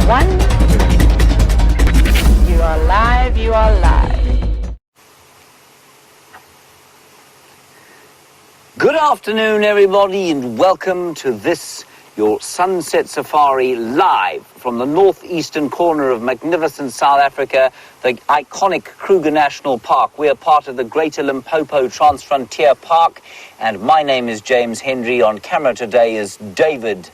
1. You are live, you are live. Good afternoon, everybody, and welcome to this, your Sunset Safari, live from the northeastern corner of magnificent South Africa, the iconic Kruger National Park. We are part of the Greater Limpopo Transfrontier Park, and my name is James Hendry. On camera today is David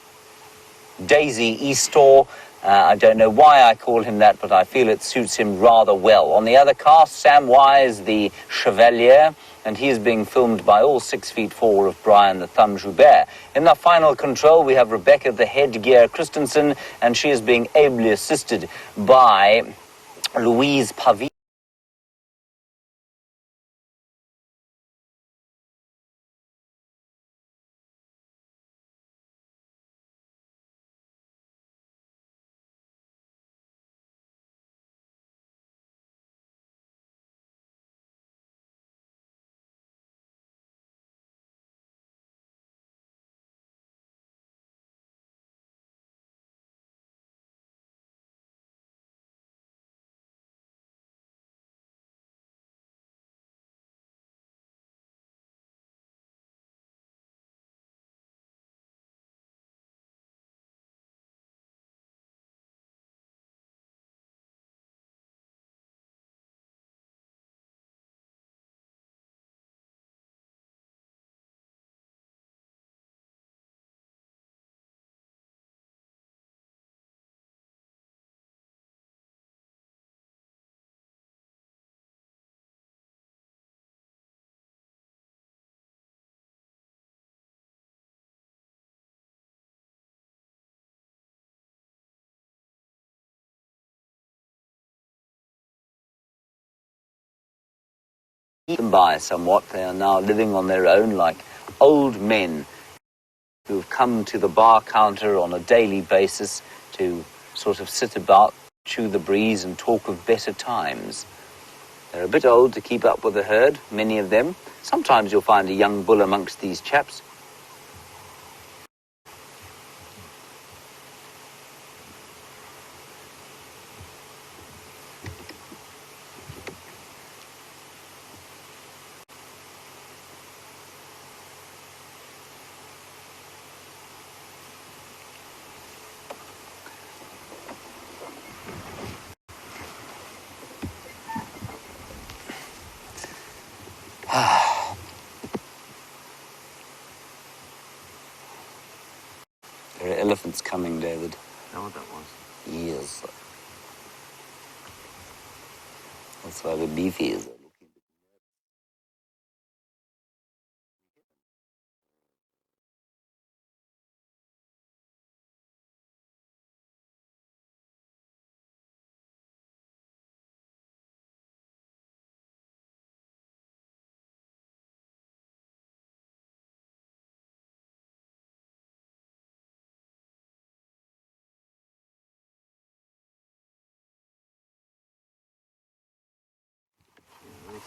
Daisy Eastor. I don't know why I call him that, but I feel it suits him rather well. On the other cast, Sam Wise, the Chevalier, and he is being filmed by all 6'4" of Brian the Thumb Joubert. In the final control, we have Rebecca the Headgear Christensen, and she is being ably assisted by Louise Pavie. Eaten by somewhat. They are now living on their own like old men who've come to the bar counter on a daily basis to sort of sit about, chew the breeze and talk of better times. They're a bit old to keep up with the herd, many of them. Sometimes you'll find a young bull amongst these chaps. There are elephants coming, David. I know what that was. Yes. That's why the beefy is.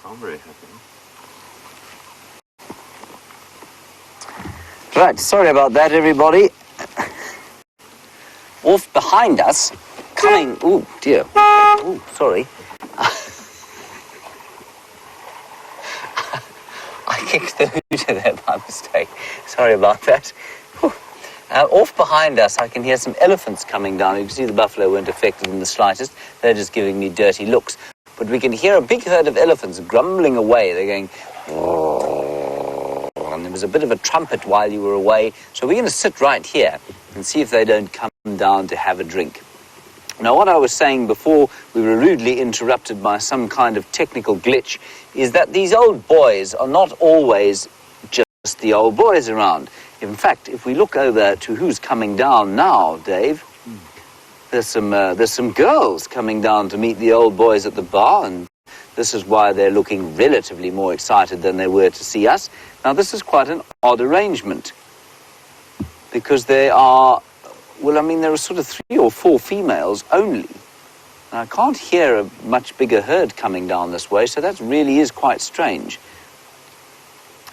I'm very happy. Right, sorry about that, everybody. Off behind us, coming... Oh, dear. Oh, sorry. I kicked the hooter there by mistake. Sorry about that. Off behind us, I can hear some elephants coming down. You can see the buffalo weren't affected in the slightest. They're just giving me dirty looks. But we can hear a big herd of elephants grumbling away. They're going... And there was a bit of a trumpet while you were away. So we're going to sit right here and see if they don't come down to have a drink. Now, what I was saying before we were rudely interrupted by some kind of technical glitch is that these old boys are not always just the old boys around. In fact, if we look over to who's coming down now, Dave, there's some girls coming down to meet the old boys at the bar, and this is why they're looking relatively more excited than they were to see us. Now, this is quite an odd arrangement, because they are, well, I mean, there are sort of 3 or 4 females only. And I can't hear a much bigger herd coming down this way, so that really is quite strange.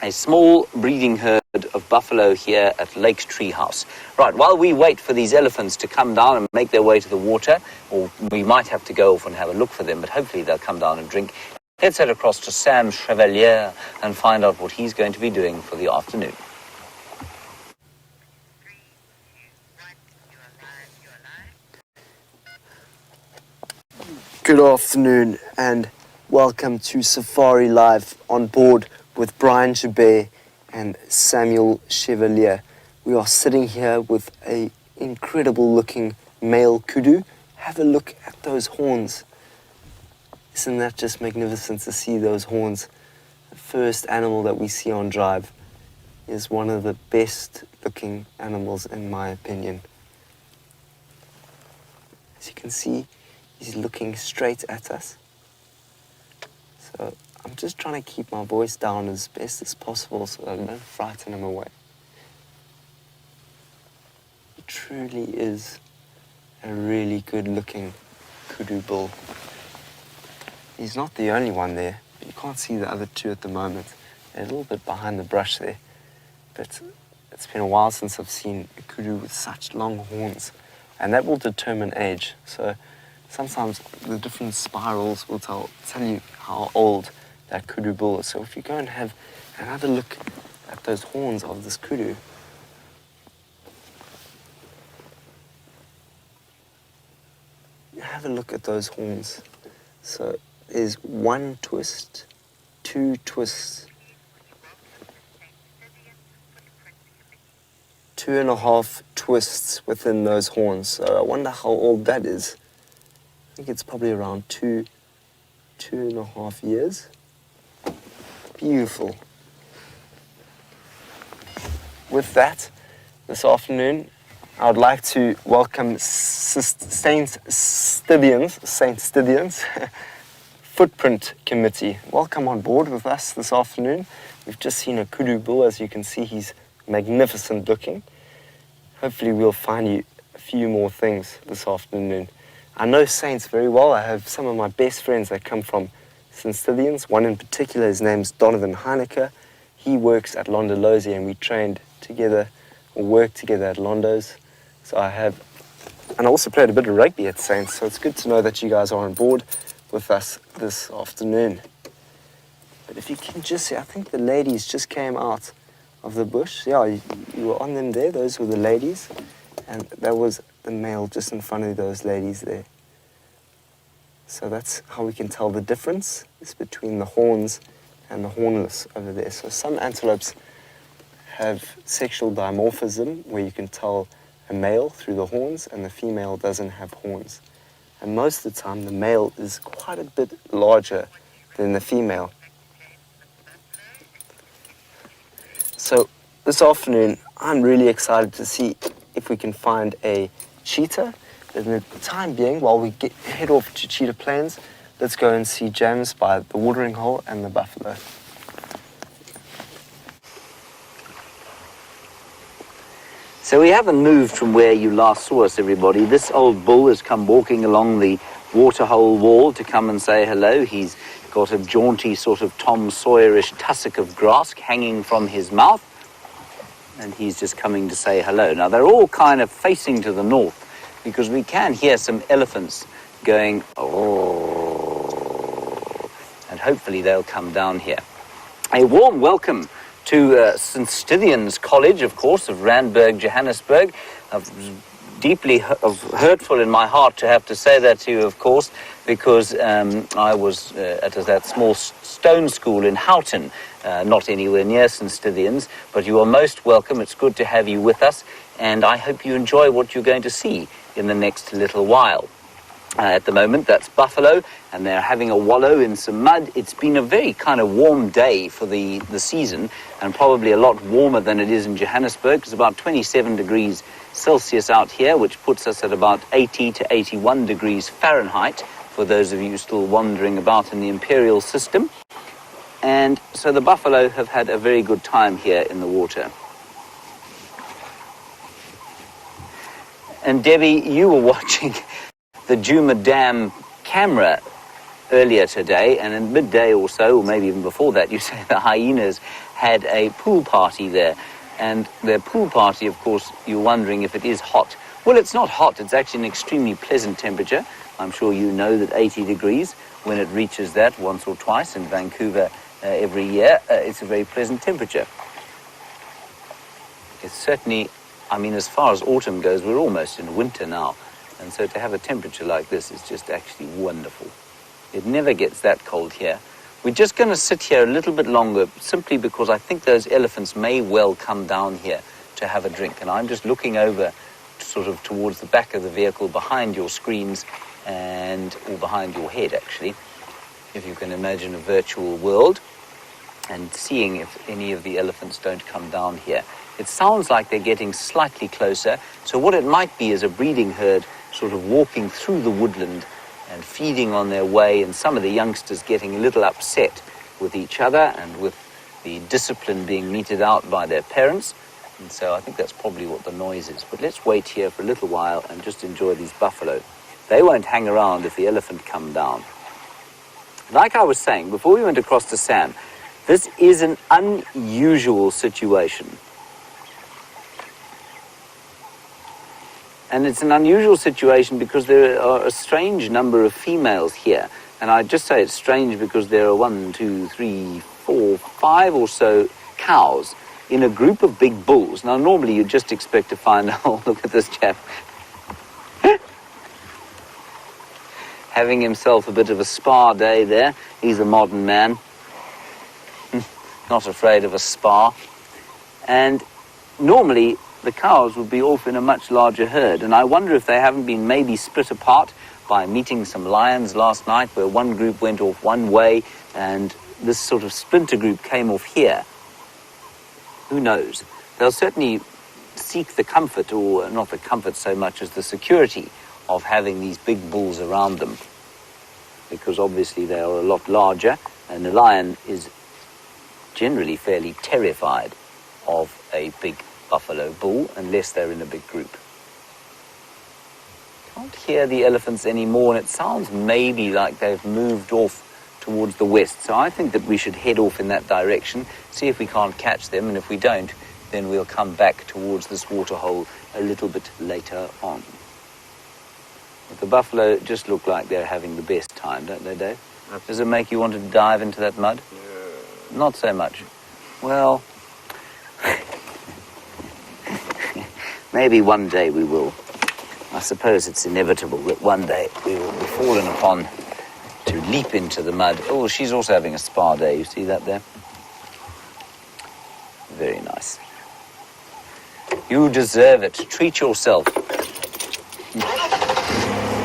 a small breeding herd of buffalo here at Lake Treehouse. Right, while we wait for these elephants to come down and make their way to the water, or we might have to go off and have a look for them, but hopefully they'll come down and drink, let's head across to Sam Chevalier and find out what he's going to be doing for the afternoon. Good afternoon and welcome to Safari Live on board with Brian Jabé and Samuel Chevalier. We are sitting here with an incredible looking male kudu. Have a look at those horns. Isn't that just magnificent to see those horns? The first animal that we see on drive is one of the best looking animals in my opinion. As you can see, he's looking straight at us. So I'm just trying to keep my voice down as best as possible so that I don't frighten him away. He truly is a really good looking kudu bull. He's not the only one there, but you can't see the other two at the moment. They're a little bit behind the brush there. But it's been a while since I've seen a kudu with such long horns. And that will determine age. So sometimes the different spirals will tell you how old that kudu bull is. So if you go and have another look at those horns of this kudu, have a look at those horns. So there's one twist, two twists, 2.5 twists within those horns. So I wonder how old that is. I think it's probably around 2.5 years. Beautiful. With that, this afternoon, I would like to welcome Saint Stithians Footprint Committee. Welcome on board with us this afternoon. We've just seen a kudu bull. As you can see, he's magnificent looking. Hopefully we'll find you a few more things this afternoon. I know Saints very well. I have some of my best friends that come from St. Stithians. One in particular, his name's Donovan Heineke. He works at Londolozi and we trained together or worked together at Londo's. So and I also played a bit of rugby at Saints, so it's good to know that you guys are on board with us this afternoon. But if you can just see, I think the ladies just came out of the bush. Yeah, you were on them there. Those were the ladies. And that was the male just in front of those ladies there. So that's how we can tell the difference is between the horns and the hornless over there. So some antelopes have sexual dimorphism where you can tell a male through the horns and the female doesn't have horns. And most of the time the male is quite a bit larger than the female. So this afternoon, I'm really excited to see if we can find a cheetah. In the time being, while we head off to Cheetah Plains, let's go and see James by the watering hole and the buffalo. So we haven't moved from where you last saw us, everybody. This old bull has come walking along the waterhole wall to come and say hello. He's got a jaunty sort of Tom Sawyerish tussock of grass hanging from his mouth, and he's just coming to say hello. Now they're all kind of facing to the north because we can hear some elephants going, oh, and hopefully they'll come down here. A warm welcome to St. Stithians College, of course, of Randburg, Johannesburg. Deeply hurtful in my heart to have to say that to you, of course, because I was at that small stone school in Houghton, not anywhere near St. Stithians, but you are most welcome. It's good to have you with us, and I hope you enjoy what you're going to see in the next little while. At the moment, that's buffalo, and they're having a wallow in some mud. It's been a very kind of warm day for the season, and probably a lot warmer than it is in Johannesburg. It's about 27 degrees Celsius out here, which puts us at about 80 to 81 degrees Fahrenheit, for those of you still wandering about in the imperial system. And so the buffalo have had a very good time here in the water. And Debbie, you were watching the Djuma Dam camera earlier today, and in midday or so, or maybe even before that, you say the hyenas had a pool party there. And their pool party, of course, you're wondering if it is hot. Well, it's not hot. It's actually an extremely pleasant temperature. I'm sure you know that 80 degrees, when it reaches that once or twice in Vancouver every year, it's a very pleasant temperature. It's certainly, I mean, as far as autumn goes, we're almost in winter now. And so to have a temperature like this is just actually wonderful. It never gets that cold here. We're just going to sit here a little bit longer, simply because I think those elephants may well come down here to have a drink. And I'm just looking over sort of towards the back of the vehicle behind your screens or behind your head, actually, if you can imagine a virtual world, and seeing if any of the elephants don't come down here. It sounds like they're getting slightly closer. So what it might be is a breeding herd sort of walking through the woodland and feeding on their way, and some of the youngsters getting a little upset with each other and with the discipline being meted out by their parents. And so I think that's probably what the noise is. But let's wait here for a little while and just enjoy these buffalo. They won't hang around if the elephant come down. Like I was saying, before we went across to Sam, this is an unusual situation. And it's an unusual situation because there are a strange number of females here. And I just say it's strange because there are 1, 2, 3, 4, 5 or so cows in a group of big bulls. Now, normally you'd just expect to find, oh, look at this chap, having himself a bit of a spa day there. He's a modern man, not afraid of a spa. And normally the cows would be off in a much larger herd, and I wonder if they haven't been maybe split apart by meeting some lions last night, where one group went off one way and this sort of splinter group came off here. Who knows? They'll certainly seek the comfort, or not the comfort so much as the security, of having these big bulls around them, because obviously they are a lot larger, and the lion is generally fairly terrified of a big buffalo bull unless they're in a big group. Can't hear the elephants anymore, and it sounds maybe like they've moved off towards the west. So I think that we should head off in that direction, see if we can't catch them, and if we don't, then we'll come back towards this waterhole a little bit later on. But the buffalo just look like they're having the best time, don't they, Dave? Absolutely. Does it make you want to dive into that mud? Yeah. Not so much. Well, maybe one day we will. I suppose it's inevitable that one day we will be fallen upon to leap into the mud. Oh, she's also having a spa day. You see that there? Very nice. You deserve it. Treat yourself.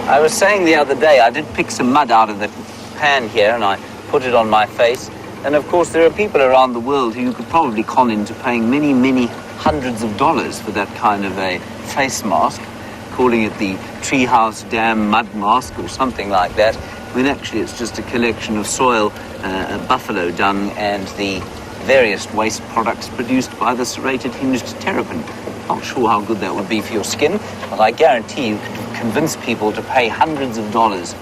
I was saying the other day, I did pick some mud out of the pan here and I put it on my face. And of course, there are people around the world who you could probably con into paying many, many hundreds of dollars for that kind of a face mask, calling it the Treehouse Dam Mud Mask or something like that, when actually it's just a collection of soil, buffalo dung, and the various waste products produced by the serrated hinged terrapin. Not sure how good that would be for your skin, but I guarantee you could convince people to pay hundreds of dollars.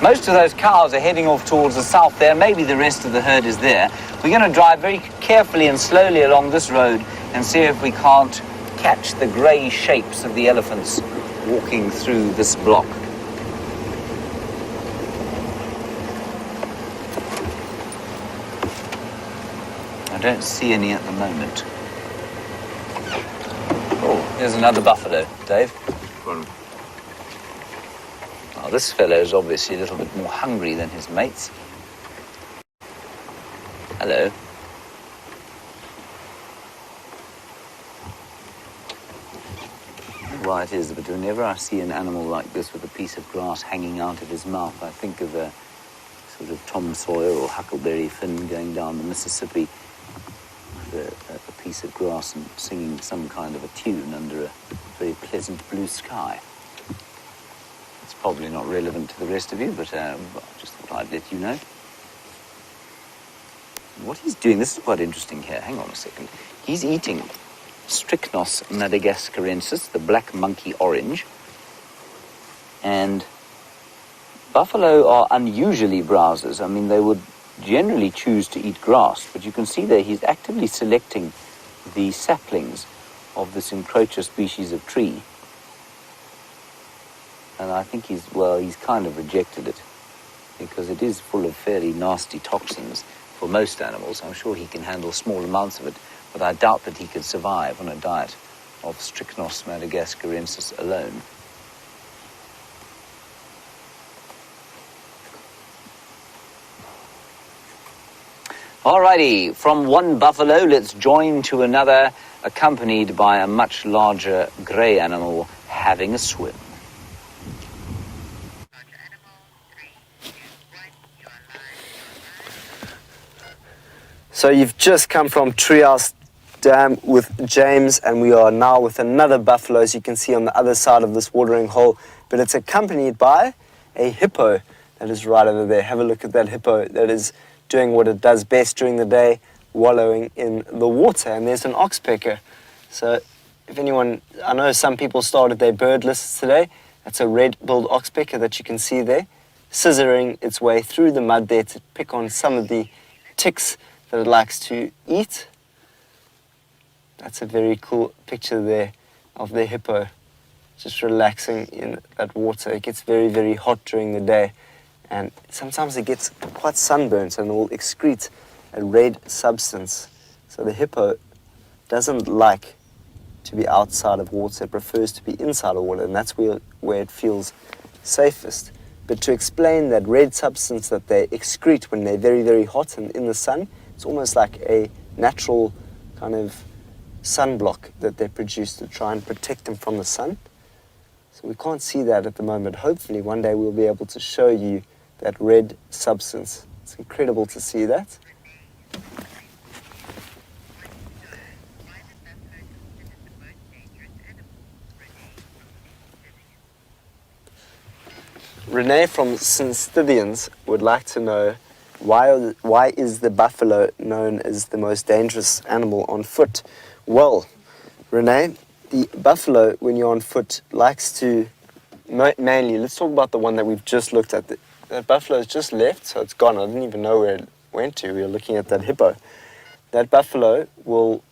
Most of those cows are heading off towards the south there. Maybe the rest of the herd is there. We're going to drive very carefully and slowly along this road and see if we can't catch the grey shapes of the elephants walking through this block. I don't see any at the moment. Oh, there's another buffalo, Dave. Now, this fellow is obviously a little bit more hungry than his mates. Hello. I don't know why it is, but whenever I see an animal like this with a piece of grass hanging out of his mouth, I think of a sort of Tom Sawyer or Huckleberry Finn going down the Mississippi with a piece of grass and singing some kind of a tune under a very pleasant blue sky. It's probably not relevant to the rest of you, but I just thought I'd let you know. What he's doing, this is quite interesting here. Hang on a second. He's eating Strychnos madagascarensis, the black monkey orange. And Buffalo are unusually browsers. I mean, they would generally choose to eat grass, but you can see there he's actively selecting the saplings of this encroacher species of tree. And I think he's kind of rejected it because it is full of fairly nasty toxins for most animals. I'm sure he can handle small amounts of it, but I doubt that he could survive on a diet of Strychnos madagascarensis alone. Alrighty, from one buffalo, let's join to another, accompanied by a much larger grey animal having a swim. So you've just come from Treehouse Dam with James, and we are now with another buffalo, as you can see on the other side of this watering hole, but it's accompanied by a hippo that is right over there. Have a look at that hippo that is doing what it does best during the day, wallowing in the water. And there's an oxpecker. So if anyone, I know some people started their bird lists today. That's a red-billed oxpecker that you can see there, scissoring its way through the mud there to pick on some of the ticks that it likes to eat. That's a very cool picture there of the hippo just relaxing in that water. It gets very, very hot during the day, and sometimes it gets quite sunburnt and will excrete a red substance. So the hippo doesn't like to be outside of water. It prefers to be inside of water, and that's where it feels safest. But to explain that red substance that they excrete when they're very, very hot and in the sun, it's almost like a natural kind of sunblock that they produce to try and protect them from the sun. So we can't see that at the moment. Hopefully one day we'll be able to show you that red substance. It's incredible to see that. Renee from Synstithians would like to know why is the buffalo known as the most dangerous animal on foot? Well, Renee, the buffalo, when you're on foot, likes to mainly, let's talk about the one that we've just looked at. That buffalo has just left, so it's gone. I didn't even know where it went to. We were looking at that hippo. That buffalo will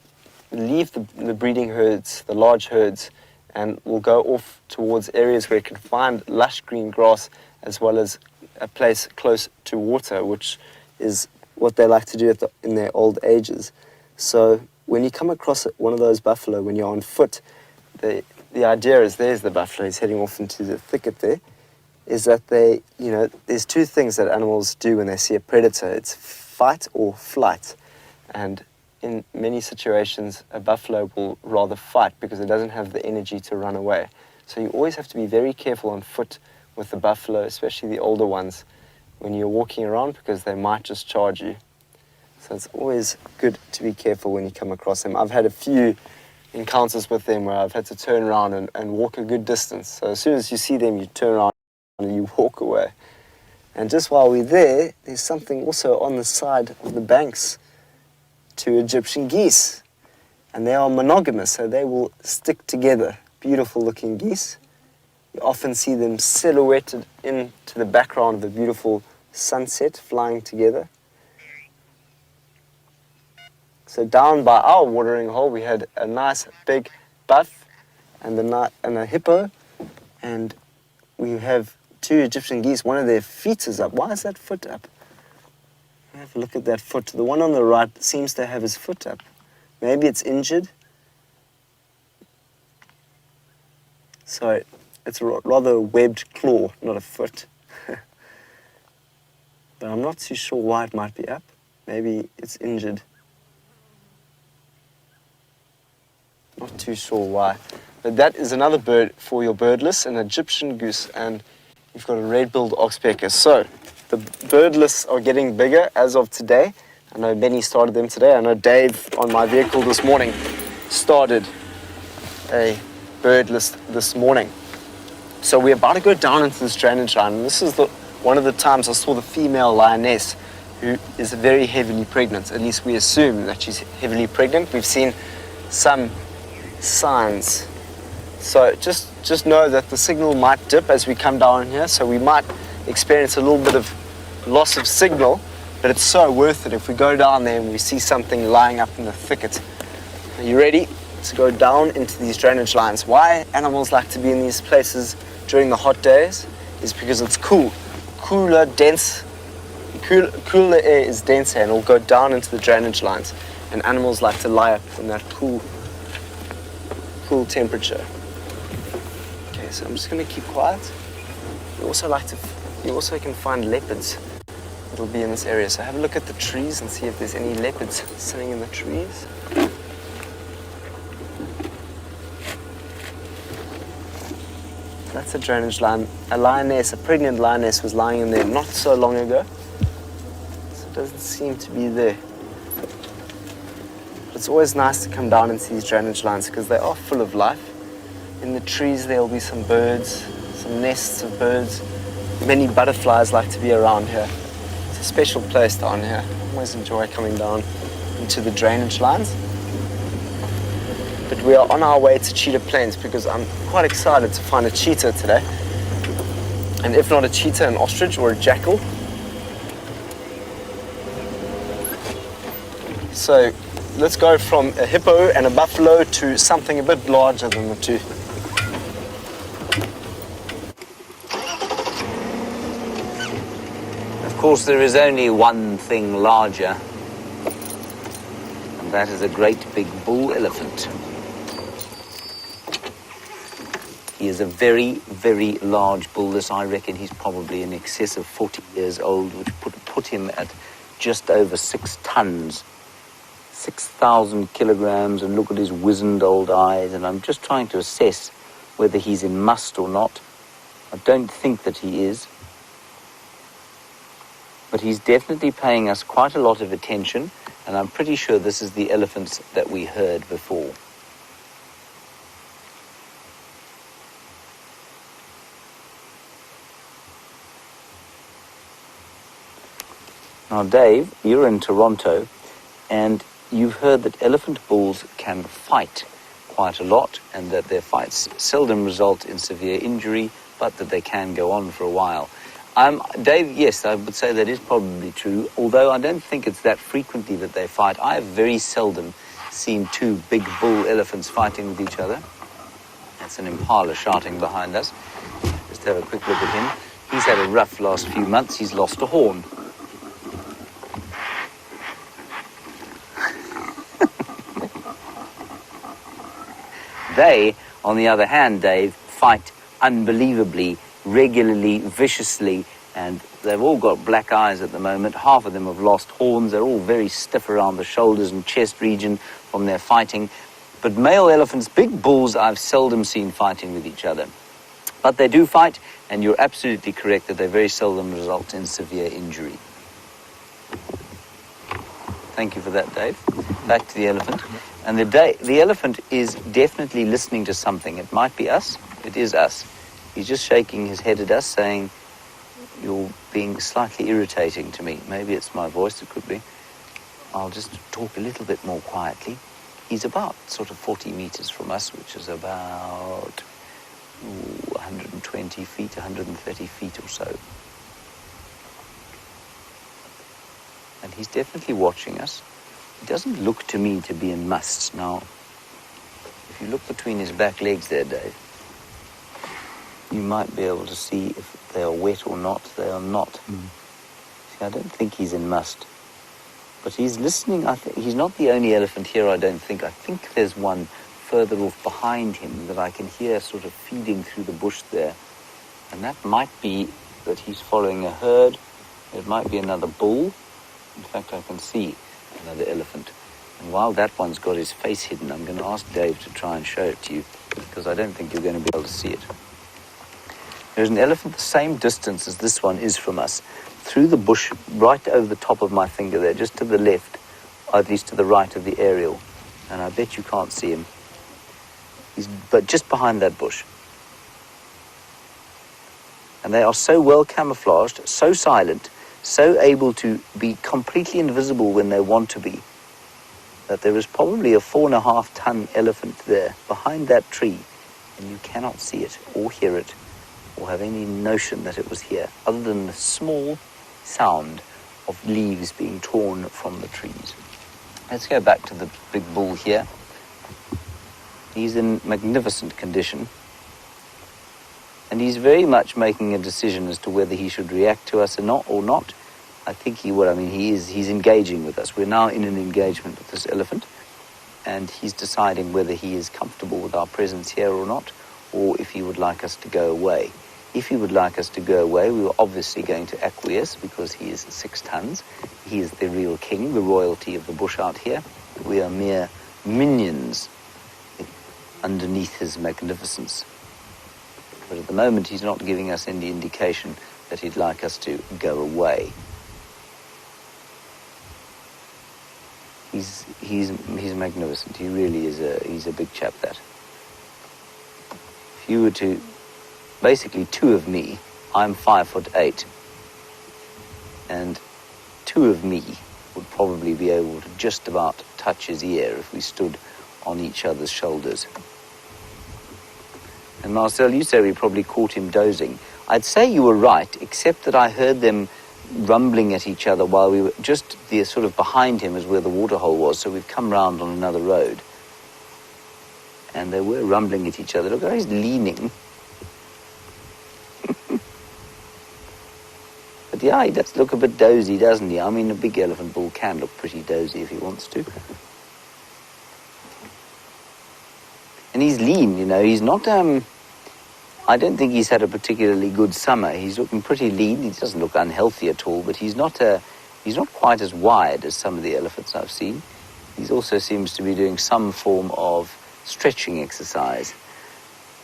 leave the breeding herds, the large herds, and will go off towards areas where it can find lush green grass as well as a place close to water, which is what they like to do in their old ages. So when you come across one of those buffalo when you're on foot, the idea is there's the buffalo, he's heading off into the thicket there, is that there's two things that animals do when they see a predator. It's fight or flight. And in many situations, a buffalo will rather fight because it doesn't have the energy to run away. So you always have to be very careful on foot with the buffalo, especially the older ones, when you're walking around, because they might just charge you. So it's always good to be careful when you come across them. I've had a few encounters with them where I've had to turn around and walk a good distance. So as soon as you see them, you turn around and you walk away. And just while we're there, there's something also on the side of the banks to Egyptian geese. And they are monogamous, so they will stick together. Beautiful looking geese. You often see them silhouetted into the background of a beautiful sunset, flying together. So down by our watering hole, we had a nice big buff and a hippo, and we have two Egyptian geese. One of their feet is up. Why is that foot up? Have a look at that foot. The one on the right seems to have his foot up. Maybe it's injured. So it's rather a webbed claw, not a foot. But I'm not too sure why it might be up. Maybe it's injured. Not too sure why. But that is another bird for your bird list, an Egyptian goose, and you've got a red-billed oxpecker. So the bird lists are getting bigger as of today. I know Benny started them today. I know Dave on my vehicle this morning started a bird list this morning. So we're about to go down into this drainage line, and this is one of the times I saw the female lioness, who is very heavily pregnant. At least we assume that she's heavily pregnant. We've seen some signs. So just know that the signal might dip as we come down here, so we might experience a little bit of loss of signal, but it's so worth it if we go down there and we see something lying up in the thicket. Are you ready to go down into these drainage lines? Why animals like to be in these places during the hot days is because it's cool. Cooler air is denser and it'll go down into the drainage lines. And animals like to lie up in that cool temperature. Okay, so I'm just going to keep quiet. You also can find leopards that'll be in this area. So have a look at the trees and see if there's any leopards sitting in the trees. That's a drainage line. A lioness, a pregnant lioness was lying in there not so long ago. So it doesn't seem to be there. But it's always nice to come down into these drainage lines because they are full of life. In the trees there'll be some birds, some nests of birds. Many butterflies like to be around here. It's a special place down here. I always enjoy coming down into the drainage lines. But we are on our way to Cheetah Plains because I'm quite excited to find a cheetah today. And if not a cheetah, an ostrich or a jackal. So let's go from a hippo and a buffalo to something a bit larger than the two. Of course, there is only one thing larger, and that is a great big bull elephant. He is a very, very large bull. This, I reckon he's probably in excess of 40 years old, which put him at just over 6 tons, 6,000 kilograms, and look at his wizened old eyes. And I'm just trying to assess whether he's in must or not. I don't think that he is. But he's definitely paying us quite a lot of attention, and I'm pretty sure this is the elephants that we heard before. Now, Dave, you're in Toronto, and you've heard that elephant bulls can fight quite a lot, and that their fights seldom result in severe injury, but that they can go on for a while. Dave, yes, I would say that is probably true, although I don't think it's that frequently that they fight. I have very seldom seen two big bull elephants fighting with each other. That's an impala shouting behind us. Just have a quick look at him. He's had a rough last few months. He's lost a horn. They, on the other hand, Dave, fight unbelievably, regularly, viciously, and they've all got black eyes at the moment. Half of them have lost horns. They're all very stiff around the shoulders and chest region from their fighting. But male elephants, big bulls, I've seldom seen fighting with each other. But they do fight, and you're absolutely correct that they very seldom result in severe injury. Thank you for that, Dave. Back to the elephant. And the elephant is definitely listening to something. It might be us. It is us. He's just shaking his head at us, saying, "You're being slightly irritating to me." Maybe it's my voice, it could be. I'll just talk a little bit more quietly. He's about sort of 40 meters from us, which is about 120 feet, 130 feet or so. And he's definitely watching us. He doesn't look to me to be in musts. Now, if you look between his back legs there, Dave, you might be able to see if they are wet or not. They are not. See, I don't think he's in must. But he's listening. He's not the only elephant here, I don't think. I think there's one further off behind him that I can hear sort of feeding through the bush there. And that might be that he's following a herd. It might be another bull. In fact, I can see another elephant. And while that one's got his face hidden, I'm going to ask Dave to try and show it to you, because I don't think you're going to be able to see it. There's an elephant the same distance as this one is from us, through the bush, right over the top of my finger there, just to the left, or at least to the right of the aerial. And I bet you can't see him. He's but just behind that bush. And they are so well camouflaged, so silent, so able to be completely invisible when they want to be, that there is probably a 4.5-ton elephant there behind that tree, and you cannot see it or hear it or have any notion that it was here, other than the small sound of leaves being torn from the trees. Let's go back to the big bull here. He's in magnificent condition, and he's very much making a decision as to whether he should react to us or not. I think he would. I mean, he's engaging with us. We're now in an engagement with this elephant, and he's deciding whether he is comfortable with our presence here or not, or if he would like us to go away. If he would like us to go away, we were obviously going to acquiesce because he is 6 tons. He is the real king, the royalty of the bush out here. We are mere minions underneath his magnificence. But at the moment, he's not giving us any indication that he'd like us to go away. He's magnificent. He really is he's a big chap, that. If you were to, basically 2 of me, I'm 5'8", and 2 of me would probably be able to just about touch his ear if we stood on each other's shoulders. And Marcel, you say we probably caught him dozing. I'd say you were right, except that I heard them rumbling at each other while we were just sort of behind him is where the waterhole was, so we've come round on another road. And they were rumbling at each other. Look, he's leaning. But yeah, he does look a bit dozy, doesn't he? I mean, a big elephant bull can look pretty dozy if he wants to. And he's lean, you know, he's not, I don't think he's had a particularly good summer. He's looking pretty lean. He doesn't look unhealthy at all, but he's not quite as wide as some of the elephants I've seen. He also seems to be doing some form of stretching exercise.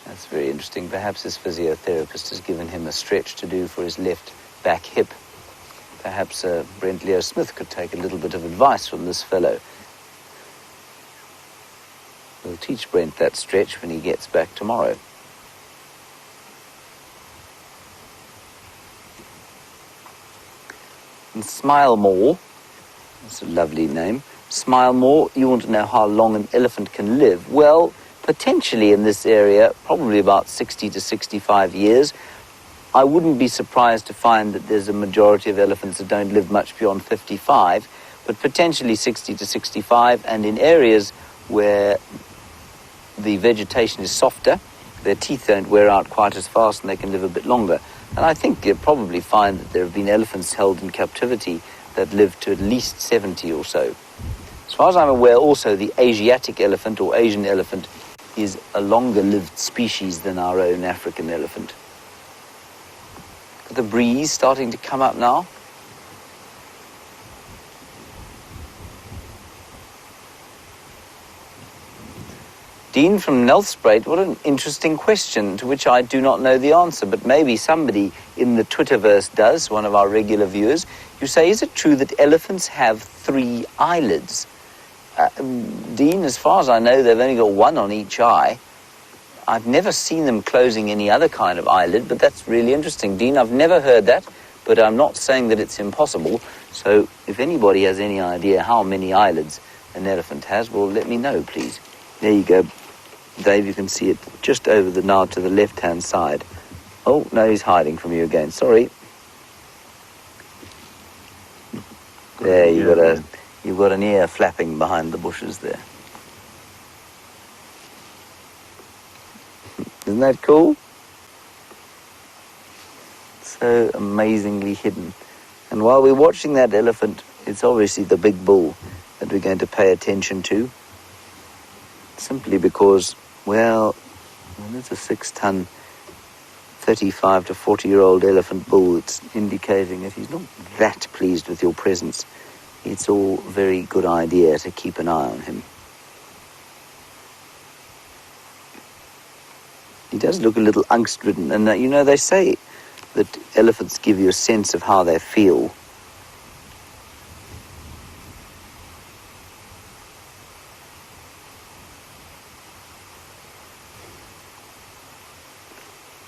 That's very interesting. Perhaps his physiotherapist has given him a stretch to do for his left back hip. Perhaps Brent Leo Smith could take a little bit of advice from this fellow. We'll teach Brent that stretch when he gets back tomorrow. And Smile More, that's a lovely name. Smile More, you want to know how long an elephant can live? Well, potentially in this area, probably about 60 to 65 years. I wouldn't be surprised to find that there's a majority of elephants that don't live much beyond 55, but potentially 60 to 65, and in areas where the vegetation is softer, their teeth don't wear out quite as fast and they can live a bit longer. And I think you'll probably find that there have been elephants held in captivity that live to at least 70 or so. As far as I'm aware, also the Asiatic elephant or Asian elephant is a longer-lived species than our own African elephant. The breeze starting to come up now. Dean from Nelspruit, what an interesting question to which I do not know the answer, but maybe somebody in the Twitterverse does, one of our regular viewers. You say, is it true that elephants have 3 eyelids? Dean, as far as I know, they've only got 1 on each eye. I've never seen them closing any other kind of eyelid, but that's really interesting. Dean, I've never heard that, but I'm not saying that it's impossible. So if anybody has any idea how many eyelids an elephant has, well, let me know, please. There you go. Dave, you can see it just over the now to the left-hand side. Oh, no, he's hiding from you again. Sorry. There, you've got an ear flapping behind the bushes there. Isn't that cool? So amazingly hidden. And while we're watching that elephant, it's obviously the big bull that we're going to pay attention to. Simply because, well, it's a 6-ton, 35 to 40-year-old elephant bull. It's indicating that he's not that pleased with your presence. It's all very good idea to keep an eye on him. He does look a little angst-ridden, and you know, they say that elephants give you a sense of how they feel.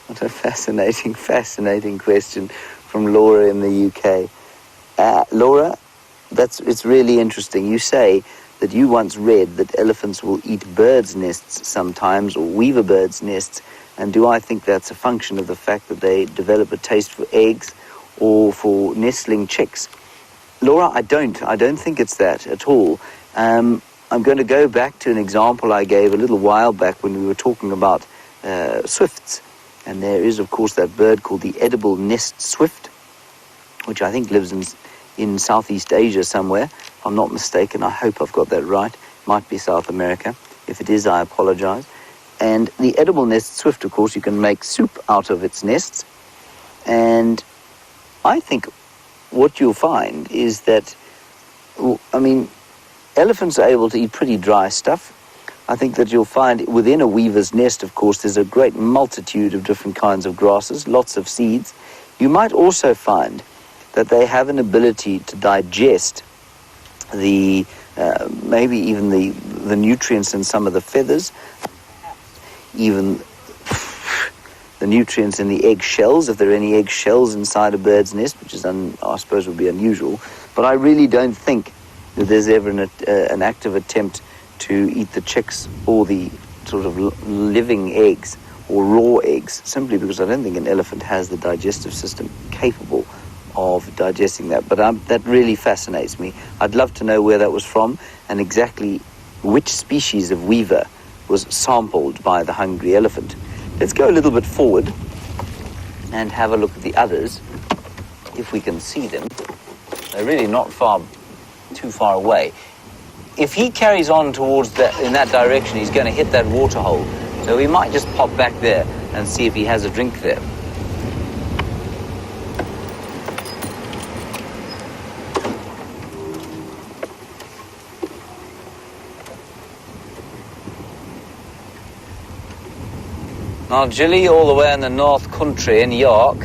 What a fascinating, fascinating question from Laura in the UK. Laura, it's really interesting. You say that you once read that elephants will eat birds' nests sometimes, or weaver birds' nests, And do I think that's a function of the fact that they develop a taste for eggs or for nestling chicks? Laura, I don't think it's that at all. I'm going to go back to an example I gave a little while back when we were talking about swifts. And there is, of course, that bird called the edible nest swift, which I think lives in Southeast Asia somewhere. If I'm not mistaken, I hope I've got that right. Might be South America. If it is, I apologize. And the edible nest swift, of course, you can make soup out of its nests. And I think what you'll find is that, I mean, elephants are able to eat pretty dry stuff. I think that you'll find within a weaver's nest, of course, there's a great multitude of different kinds of grasses, lots of seeds. You might also find that they have an ability to digest the, maybe even the nutrients in some of the feathers, even the nutrients in the egg shells, if there are any egg shells inside a bird's nest, which is, I suppose, would be unusual. But I really don't think that there's ever an active attempt to eat the chicks or the sort of living eggs or raw eggs, simply because I don't think an elephant has the digestive system capable of digesting that. But that really fascinates me. I'd love to know where that was from and exactly which species of weaver was sampled by the hungry elephant. Let's go a little bit forward and have a look at the others, if we can see them. They're really not too far away. If he carries on towards in that direction, he's going to hit that water hole. So we might just pop back there and see if he has a drink there. Now, Gilly, all the way in the North Country in York,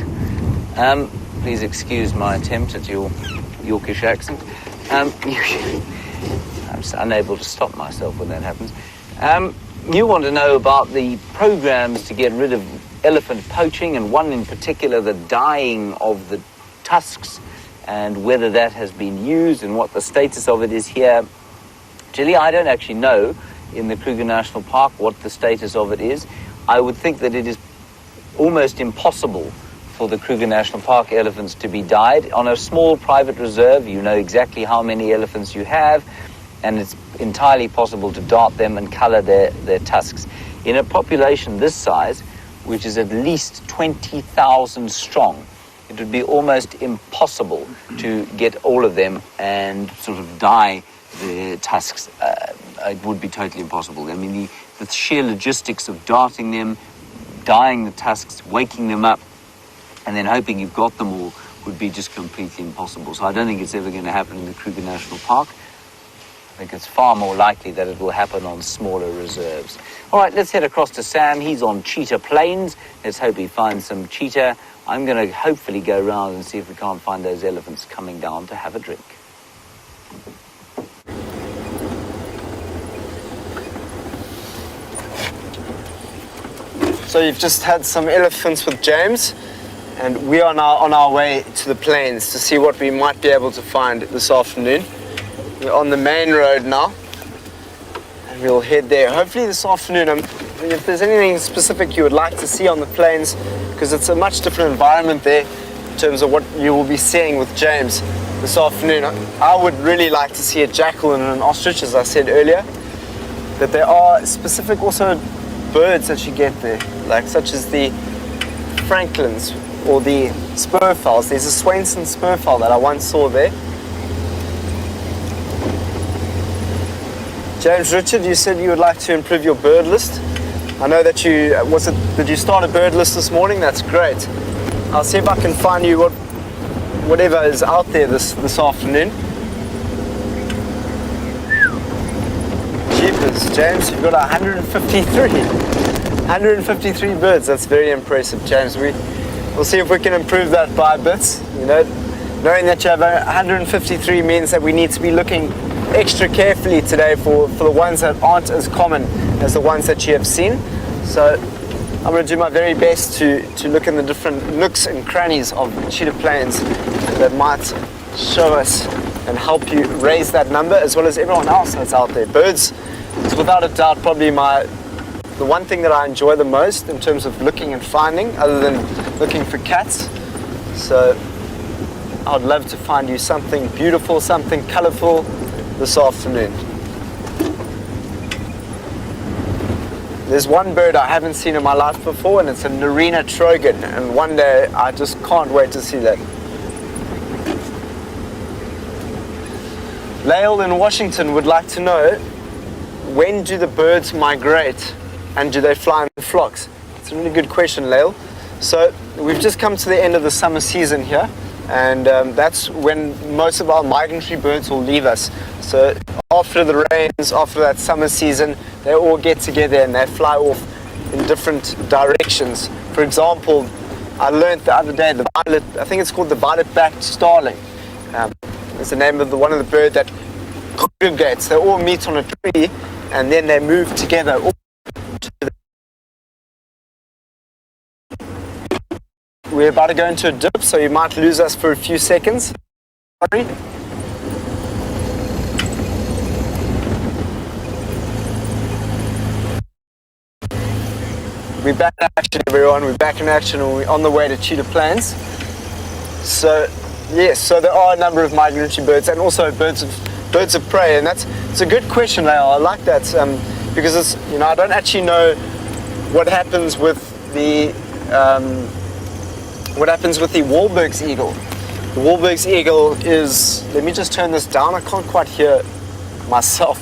please excuse my attempt at your Yorkish accent. I'm unable to stop myself when that happens. You want to know about the programs to get rid of elephant poaching, and one in particular, the dyeing of the tusks, and whether that has been used and what the status of it is here. Gilly, I don't actually know in the Kruger National Park what the status of it is. I would think that it is almost impossible for the Kruger National Park elephants to be dyed. On a small private reserve, you know exactly how many elephants you have, and it's entirely possible to dart them and color their tusks. In a population this size, which is at least 20,000 strong, it would be almost impossible to get all of them and sort of dye their tusks. It would be totally impossible. I mean, the sheer logistics of darting them, dyeing the tusks, waking them up, and then hoping you've got them all would be just completely impossible. So I don't think it's ever going to happen in the Kruger National Park. I think it's far more likely that it will happen on smaller reserves. All right, let's head across to Sam. He's on Cheetah Plains. Let's hope he finds some cheetah. I'm going to hopefully go around and see if we can't find those elephants coming down to have a drink. So you've just had some elephants with James, and we are now on our way to the plains to see what we might be able to find this afternoon. We're on the main road now, and we'll head there. Hopefully this afternoon, if there's anything specific you would like to see on the plains, because it's a much different environment there in terms of what you will be seeing with James this afternoon. I would really like to see a jackal and an ostrich, as I said earlier, but there are specific also birds that you get there, like such as the franklins or the spurfowls. There's a Swainson spurfowl that I once saw there. James Richard, you said you would like to improve your bird list. I know that did you start a bird list this morning? That's great. I'll see if I can find you whatever is out there this afternoon. Jeepers, James, you've got 153 birds. That's very impressive, James. We'll see if we can improve that by bits. You know, knowing that you have 153 means that we need to be looking extra carefully today for the ones that aren't as common as the ones that you have seen. So I'm going to do my very best to look in the different nooks and crannies of Cheetah Plains that might show us and help you raise that number, as well as everyone else that's out there. Birds is without a doubt probably my the one thing that I enjoy the most in terms of looking and finding, other than looking for cats. So I'd love to find you something beautiful, something colourful this afternoon. There's one bird I haven't seen in my life before, and it's a Narina trogon, and one day I just can't wait to see that. Lael in Washington would like to know, when do the birds migrate and do they fly in flocks? It's a really good question, Lael. So we've just come to the end of the summer season here, and that's when most of our migratory birds will leave us. So after the rains, after that summer season, they all get together and they fly off in different directions. For example, I learned the other day, I think it's called the violet-backed starling. It's the name of one of the birds that congregates. They all meet on a tree and then they move together. We're about to go into a dip, so you might lose us for a few seconds. Sorry. We're back in action, everyone. We're back in action, and we're on the way to Cheetah Plains. So, yes, so there are a number of migratory birds and also birds of prey, and it's a good question, Lael. I like that because it's, I don't actually know what happens with the Wahlberg's eagle. The Wahlberg's eagle is, let me just turn this down. I can't quite hear myself.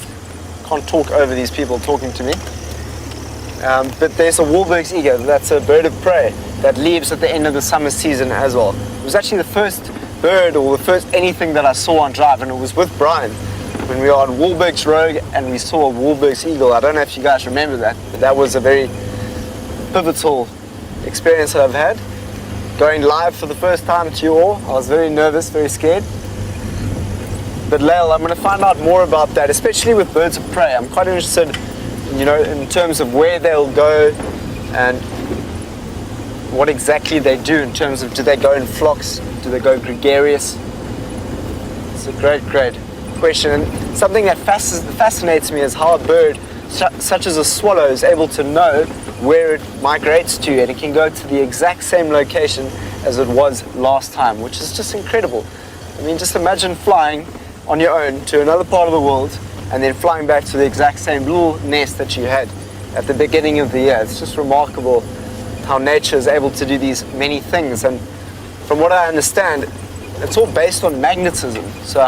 Can't talk over these people talking to me. But there's a Wahlberg's eagle. That's a bird of prey that leaves at the end of the summer season as well. It was actually the first bird or the first anything that I saw on drive, and it was with Brian when we were on Wahlberg's Road and we saw a Wahlberg's eagle. I don't know if you guys remember that, but that was a very pivotal experience that I've had. Going live for the first time to you all, I was very nervous, very scared. But Lael, I'm going to find out more about that, especially with birds of prey. I'm quite interested, in terms of where they'll go and what exactly they do in terms of, do they go in flocks, do they go gregarious? It's a great question, and something that fascinates me is how a bird such as a swallow is able to know where it migrates to, and it can go to the exact same location as it was last time, which is just incredible. I mean, just imagine flying on your own to another part of the world and then flying back to the exact same little nest that you had at the beginning of the year. It's just remarkable how nature is able to do these many things, and from what I understand, it's all based on magnetism. So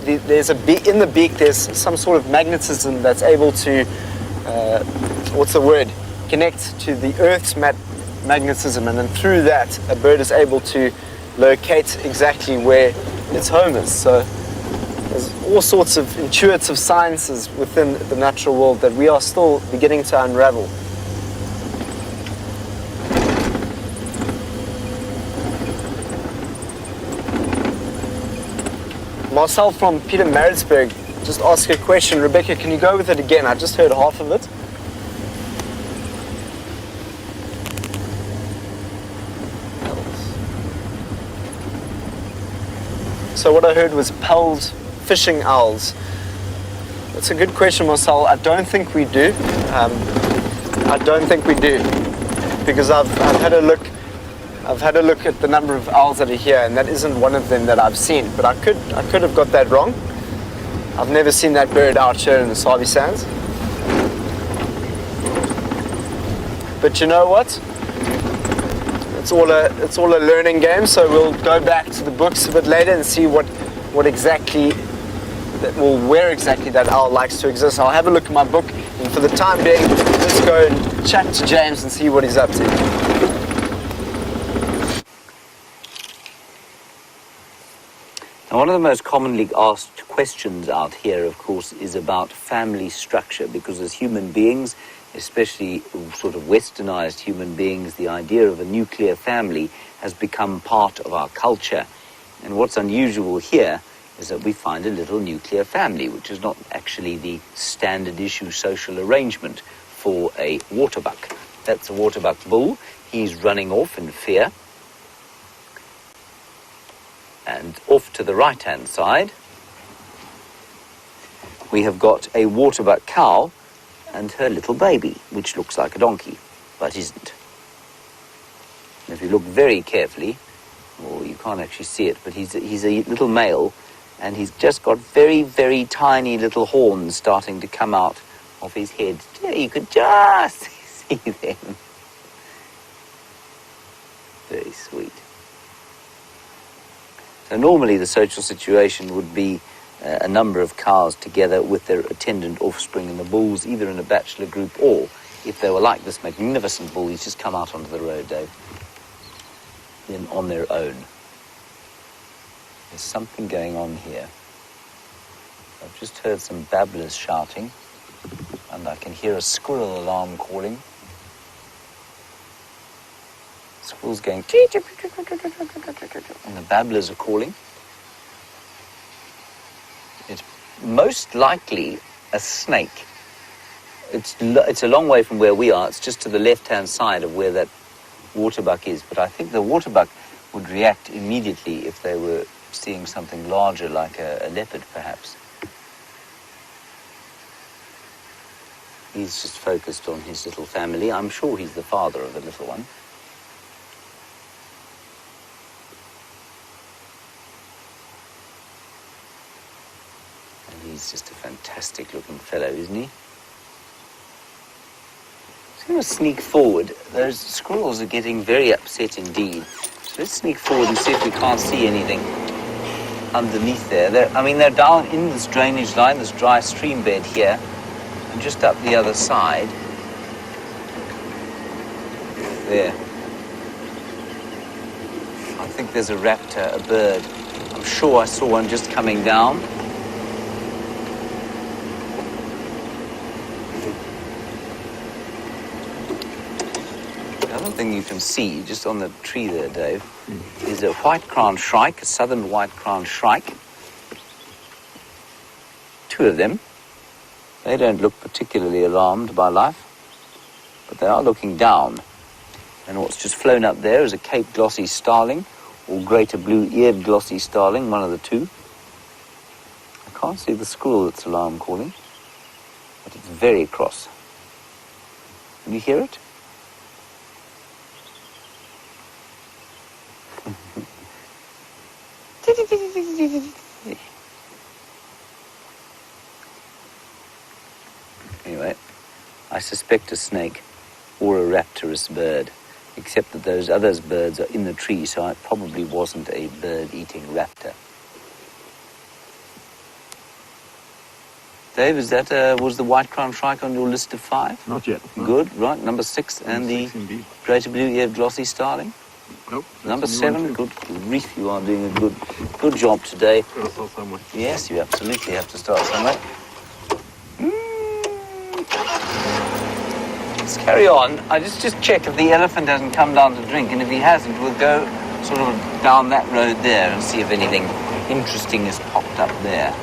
there's in the beak there's some sort of magnetism that's able to connect to the Earth's magnetism, and then through that a bird is able to locate exactly where its home is. So there's all sorts of intuitive sciences within the natural world that we are still beginning to unravel. Marcel from Peter Maritzburg just asked a question. Rebecca, can you go with it again? I just heard half of it. So what I heard was Pell's fishing owls. That's a good question, Marcel. I don't think we do. Because I've had a look. I've had a look at the number of owls that are here, and that isn't one of them that I've seen. But I could have got that wrong. I've never seen that bird out here in the Sabi Sands. But you know what? It's all a learning game. So we'll go back to the books a bit later and see where exactly that owl likes to exist. I'll have a look at my book, and for the time being, let's go and chat to James and see what he's up to. Now, one of the most commonly asked questions out here, of course, is about family structure, because as human beings, especially sort of westernized human beings, the idea of a nuclear family has become part of our culture. And what's unusual here is that we find a little nuclear family, which is not actually the standard issue social arrangement for a waterbuck. That's a waterbuck bull. He's running off in fear. And off to the right-hand side, we have got a waterbuck cow, and her little baby, which looks like a donkey, but isn't. And if you look very carefully, well, you can't actually see it, but he's a little male, and he's just got very, very tiny little horns starting to come out of his head. Yeah, you could just see them. Very sweet. So normally the social situation would be a number of cows together with their attendant offspring, and the bulls either in a bachelor group, or if they were like this magnificent bull, he's just come out onto the road, Dave, then on their own. There's something going on here. I've just heard some babblers shouting, and I can hear a squirrel alarm calling. Squirrels going, and the babblers are calling. It's most likely a snake. It's a long way from where we are. It's just to the left-hand side of where that waterbuck is. But I think the waterbuck would react immediately if they were seeing something larger, like a leopard, perhaps. He's just focused on his little family. I'm sure he's the father of the little one. He's just a fantastic looking fellow, isn't he? He's going to sneak forward. Those squirrels are getting very upset indeed. So let's sneak forward and see if we can't see anything underneath there. They're down in this drainage line, this dry stream bed here, and just up the other side. There. I think there's a raptor, a bird. I'm sure I saw one just coming down. Another thing you can see just on the tree there, Dave, is a white-crowned shrike, a southern white-crowned shrike. Two of them. They don't look particularly alarmed by life, but they are looking down. And what's just flown up there is a Cape glossy starling, or greater blue-eared glossy starling, one of the two. I can't see the squirrel that's alarm calling, but it's very cross. Can you hear it? Anyway, I suspect a snake or a raptorous bird, except that those other birds are in the tree, so it probably wasn't a bird-eating raptor. Dave, was the white-crowned shrike on your list of 5? Not yet. No. Good, right, number 6, and the greater blue-eared glossy starling? Nope. Number 7, good grief, you are doing a good job today. Gotta start somewhere. Yes, you absolutely have to start somewhere. Let's carry on. I just check if the elephant hasn't come down to drink, and if he hasn't, we'll go sort of down that road there and see if anything interesting has popped up there.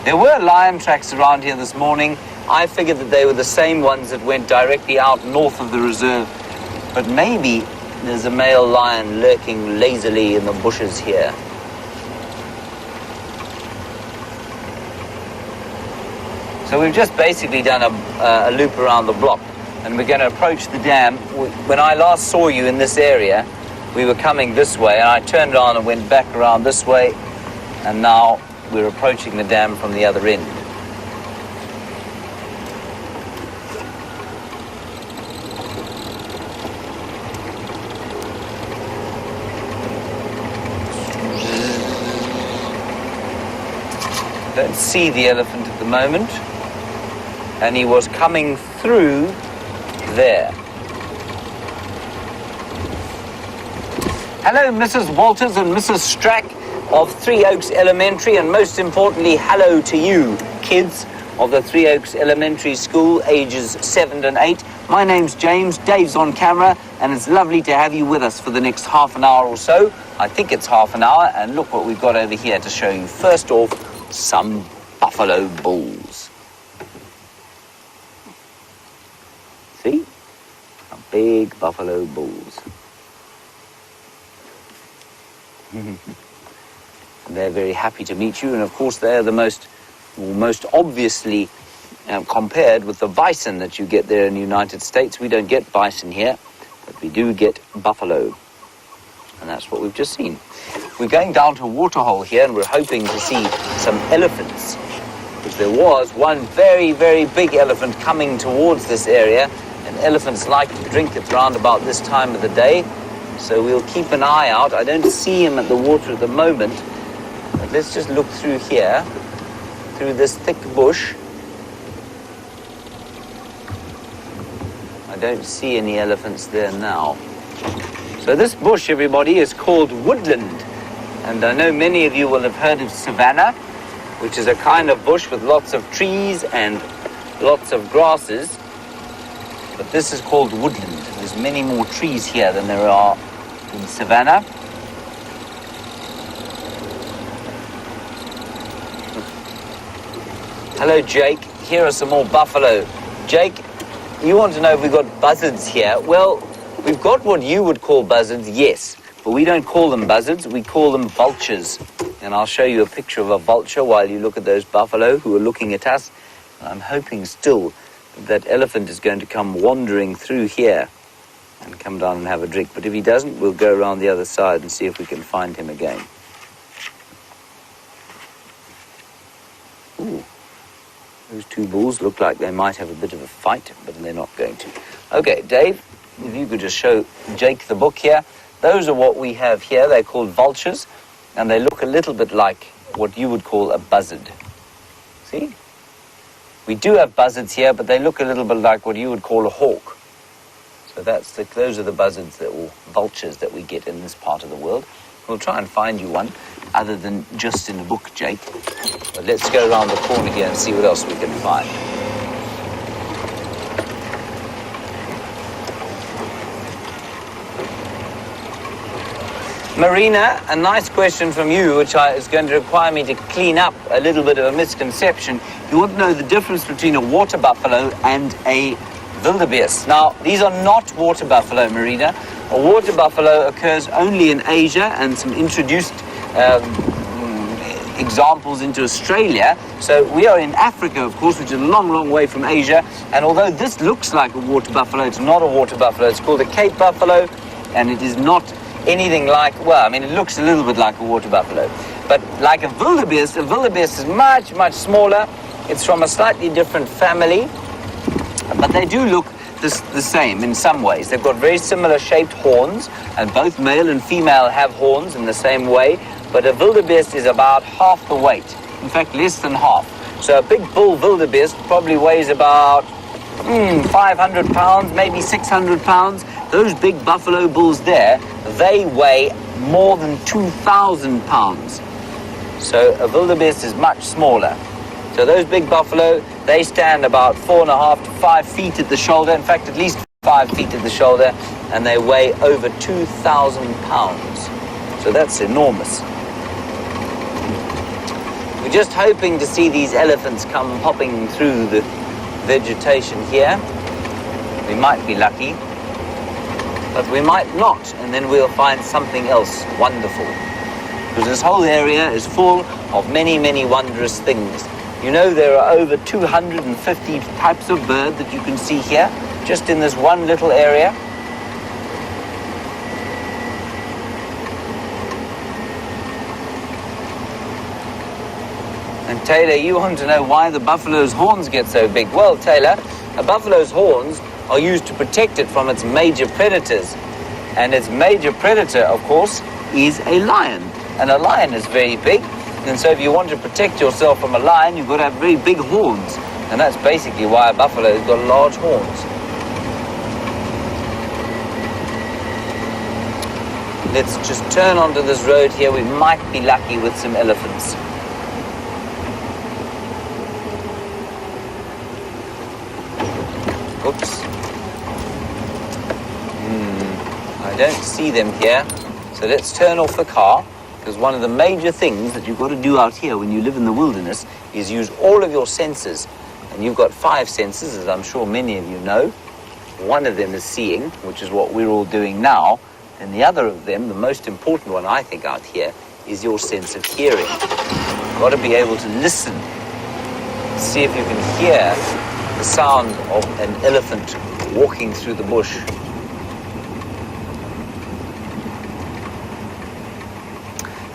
There were lion tracks around here this morning. I figured that they were the same ones that went directly out north of the reserve, but maybe there's a male lion lurking lazily in the bushes here. So we've just basically done a loop around the block, and we're going to approach the dam. When I last saw you in this area, we were coming this way, and I turned on and went back around this way, and now we're approaching the dam from the other end. Don't see the elephant at the moment, and he was coming through there. Hello, Mrs. Walters and Mrs. Strack of Three Oaks Elementary, and most importantly, hello to you, kids of the Three Oaks Elementary School, ages 7 and 8. My name's James, Dave's on camera, and it's lovely to have you with us for the next half an hour or so. I think it's half an hour, and look what we've got over here to show you. First off, some buffalo bulls. See? Some big buffalo bulls. They're very happy to meet you, and of course they're the most obviously compared with the bison that you get there in the United States. We don't get bison here, but we do get buffalo. And that's what we've just seen. We're going down to a waterhole here, and we're hoping to see some elephants. Because there was one very, very big elephant coming towards this area, and elephants like to drink it around about this time of the day. So we'll keep an eye out. I don't see him at the water at the moment, but let's just look through here, through this thick bush. I don't see any elephants there now. So this bush, everybody, is called woodland. And I know many of you will have heard of savanna, which is a kind of bush with lots of trees and lots of grasses. But this is called woodland. There's many more trees here than there are in savanna. Hello, Jake. Here are some more buffalo. Jake, you want to know if we've got buzzards here? Well, we've got what you would call buzzards, yes. But we don't call them buzzards, we call them vultures. And I'll show you a picture of a vulture while you look at those buffalo who are looking at us. I'm hoping still that elephant is going to come wandering through here and come down and have a drink. But if he doesn't, we'll go around the other side and see if we can find him again. Ooh. Those two bulls look like they might have a bit of a fight, but they're not going to. Okay, Dave, if you could just show Jake the book here. Those are what we have here. They're called vultures, and they look a little bit like what you would call a buzzard. See? We do have buzzards here, but they look a little bit like what you would call a hawk. So those are the buzzards or vultures that we get in this part of the world. We'll try and find you one, other than just in a book, Jake. But let's go around the corner here and see what else we can find. Marina, a nice question from you, which is going to require me to clean up a little bit of a misconception. You want to know the difference between a water buffalo and a wildebeest. Now, these are not water buffalo, Marina. A water buffalo occurs only in Asia and some introduced examples into Australia. So we are in Africa, of course, which is a long, long way from Asia. And although this looks like a water buffalo, it's not a water buffalo. It's called a Cape buffalo, and it is not anything like, well, I mean, it looks a little bit like a water buffalo. But like a wildebeest is much, much smaller. It's from a slightly different family, but they do look the same in some ways. They've got very similar shaped horns, and both male and female have horns in the same way, but a wildebeest is about half the weight. In fact, less than half. So a big bull wildebeest probably weighs about 500 pounds, maybe 600 pounds. Those big buffalo bulls there, they weigh more than 2,000 pounds. So a wildebeest is much smaller. So those big buffalo, they stand about 4.5 to 5 feet at the shoulder. In fact, at least 5 feet at the shoulder, and they weigh over 2,000 pounds. So that's enormous. We're just hoping to see these elephants come hopping through the vegetation here. We might be lucky, but we might not, and then we'll find something else wonderful. Because this whole area is full of many, many wondrous things. You know, there are over 250 types of bird that you can see here, just in this one little area. And Taylor, you want to know why the buffalo's horns get so big. Well, Taylor, a buffalo's horns are used to protect it from its major predators. And its major predator, of course, is a lion. And a lion is very big. And so if you want to protect yourself from a lion, you've got to have very big horns. And that's basically why a buffalo has got large horns. Let's just turn onto this road here. We might be lucky with some elephants. Oops. I don't see them here. So let's turn off the car, because one of the major things that you've got to do out here when you live in the wilderness is use all of your senses. And you've got 5 senses, as I'm sure many of you know. One of them is seeing, which is what we're all doing now. And the other of them, the most important one I think out here, is your sense of hearing. You've got to be able to listen. See if you can hear the sound of an elephant walking through the bush.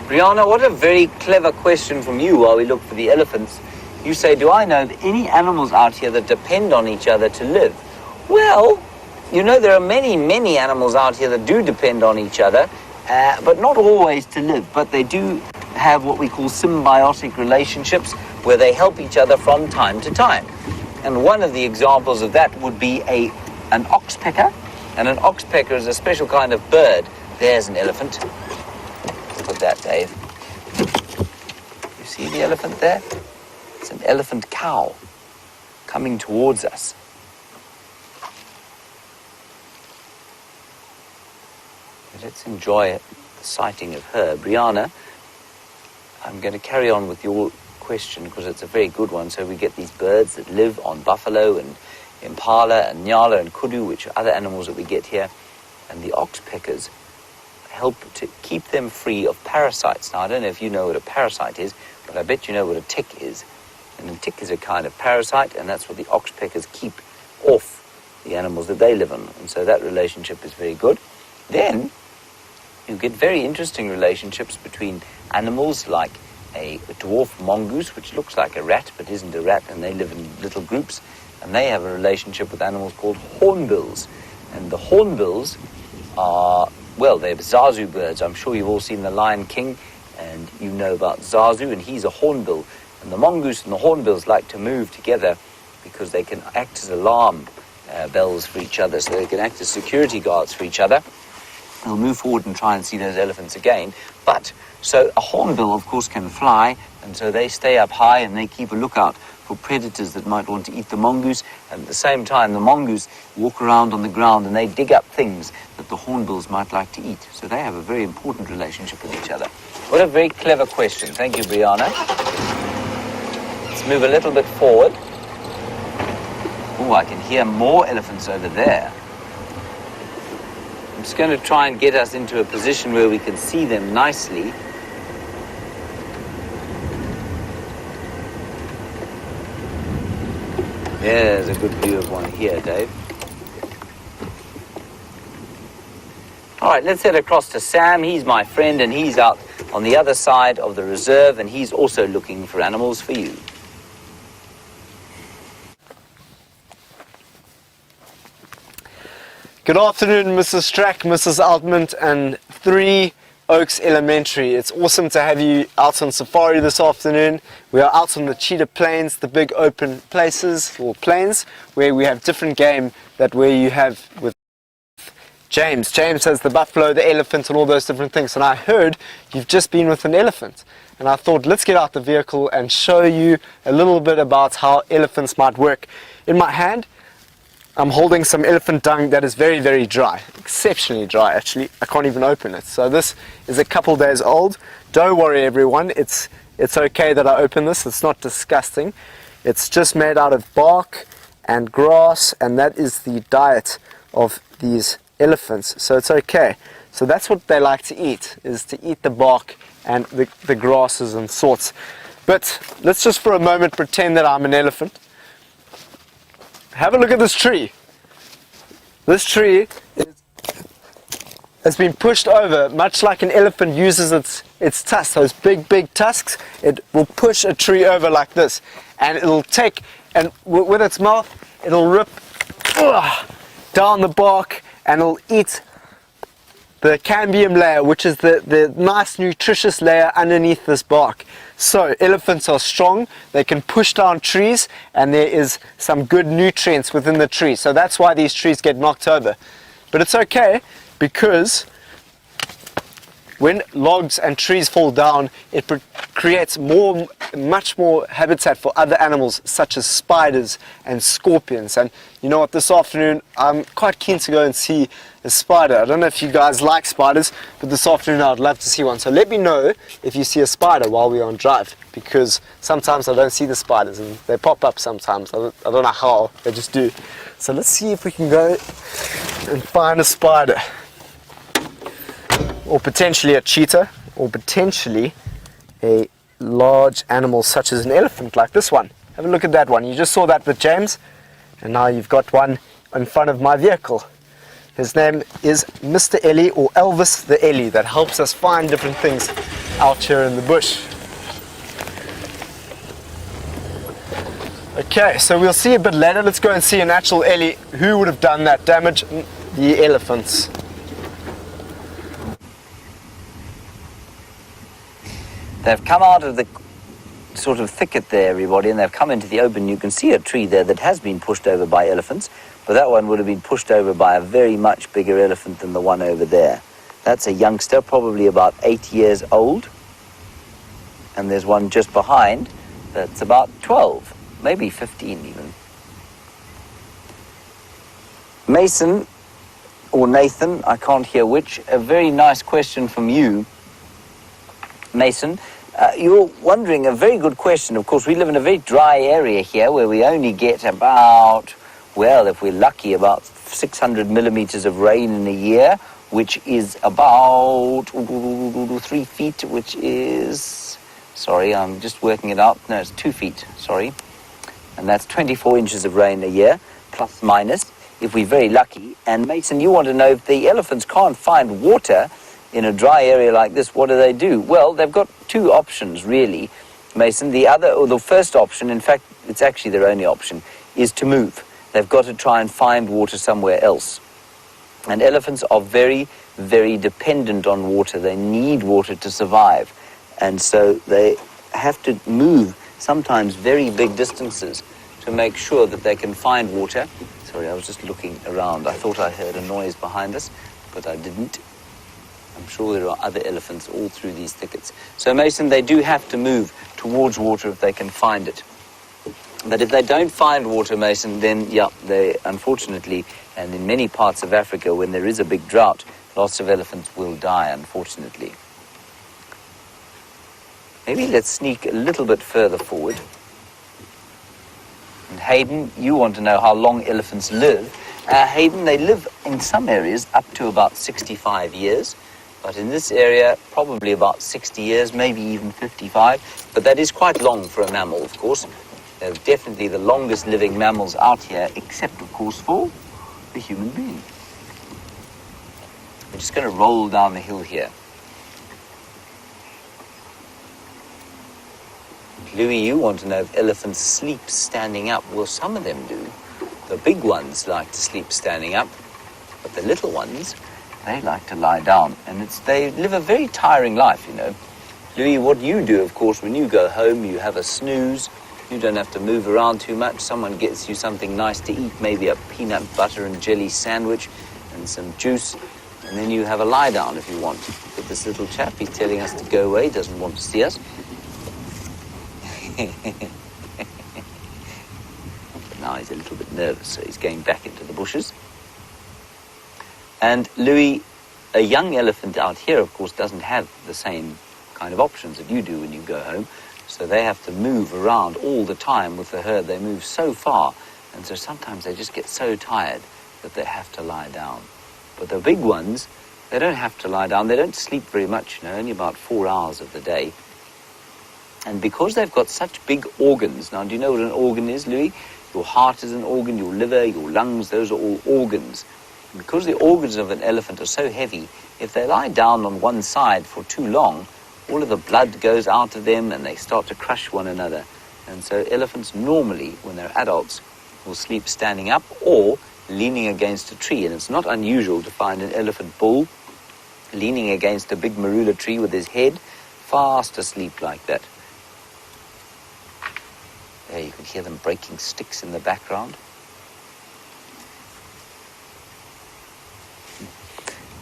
Brianna, what a very clever question from you while we look for the elephants. You say, do I know any animals out here that depend on each other to live? Well, you know, there are many, many animals out here that do depend on each other, but not always to live. But they do have what we call symbiotic relationships where they help each other from time to time. And one of the examples of that would be an oxpecker. And an oxpecker is a special kind of bird. There's an elephant. Look at that, Dave. You see the elephant there? It's an elephant cow coming towards us. Let's enjoy the sighting of her. Brianna, I'm going to carry on with your question because it's a very good one. So we get these birds that live on buffalo and impala and nyala and kudu, which are other animals that we get here. And the oxpeckers help to keep them free of parasites. Now, I don't know if you know what a parasite is, but I bet you know what a tick is. And a tick is a kind of parasite, and that's what the oxpeckers keep off the animals that they live on. And so that relationship is very good. Then you get very interesting relationships between animals like a dwarf mongoose, which looks like a rat but isn't a rat, and they live in little groups, and they have a relationship with animals called hornbills. And the hornbills are, well, they're Zazu birds. I'm sure you've all seen The Lion King, and you know about Zazu, and he's a hornbill. And the mongoose and the hornbills like to move together because they can act as alarm bells for each other, so they can act as security guards for each other. They'll move forward and try and see those elephants again. But, so a hornbill, of course, can fly, and so they stay up high and they keep a lookout for predators that might want to eat the mongoose. And at the same time, the mongoose walk around on the ground and they dig up things that the hornbills might like to eat. So they have a very important relationship with each other. What a very clever question. Thank you, Brianna. Let's move a little bit forward. Oh, I can hear more elephants over there. I'm just going to try and get us into a position where we can see them nicely. There's a good view of one here, Dave. All right, let's head across to Sam. He's my friend, and he's out on the other side of the reserve, and he's also looking for animals for you. Good afternoon, Mrs. Strack, Mrs. Altman, and 3 Oaks Elementary. It's awesome to have you out on safari this afternoon. We are out on the Cheetah Plains, the big open places, or plains, where we have different game that where you have with James. James has the buffalo, the elephant, and all those different things. And I heard you've just been with an elephant. And I thought, let's get out the vehicle and show you a little bit about how elephants might work. In my hand, I'm holding some elephant dung that is very, very dry, exceptionally dry actually. I can't even open it. So this is a couple days old. Don't worry everyone, it's okay that I open this, it's not disgusting. It's just made out of bark and grass, and that is the diet of these elephants, so it's okay. So that's what they like to eat, is to eat the bark and the grasses and sorts. But let's just for a moment pretend that I'm an elephant. Have a look at this tree. This tree has been pushed over, much like an elephant uses its tusks, those big tusks. It will push a tree over like this, and it'll take, and with its mouth, it'll rip down the bark, and it'll eat the cambium layer, which is the nice nutritious layer underneath this bark. So elephants are strong, they can push down trees, and there is some good nutrients within the tree. So that's why these trees get knocked over. But it's okay, because when logs and trees fall down, it creates much more habitat for other animals such as spiders and scorpions. And you know what, this afternoon I'm quite keen to go and see a spider. I don't know if you guys like spiders, but this afternoon I'd love to see one. So let me know if you see a spider while we're on drive, because sometimes I don't see the spiders and they pop up sometimes. I don't know how, they just do. So let's see if we can go and find a spider. Or potentially a cheetah, or potentially a large animal such as an elephant like this one. Have a look at that one. You just saw that with James, and now you've got one in front of my vehicle. His name is Mr. Ellie, or Elvis the Ellie, that helps us find different things out here in the bush. Okay, so we'll see a bit later. Let's go and see an actual Ellie who would have done that damage. The elephants. They've come out of the sort of thicket there, everybody, and they've come into the open. You can see a tree there that has been pushed over by elephants, but that one would have been pushed over by a very much bigger elephant than the one over there. That's a youngster, probably about 8 years old, and there's one just behind that's about 12, maybe 15 even. Mason, or Nathan, I can't hear which, a very nice question from you, Mason. You're wondering, a very good question. Of course, we live in a very dry area here where we only get about, well, if we're lucky, about 600 millimeters of rain in a year, which is about 3 feet, which is, sorry, I'm just working it out. No, it's 2 feet, sorry. And that's 24 inches of rain a year, plus minus, if we're very lucky. And Mason, you want to know, if the elephants can't find water in a dry area like this, what do? Well, they've got two options, really, Mason. The first option, in fact, it's actually their only option, is to move. They've got to try and find water somewhere else. And elephants are very, very dependent on water. They need water to survive. And so they have to move sometimes very big distances to make sure that they can find water. Sorry, I was just looking around. I thought I heard a noise behind us, but I didn't. I'm sure there are other elephants all through these thickets. So, Mason, they do have to move towards water if they can find it. But if they don't find water, Mason, then, yeah, they, unfortunately, and in many parts of Africa, when there is a big drought, lots of elephants will die, unfortunately. Maybe let's sneak a little bit further forward. And Hayden, you want to know how long elephants live. Hayden, they live in some areas up to about 65 years. But in this area, probably about 60 years, maybe even 55. But that is quite long for a mammal, of course. They're definitely the longest living mammals out here, except, of course, for the human being. We're just going to roll down the hill here. Louis, you want to know if elephants sleep standing up. Well, some of them do. The big ones like to sleep standing up, but the little ones, they like to lie down, and they live a very tiring life, you know. Louis, what you do, of course, when you go home, you have a snooze. You don't have to move around too much. Someone gets you something nice to eat, maybe a peanut butter and jelly sandwich and some juice, and then you have a lie down if you want. But this little chap, he's telling us to go away, doesn't want to see us. But now he's a little bit nervous, so he's going back into the bushes. And Louis, a young elephant out here, of course, doesn't have the same kind of options that you do when you go home. So they have to move around all the time with the herd. They move so far, and so sometimes they just get so tired that they have to lie down. But the big ones, they don't have to lie down. They don't sleep very much, you know, only about 4 hours of the day. And because they've got such big organs, now do you know what an organ is, Louis? Your heart is an organ, your liver, your lungs, those are all organs. And because the organs of an elephant are so heavy, if they lie down on one side for too long, all of the blood goes out of them and they start to crush one another. And so elephants normally, when they're adults, will sleep standing up or leaning against a tree. And it's not unusual to find an elephant bull leaning against a big marula tree with his head fast asleep like that. There, you can hear them breaking sticks in the background.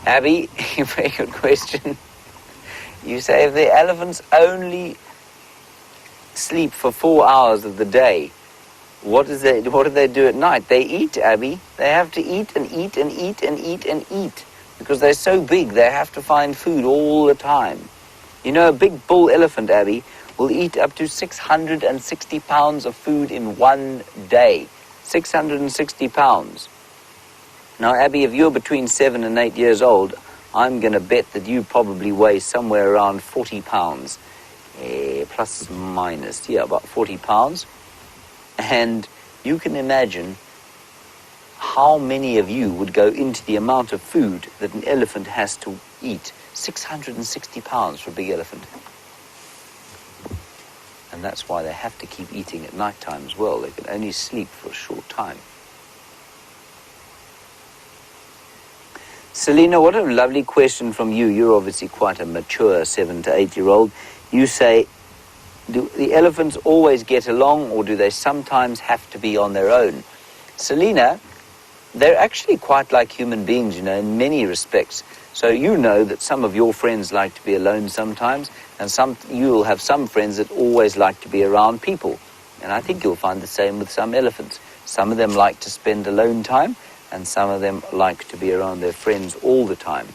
Abby, very good question. You say if the elephants only sleep for 4 hours of the day, what do they do at night? They eat, Abby. They have to eat and eat and eat and eat and eat. Because they're so big, they have to find food all the time. You know, a big bull elephant, Abby, will eat up to 660 pounds of food in one day. 660 pounds. Now, Abby, if you're between 7 and 8 years old, I'm going to bet that you probably weigh somewhere around 40 pounds. Plus minus, yeah, about 40 pounds. And you can imagine how many of you would go into the amount of food that an elephant has to eat. 660 pounds for a big elephant. And that's why they have to keep eating at night time as well. They can only sleep for a short time. Selena, what a lovely question from you. You're obviously quite a mature 7 to 8-year-old. You say, do the elephants always get along, or do they sometimes have to be on their own? Selena, they're actually quite like human beings, you know, in many respects. So you know that some of your friends like to be alone sometimes, and you'll have some friends that always like to be around people. And I think you'll find the same with some elephants. Some of them like to spend alone time, and some of them like to be around their friends all the time.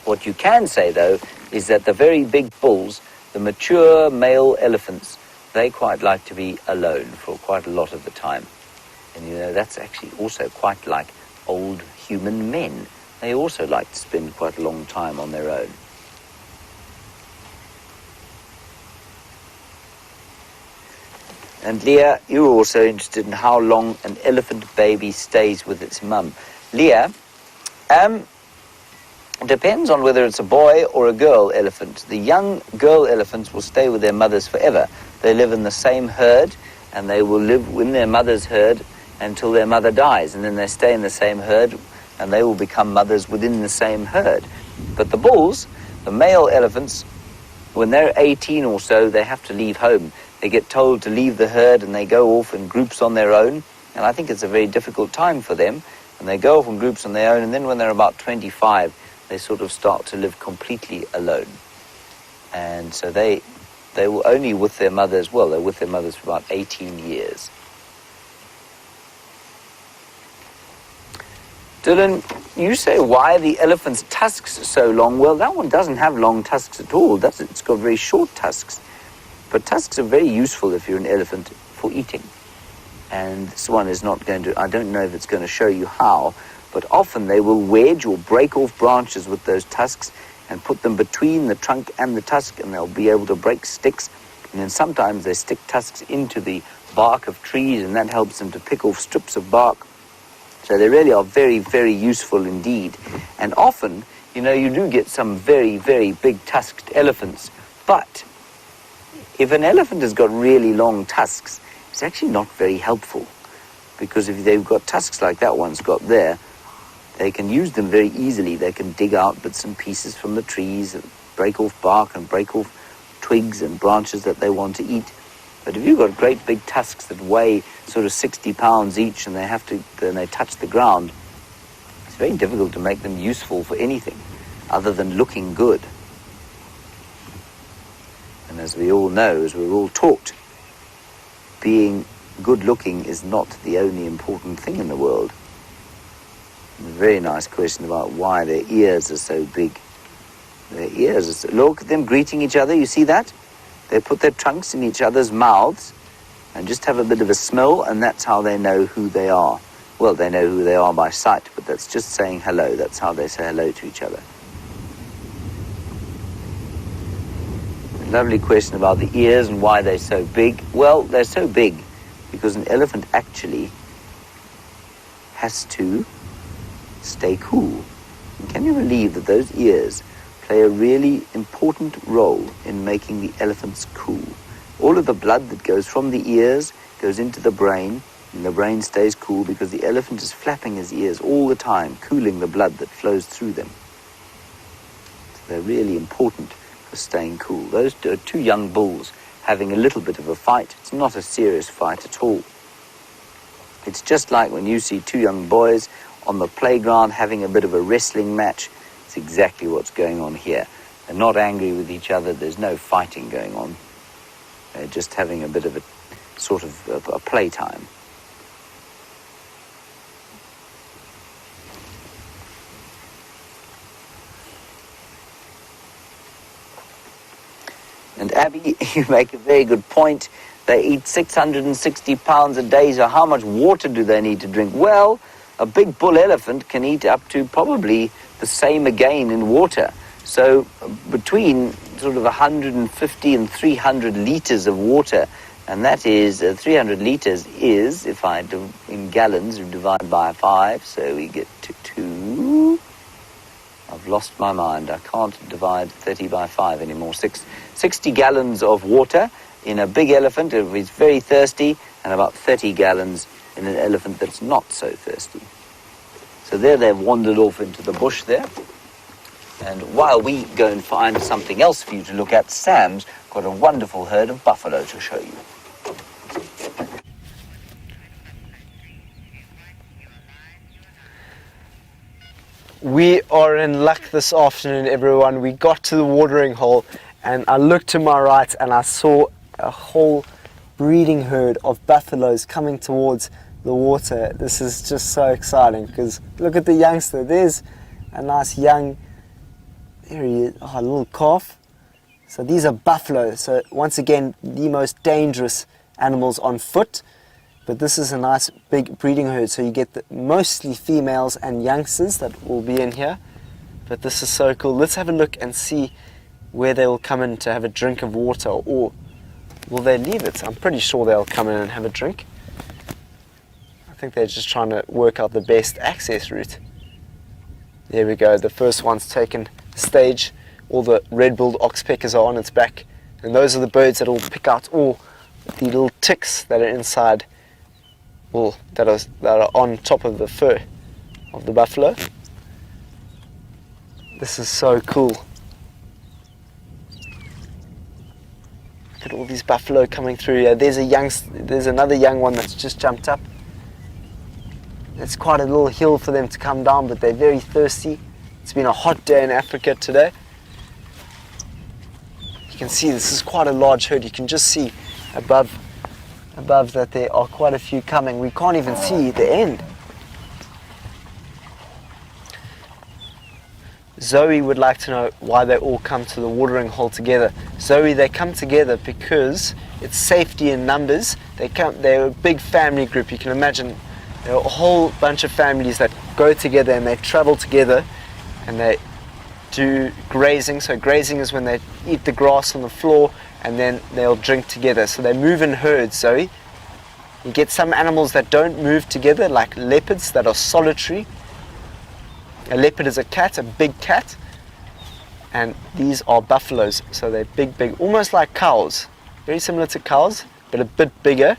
What you can say, though, is that the very big bulls, the mature male elephants, they quite like to be alone for quite a lot of the time. And you know, that's actually also quite like old human men. They also like to spend quite a long time on their own. And Leah, you were also interested in how long an elephant baby stays with its mum. Leah, depends on whether it's a boy or a girl elephant. The young girl elephants will stay with their mothers forever. They live in the same herd, and they will live in their mother's herd until their mother dies, and then they stay in the same herd, and they will become mothers within the same herd. But the bulls, the male elephants, when they're 18 or so, they have to leave home. They get told to leave the herd, and they go off in groups on their own, and I think it's a very difficult time for them, and they go off in groups on their own, and then when they're about 25, they sort of start to live completely alone. And so they were only with their mothers, well, they're with their mothers for about 18 years. Dylan, you say why the elephant's tusks are so long. Well, that one doesn't have long tusks at all, does it? It's got very short tusks. But tusks are very useful if you're an elephant for eating. And this one is not going to, I don't know if it's going to show you how, but often they will wedge or break off branches with those tusks and put them between the trunk and the tusk, and they'll be able to break sticks. And then sometimes they stick tusks into the bark of trees, and that helps them to pick off strips of bark. So they really are very, very useful indeed. And often, you know, you do get some very, very big tusked elephants. But if an elephant has got really long tusks, it's actually not very helpful. Because if they've got tusks like that one's got there, they can use them very easily. They can dig out bits and pieces from the trees and break off bark and break off twigs and branches that they want to eat. But if you've got great big tusks that weigh sort of 60 pounds each, and then they touch the ground, it's very difficult to make them useful for anything other than looking good. And as we all know, as we're all taught, being good looking is not the only important thing in the world. And a very nice question about why their ears are so big. Their ears are so, look at them greeting each other, you see that? They put their trunks in each other's mouths and just have a bit of a smell, and that's how they know who they are. Well, they know who they are by sight, but that's just saying hello. That's how they say hello to each other. A lovely question about the ears and why they're so big. Well, they're so big because an elephant actually has to stay cool. And can you believe that those ears play a really important role in making the elephants cool? All of the blood that goes from the ears goes into the brain, and the brain stays cool because the elephant is flapping his ears all the time, cooling the blood that flows through them. So they're really important for staying cool. Those are two young bulls having a little bit of a fight. It's not a serious fight at all. It's just like when you see two young boys on the playground having a bit of a wrestling match. It's exactly what's going on here. They're not angry with each other. There's no fighting going on. They're just having a bit of a sort of a playtime. And Abby, you make a very good point. They eat 660 pounds a day, so how much water do they need to drink? Well, a big bull elephant can eat up to probably the same again in water. So between sort of 150 and 300 liters of water And that is 300 litres is, if I do in gallons, we divide by 5, so we get to 2. I've lost my mind. I can't divide 30 by 5 anymore. 60 gallons of water in a big elephant if it's very thirsty, and about 30 gallons in an elephant that's not so thirsty. So there they've wandered off into the bush there. And while we go and find something else for you to look at, Sam's got a wonderful herd of buffalo to show you. We are in luck this afternoon, everyone. We got to the watering hole and I looked to my right and I saw a whole breeding herd of buffaloes coming towards the water. This is just so exciting because look at the youngster. There's a nice young, there he is, a little calf. So these are buffalo. So once again, the most dangerous animals on foot. But this is a nice big breeding herd, so you get mostly females and youngsters that will be in here. But this is so cool. Let's have a look and see where they will come in to have a drink of water, or will they leave it? I'm pretty sure they'll come in and have a drink. I think they're just trying to work out the best access route. There we go, the first one's taken stage. All the red-billed oxpeckers are on its back, and those are the birds that will pick out all the little ticks that are inside, well, that are on top of the fur of the buffalo. This is so cool. Look at all these buffalo coming through here. There's another young one that's just jumped up. It's quite a little hill for them to come down, but they're very thirsty. It's been a hot day in Africa today. You can see this is quite a large herd. You can just see above that there are quite a few coming. We can't even see the end. Zoe would like to know why they all come to the watering hole together. Zoe, they come together because it's safety in numbers. They're a big family group. You can imagine there are a whole bunch of families that go together and they travel together and they do grazing. So grazing is when they eat the grass on the floor and then they'll drink together. So they move in herds, Zoe. You get some animals that don't move together, like leopards that are solitary. A leopard is a cat, a big cat. And these are buffaloes, so they're big, almost like cows. Very similar to cows, but a bit bigger.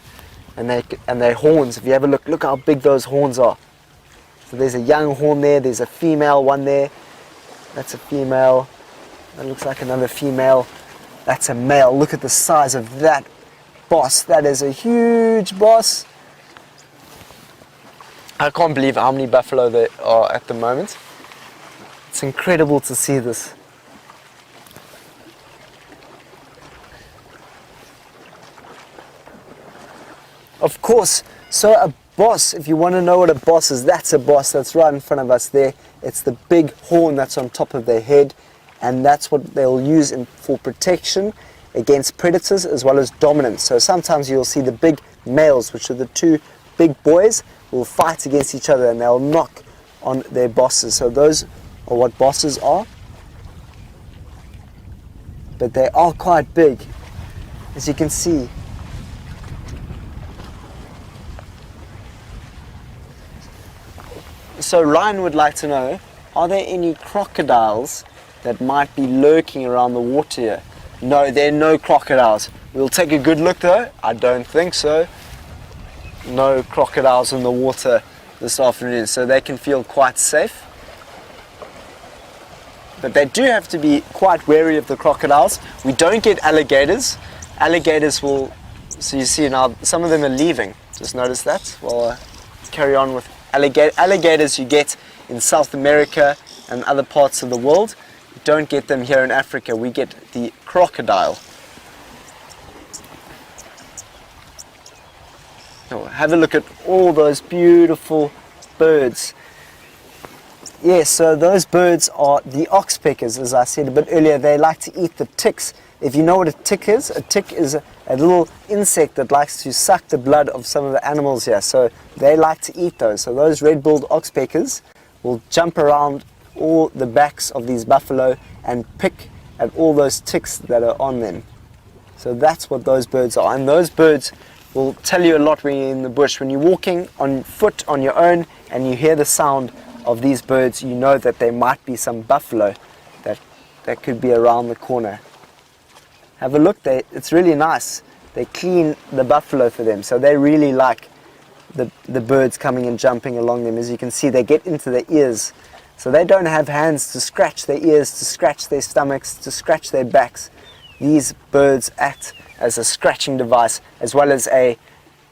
And their horns, if you have a look how big those horns are. So there's a young horn there, there's a female one there. That's a female. That looks like another female. That's a male. Look at the size of that boss. That is a huge boss. I can't believe how many buffalo there are at the moment. It's incredible to see this. Of course, so a boss, if you want to know what a boss is, that's a boss that's right in front of us there. It's the big horn that's on top of their head, and that's what they'll use for protection against predators as well as dominance. So sometimes you'll see the big males, which are the two big boys, will fight against each other and they'll knock on their bosses. So those are what bosses are. But they are quite big, as you can see. So Ryan would like to know, are there any crocodiles that might be lurking around the water here? No, there are no crocodiles. We'll take a good look though. I don't think so. No crocodiles in the water this afternoon, so they can feel quite safe. But they do have to be quite wary of the crocodiles. We don't get alligators. Alligators will, so you see now, some of them are leaving. Just notice that. Well, carry on with alligators you get in South America and other parts of the world. You don't get them here in Africa. We get the crocodile. Oh, have a look at all those beautiful birds. Yes, so those birds are the oxpeckers, as I said a bit earlier. They like to eat the ticks. If you know what a tick is a little insect that likes to suck the blood of some of the animals here. So they like to eat those. So those red-billed oxpeckers will jump around all the backs of these buffalo and pick at all those ticks that are on them. So that's what those birds are. And those birds will tell you a lot when you're in the bush. When you're walking on foot on your own and you hear the sound of these birds, you know that there might be some buffalo that could be around the corner. Have a look, it's really nice. They clean the buffalo for them, so they really like the birds coming and jumping along them. As you can see, they get into their ears. So they don't have hands to scratch their ears, to scratch their stomachs, to scratch their backs. These birds act as a scratching device as well as a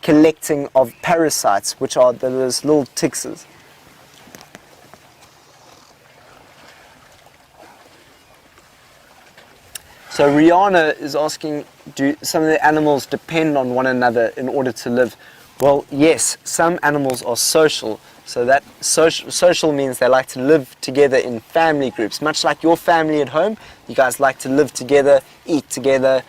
collecting of parasites, which are those little ticks. So Rihanna is asking, do some of the animals depend on one another in order to live? Well, yes, some animals are social. So that social means they like to live together in family groups. Much like your family at home, you guys like to live together, eat together,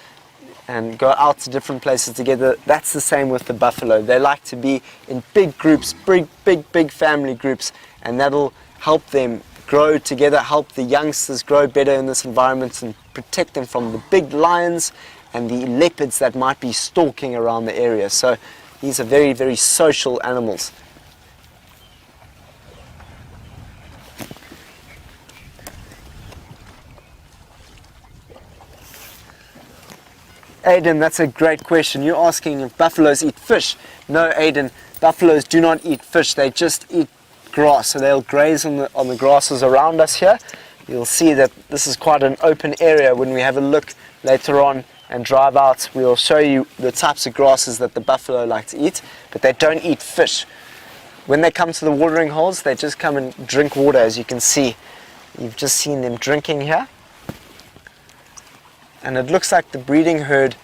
and go out to different places together. That's the same with the buffalo. They like to be in big groups, big family groups, and that'll help them grow together, help the youngsters grow better in this environment and protect them from the big lions and the leopards that might be stalking around the area. So these are very, very social animals. Aidan, that's a great question. You're asking if buffaloes eat fish. No, Aidan, buffaloes do not eat fish. They just eat grass. So they'll graze on the grasses around us here. You'll see that this is quite an open area. When we have a look later on and drive out, we'll show you the types of grasses that the buffalo like to eat, but they don't eat fish. When they come to the watering holes, they just come and drink water, as you can see. You've just seen them drinking here. And it looks like the breeding herd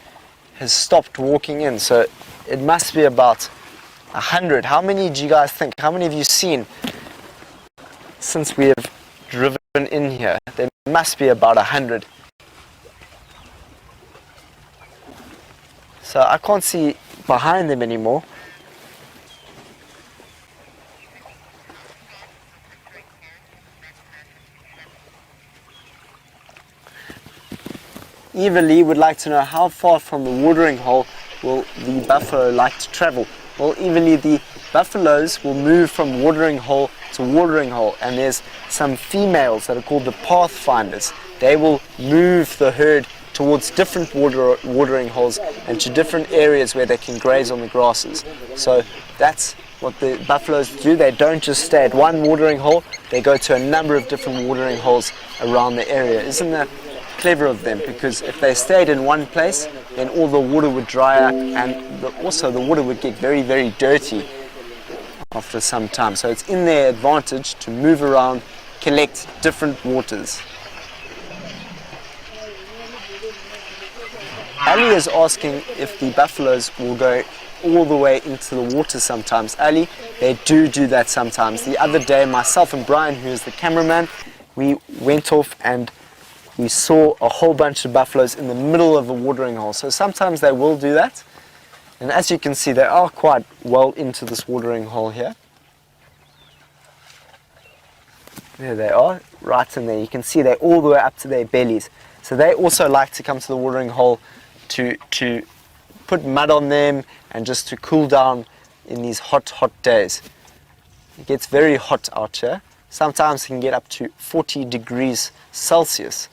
has stopped walking in, so it must be about 100. How many do you guys think? How many have you seen since we have driven in here? There must be about 100. So I can't see behind them anymore. Eva Lee would like to know how far from the watering hole will the buffalo like to travel. Well, Eva Lee, the buffaloes will move from watering hole to watering hole, and there's some females that are called the pathfinders. They will move the herd towards different watering holes and to different areas where they can graze on the grasses. So that's what the buffaloes do. They don't just stay at one watering hole, they go to a number of different watering holes around the area. Isn't that clever of them? Because if they stayed in one place, then all the water would dry up, and also the water would get very, very dirty after some time. So it's in their advantage to move around, collect different waters. Ali is asking if the buffaloes will go all the way into the water sometimes. Ali, they do that sometimes. The other day, myself and Brian, who is the cameraman, we went off and we saw a whole bunch of buffaloes in the middle of a watering hole. So sometimes they will do that. And as you can see, they are quite well into this watering hole here. There they are, right in there. You can see they're all the way up to their bellies. So they also like to come to the watering hole to put mud on them and just to cool down in these hot days. It gets very hot out here. Sometimes it can get up to 40 degrees Celsius.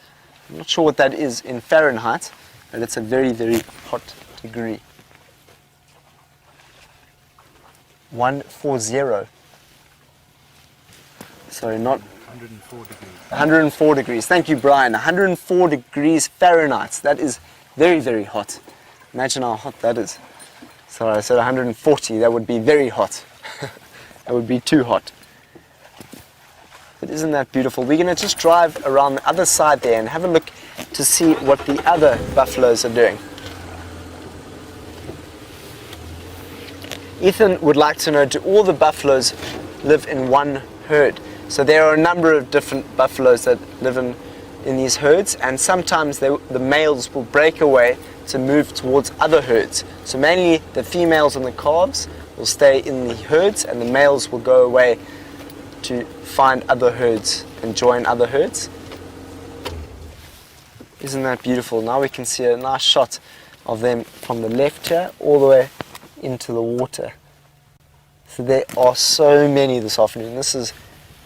I'm not sure what that is in Fahrenheit, but it's a very, very hot degree. 140. Sorry, not 104 degrees. 104 degrees. Thank you, Brian. 104 degrees Fahrenheit. That is very, very hot. Imagine how hot that is. Sorry, I said 140. That would be very hot. That would be too hot. But isn't that beautiful? We're going to just drive around the other side there and have a look to see what the other buffaloes are doing. Ethan would like to know, do all the buffaloes live in one herd? So there are a number of different buffaloes that live in these herds, and sometimes the males will break away to move towards other herds. So mainly the females and the calves will stay in the herds, and the males will go away to find other herds and join other herds. Isn't that beautiful? Now we can see a nice shot of them from the left here all the way into the water. So there are so many this afternoon. This is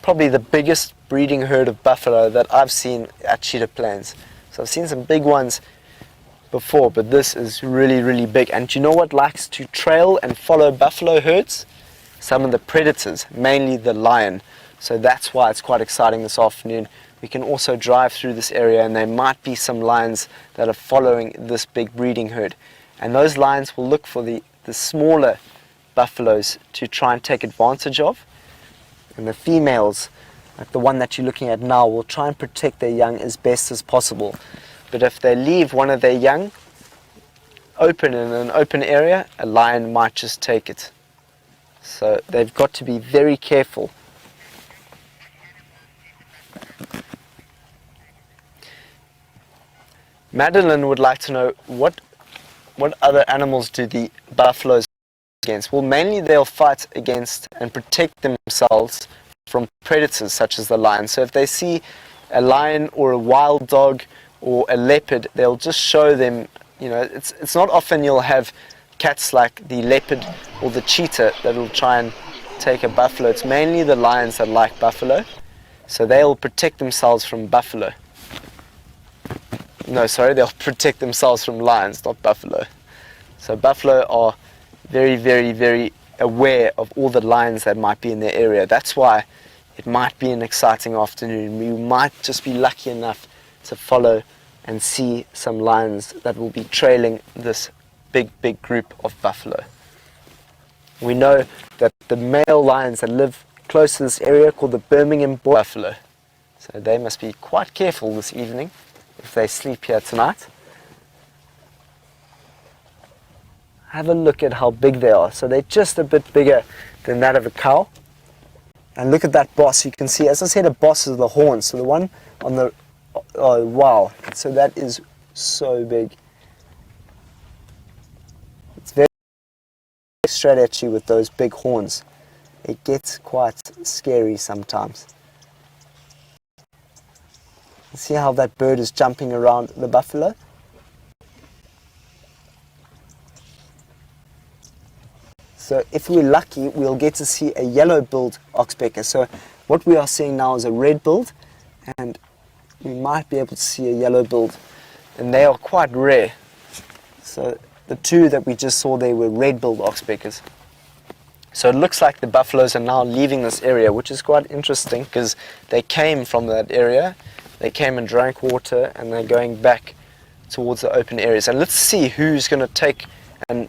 probably the biggest breeding herd of buffalo that I've seen at Cheetah Plains. So I've seen some big ones before, but this is really, really big. And do you know what likes to trail and follow buffalo herds? Some of the predators, mainly the lion. So that's why it's quite exciting this afternoon. We can also drive through this area and there might be some lions that are following this big breeding herd. And those lions will look for the smaller buffaloes to try and take advantage of. And the females, like the one that you're looking at now, will try and protect their young as best as possible. But if they leave one of their young open in an open area, a lion might just take it. So they've got to be very careful. Madeline would like to know what other animals do the buffaloes against? Well, mainly they'll fight against and protect themselves from predators such as the lion. So if they see a lion or a wild dog or a leopard, they'll just show them, you know, it's not often you'll have cats like the leopard or the cheetah that will try and take a buffalo. It's mainly the lions that like buffalo. So they'll protect themselves from buffalo. No, sorry, they'll protect themselves from lions, not buffalo. So buffalo are very, very, very aware of all the lions that might be in their area. That's why it might be an exciting afternoon. We might just be lucky enough to follow and see some lions that will be trailing this big, big group of buffalo. We know that the male lions that live close to this area are called the Birmingham buffalo. So they must be quite careful this evening if they sleep here tonight. Have a look at how big they are. So they're just a bit bigger than that of a cow. And look at that boss. You can see, as I said, a boss is the horns. So the one on the, oh wow. So that is so big. It's very straight at you with those big horns. It gets quite scary sometimes. See how that bird is jumping around the buffalo? So if we're lucky, we'll get to see a yellow-billed oxpecker. So what we are seeing now is a red-billed, and we might be able to see a yellow-billed, and they are quite rare. So the two that we just saw there were red-billed oxpeckers. So it looks like the buffaloes are now leaving this area, which is quite interesting because they came from that area. They came and drank water, and they're going back towards the open areas. And let's see who's going to take and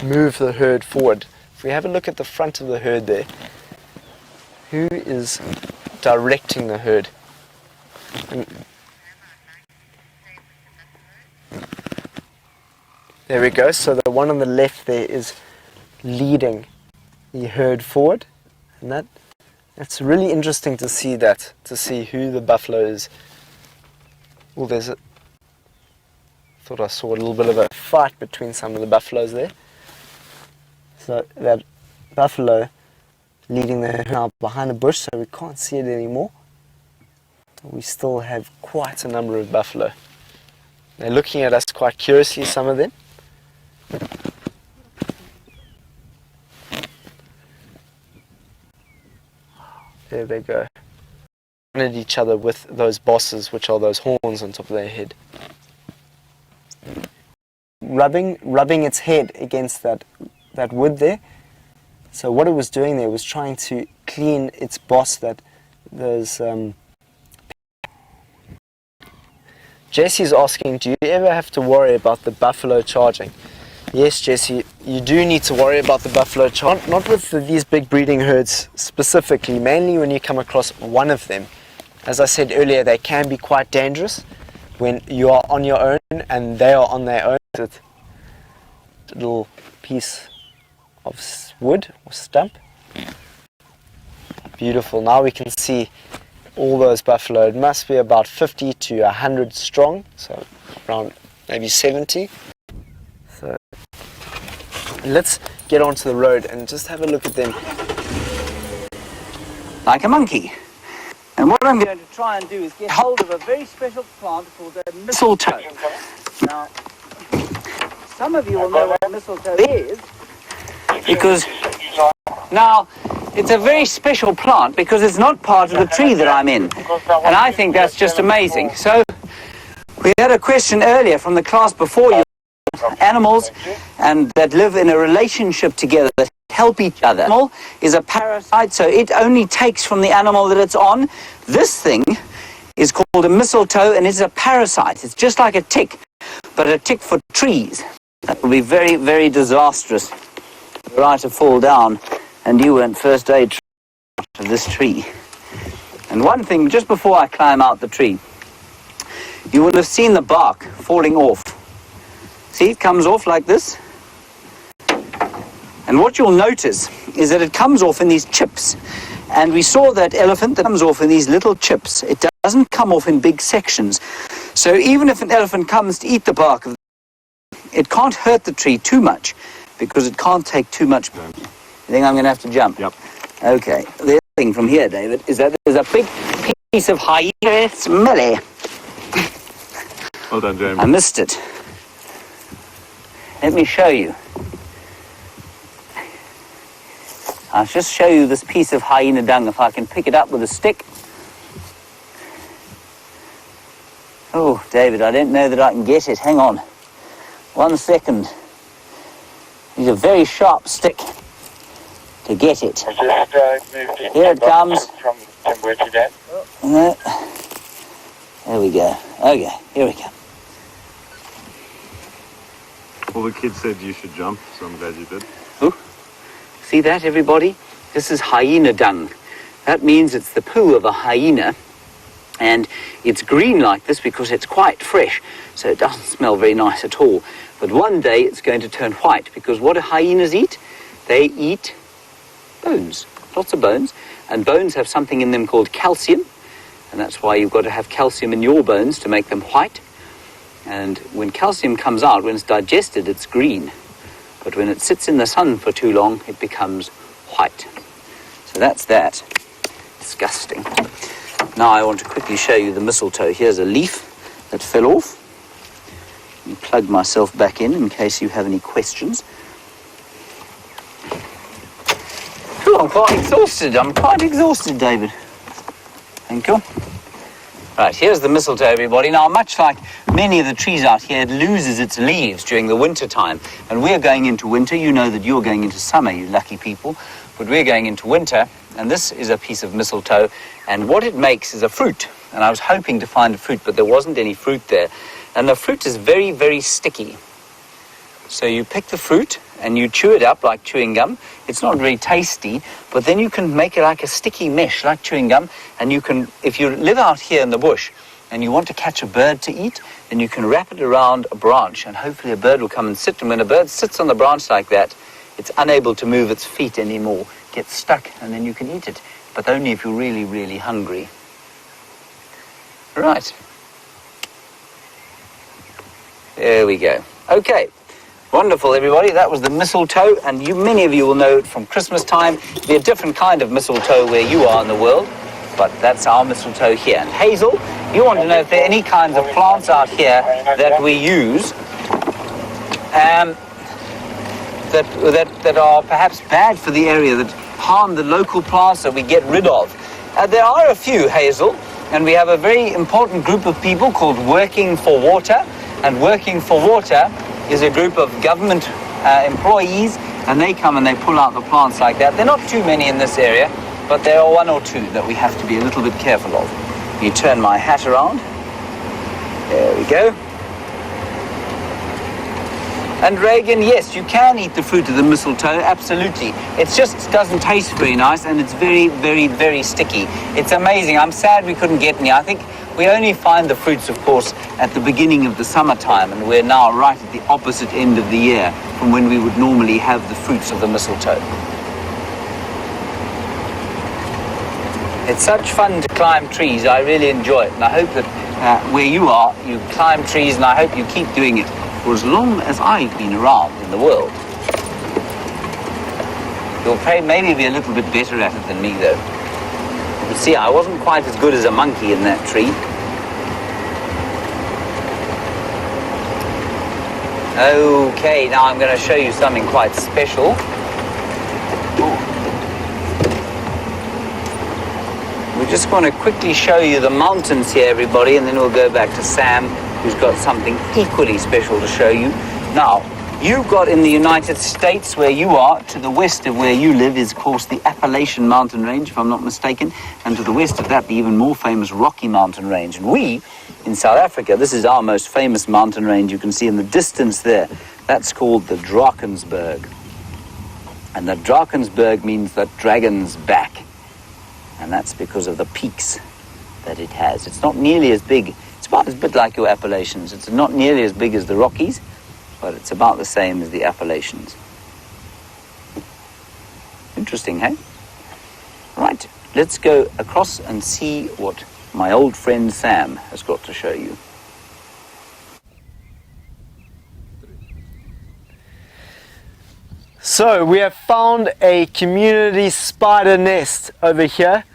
move the herd forward. If we have a look at the front of the herd there, who is directing the herd? And there we go. So the one on the left there is leading the herd forward, and that's really interesting to see that, to see who the buffalo is. Well, thought I saw a little bit of a fight between some of the buffaloes there. So that buffalo leading the herd now behind a bush, so we can't see it anymore. We still have quite a number of buffalo. They're looking at us quite curiously, some of them. There they go. At each other with those bosses, which are those horns on top of their head. Rubbing its head against that wood there. So what it was doing there was trying to clean its boss. Jesse's asking, do you ever have to worry about the buffalo charging? Yes, Jesse, you do need to worry about the buffalo charging. Not with these big breeding herds specifically, mainly when you come across one of them. As I said earlier, they can be quite dangerous when you are on your own and they are on their own. A little piece of wood or stump. Beautiful. Now we can see all those buffalo. It must be about 50 to 100 strong, so around maybe 70. So let's get onto the road and just have a look at them. Like a monkey. And what I'm going to try and do is get hold of a very special plant called a mistletoe. Now, some of you will know what mistletoe is, because now it's a very special plant because it's not part of the tree that I'm in, and I think that's just amazing. So we had a question earlier from the class before you, animals and that live in a relationship together, that help each other. Animal is a parasite, so it only takes from the animal that it's on. This thing is called a mistletoe, and it's a parasite. It's just like a tick, but a tick for trees. That will be very, very disastrous. Were I to fall down and you weren't first aid of this tree. And one thing, just before I climb out the tree, you will have seen the bark falling off. See, it comes off like this. And what you'll notice is that it comes off in these chips. And we saw that elephant that comes off in these little chips. It doesn't come off in big sections. So even if an elephant comes to eat the bark, it can't hurt the tree too much because it can't take too much. You think I'm going to have to jump? Yep. Okay. The other thing from here, David, is that there's a big piece of hyena smelly. Well done, James. I missed it. Let me show you. I'll just show you this piece of hyena dung if I can pick it up with a stick. Oh, David, I don't know that I can get it. Hang on. 1 second. Need a very sharp stick to get it. Here it comes. There we go. Okay, here we go. Well, the kids said you should jump, so I'm glad you did. Oh, see that, everybody? This is hyena dung. That means it's the poo of a hyena, and it's green like this because it's quite fresh, so it doesn't smell very nice at all. But one day it's going to turn white, because what do hyenas eat? They eat bones, lots of bones, and bones have something in them called calcium, and that's why you've got to have calcium in your bones to make them white. And when calcium comes out, when it's digested, it's green. But when it sits in the sun for too long, it becomes white. So that's that. Disgusting. Now I want to quickly show you the mistletoe. Here's a leaf that fell off. And plug myself back in case you have any questions. Oh, I'm quite exhausted, David. Thank you. Right, here's the mistletoe, everybody. Now, much like many of the trees out here, it loses its leaves during the winter time. And we're going into winter. You know that you're going into summer, you lucky people. But we're going into winter, and this is a piece of mistletoe. And what it makes is a fruit. And I was hoping to find a fruit, but there wasn't any fruit there. And the fruit is very, very sticky. So you pick the fruit and you chew it up like chewing gum. It's not very tasty, but then you can make it like a sticky mesh, like chewing gum. And you can, if you live out here in the bush and you want to catch a bird to eat, then you can wrap it around a branch and hopefully a bird will come and sit. And when a bird sits on the branch like that, it's unable to move its feet anymore, gets stuck, and then you can eat it. But only if you're really, really hungry. Right. There we go. Okay. Wonderful, everybody. That was the mistletoe, and many of you will know it from Christmas time. It'll be a different kind of mistletoe where you are in the world, but that's our mistletoe here. And Hazel, you want to know if there are any kinds of plants out here that we use that are perhaps bad for the area, that harm the local plants that we get rid of. There are a few, Hazel, and we have a very important group of people called Working for Water, and Working for Water is a group of government employees, and they come and they pull out the plants like that. There are not too many in this area, but there are 1 or 2 that we have to be a little bit careful of. You turn my hat around. There we go. And Reagan, yes, you can eat the fruit of the mistletoe, absolutely. It just doesn't taste very nice, and it's very, very, very sticky. It's amazing. I'm sad we couldn't get any. I think we only find the fruits, of course, at the beginning of the summertime, and we're now right at the opposite end of the year from when we would normally have the fruits of the mistletoe. It's such fun to climb trees. I really enjoy it, and I hope that where you are, you climb trees, and I hope you keep doing it for as long as I've been around in the world. You'll maybe be a little bit better at it than me, though. You see, I wasn't quite as good as a monkey in that tree. Okay, now I'm going to show you something quite special. We just want to quickly show you the mountains here, everybody, and then we'll go back to Sam, who's got something equally special to show you. Now, you've got in the United States, where you are, to the west of where you live is, of course, the Appalachian Mountain Range, if I'm not mistaken, and to the west of that, the even more famous Rocky Mountain Range. And we, in South Africa, this is our most famous mountain range. You can see in the distance there, that's called the Drakensberg. And the Drakensberg means the dragon's back. And that's because of the peaks that it has. It's not nearly as big. It's about a bit like your Appalachians. It's not nearly as big as the Rockies, but it's about the same as the Appalachians. Interesting, hey? Right, let's go across and see what my old friend Sam has got to show you. So we have found a community spider nest over here.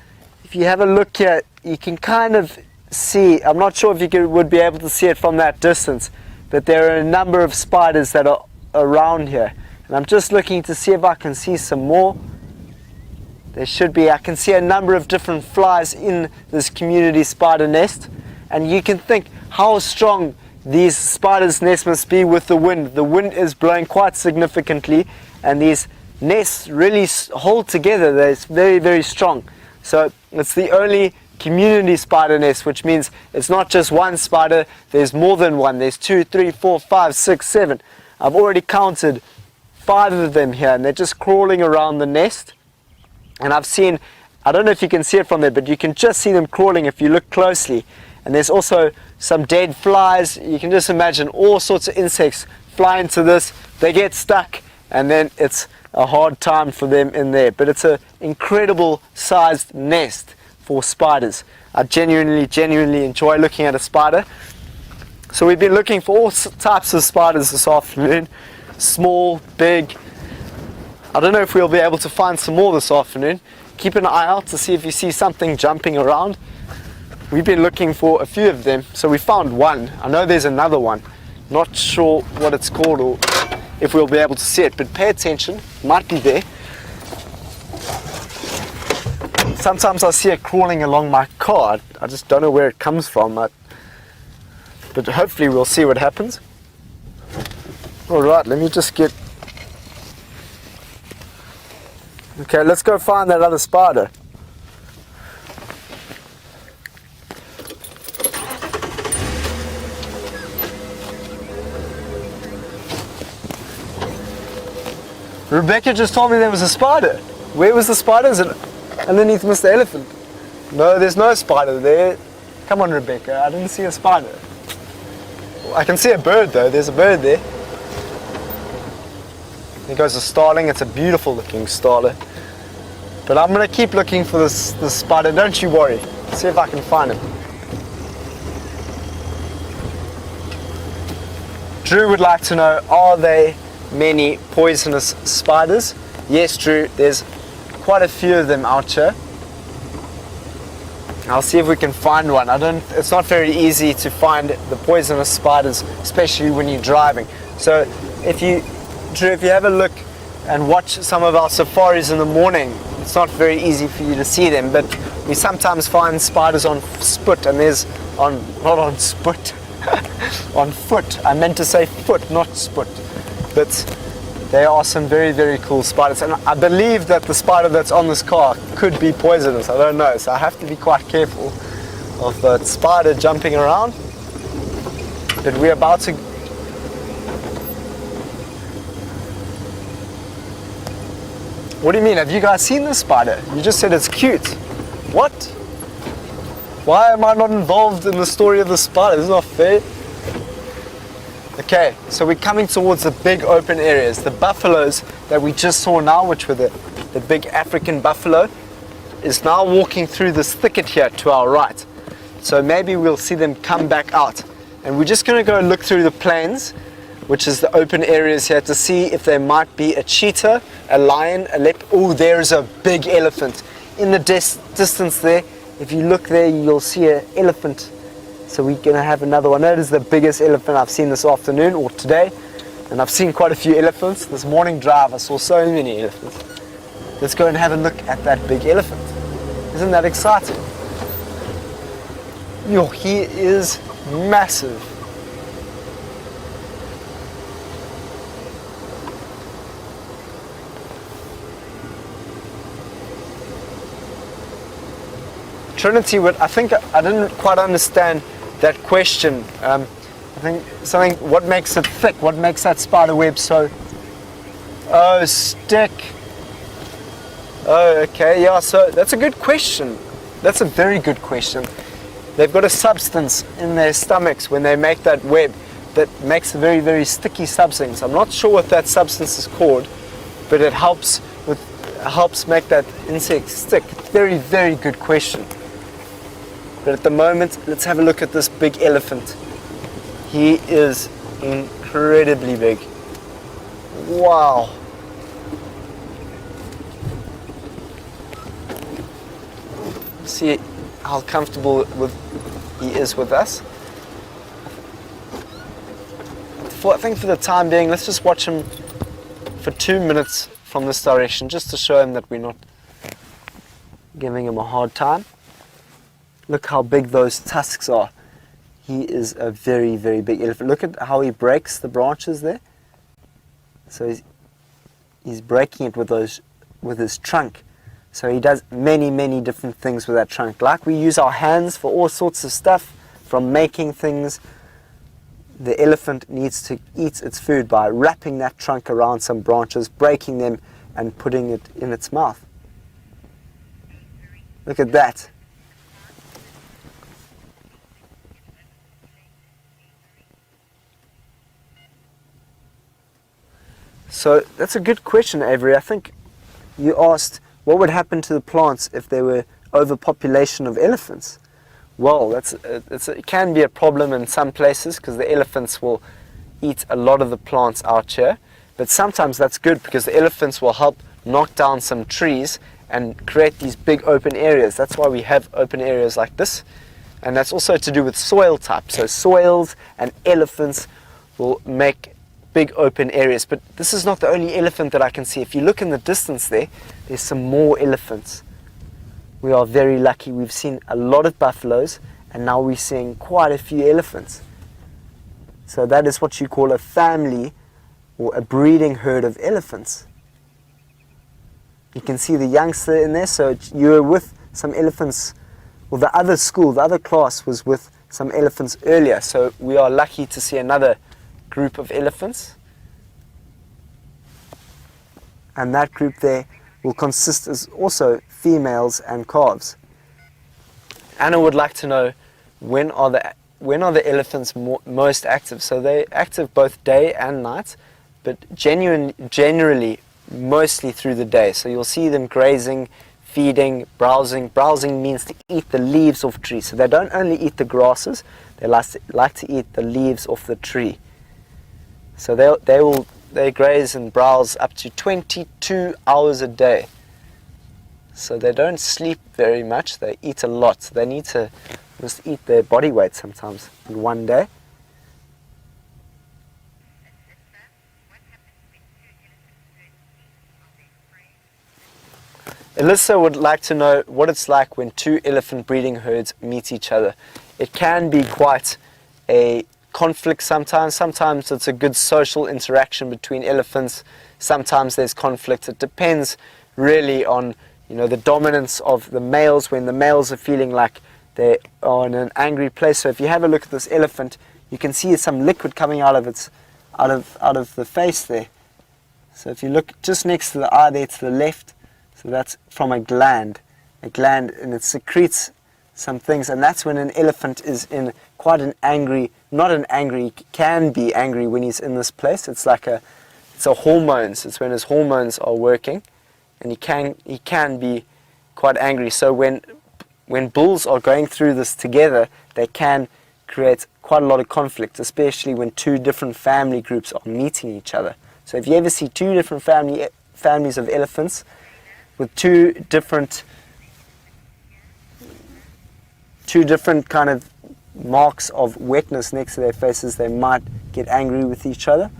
If you have a look here, you can kind of see, I'm not sure if you would be able to see it from that distance, but there are a number of spiders that are around here. And I'm just looking to see if I can see some more. There should be. I can see a number of different flies in this community spider nest. And you can think how strong these spiders' nests must be with the wind. The wind is blowing quite significantly, and these nests really hold together. They're very, very strong. So it's the only community spider nest, which means it's not just one spider, there's more than one. There's 2, 3, 4, 5, 6, 7. I've already counted 5 of them here, and they're just crawling around the nest. And I've seen, I don't know if you can see it from there, but you can just see them crawling if you look closely. And there's also some dead flies. You can just imagine all sorts of insects fly into this, they get stuck, and then it's a hard time for them in there. But it's an incredible sized nest for spiders. I genuinely enjoy looking at a spider. So we've been looking for all types of spiders this afternoon. Small, big. I don't know if we'll be able to find some more this afternoon. Keep an eye out to see if you see something jumping around. We've been looking for a few of them, so we found one. I know there's another one. Not sure what it's called or if we'll be able to see it, but pay attention, might be there. Sometimes I see it crawling along my car. I just don't know where it comes from, but hopefully we'll see what happens. Alright, let me just get... Okay, let's go find that other spider. Rebecca just told me there was a spider. Where was the spider? Is it underneath Mr. Elephant? No, there's no spider there. Come on, Rebecca, I didn't see a spider. I can see a bird though, there's a bird there. There goes a starling, it's a beautiful looking starling. But I'm going to keep looking for this spider, don't you worry. See if I can find him. Drew would like to know, are there many poisonous spiders? Yes, Drew, there's quite a few of them out here. I'll see if we can find one. It's not very easy to find the poisonous spiders, especially when you're driving. So Drew, if you have a look and watch some of our safaris in the morning, it's not very easy for you to see them, but we sometimes find spiders on foot, and not on spit, on foot. I meant to say foot, not spit. But there are some very, very cool spiders, and I believe that the spider that's on this car could be poisonous. I don't know, so I have to be quite careful of the spider jumping around. But we're about to... What do you mean? Have you guys seen this spider? You just said it's cute. What? Why am I not involved in the story of the spider? This is not fair. Okay, so we're coming towards the big open areas. The buffaloes that we just saw now, which were the big African buffalo, is now walking through this thicket here to our right. So maybe we'll see them come back out. And we're just going to go look through the plains, which is the open areas here, to see if there might be a cheetah, a lion, a leopard. Oh, there's a big elephant. In the distance there, if you look there, you'll see an elephant. So we're going to have another one. That is the biggest elephant I've seen this afternoon or today. And I've seen quite a few elephants. This morning drive I saw so many elephants. Let's go and have a look at that big elephant. Isn't that exciting? Yo, he is massive. Trinity would, I think I didn't quite understand that question. I think something, what makes it thick? What makes that spider web so, oh, stick. Oh, okay, yeah, so that's a good question. That's a very good question. They've got a substance in their stomachs when they make that web that makes a very, very sticky substance. I'm not sure what that substance is called, but it helps make that insect stick. Very, very good question. But at the moment, let's have a look at this big elephant. He is incredibly big. Wow. See how comfortable he is with us. I think for the time being, let's just watch him for 2 minutes from this direction, just to show him that we're not giving him a hard time. Look how big those tusks are. He is a very, very big elephant. Look at how he breaks the branches there. So he's breaking it with his trunk. So he does many, many different things with that trunk. Like we use our hands for all sorts of stuff, from making things. The elephant needs to eat its food by wrapping that trunk around some branches, breaking them, and putting it in its mouth. Look at that. So that's a good question, Avery. I think you asked what would happen to the plants if there were overpopulation of elephants. Well, it can be a problem in some places because the elephants will eat a lot of the plants out here. But sometimes that's good because the elephants will help knock down some trees and create these big open areas. That's why we have open areas like this. And that's also to do with soil type. So soils and elephants will make big open areas. But this is not the only elephant that I can see. If you look in the distance there's some more elephants. We are very lucky. We've seen a lot of buffaloes and now we're seeing quite a few elephants. So that is what you call a family or a breeding herd of elephants. You can see the youngster in there. So you were with some elephants. Well, the other class was with some elephants earlier. So we are lucky to see another group of elephants, and that group there will consist as also females and calves. Anna would like to know when are the elephants most active. So they're active both day and night, but generally mostly through the day. So you'll see them grazing, feeding, browsing. Browsing means to eat the leaves off trees. So they don't only eat the grasses, they like to eat the leaves off the tree. So they graze and browse up to 22 hours a day. So they don't sleep very much, they eat a lot. They need to just eat their body weight sometimes in one day. Alyssa would like to know what it's like when two elephant breeding herds meet each other. It can be quite a conflict sometimes. Sometimes it's a good social interaction between elephants. Sometimes there's conflict. It depends really on, the dominance of the males, when the males are feeling like they are in an angry place. So if you have a look at this elephant, you can see some liquid coming out of the face there. So if you look just next to the eye there to the left, so that's from a gland, and it secretes some things, and that's when an elephant is in quite an angry, can be angry when he's in this place. It's hormones. It's when his hormones are working, and he can be quite angry. So when bulls are going through this together, they can create quite a lot of conflict, especially when two different family groups are meeting each other. So if you ever see two different families of elephants with two different kind of marks of wetness next to their faces, they might get angry with each other.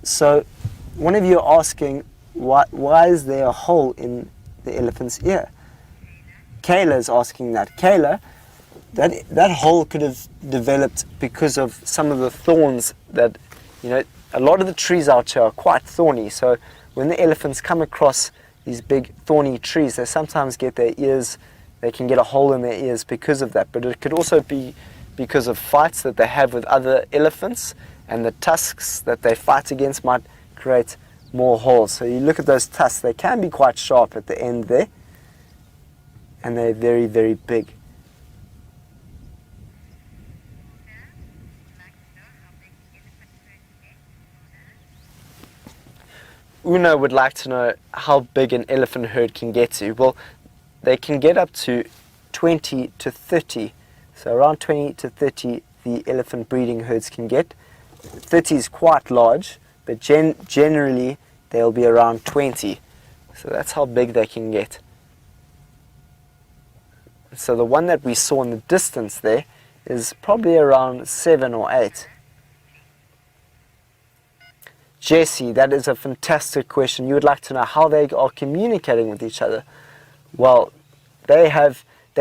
So one of you are asking, why is there a hole in the elephant's ear? Kayla is asking that. Kayla, that hole could have developed because of some of the thorns that, a lot of the trees out here are quite thorny. So when the elephants come across these big thorny trees, they sometimes get their ears, they can get a hole in their ears because of that. But it could also be because of fights that they have with other elephants, and the tusks that they fight against might create more holes. So you look at those tusks, they can be quite sharp at the end there, and they're very, very big. Una would like to know how big an elephant herd can get to. Well, they can get up to 20 to 30. So around 20 to 30 the elephant breeding herds can get. 30 is quite large, but generally they'll be around 20. So that's how big they can get. So the one that we saw in the distance there is probably around 7 or 8. Jesse, that is a fantastic question. You would like to know how they are communicating with each other. Well, they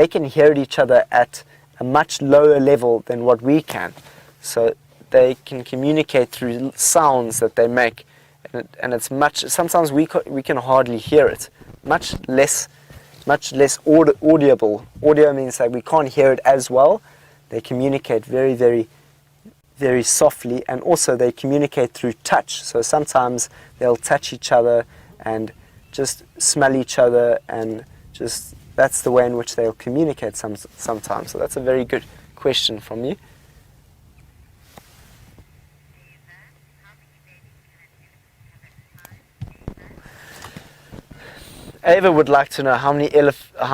can hear each other at a much lower level than what we can. So they can communicate through sounds that they make, and it's sometimes we can hardly hear it. Much less audible. Audio means that we can't hear it as well. They communicate very, very, very softly, and also they communicate through touch. So sometimes they'll touch each other and just smell each other, and just that's the way in which they'll communicate sometimes. So that's a very good question from you. Ava would like to know how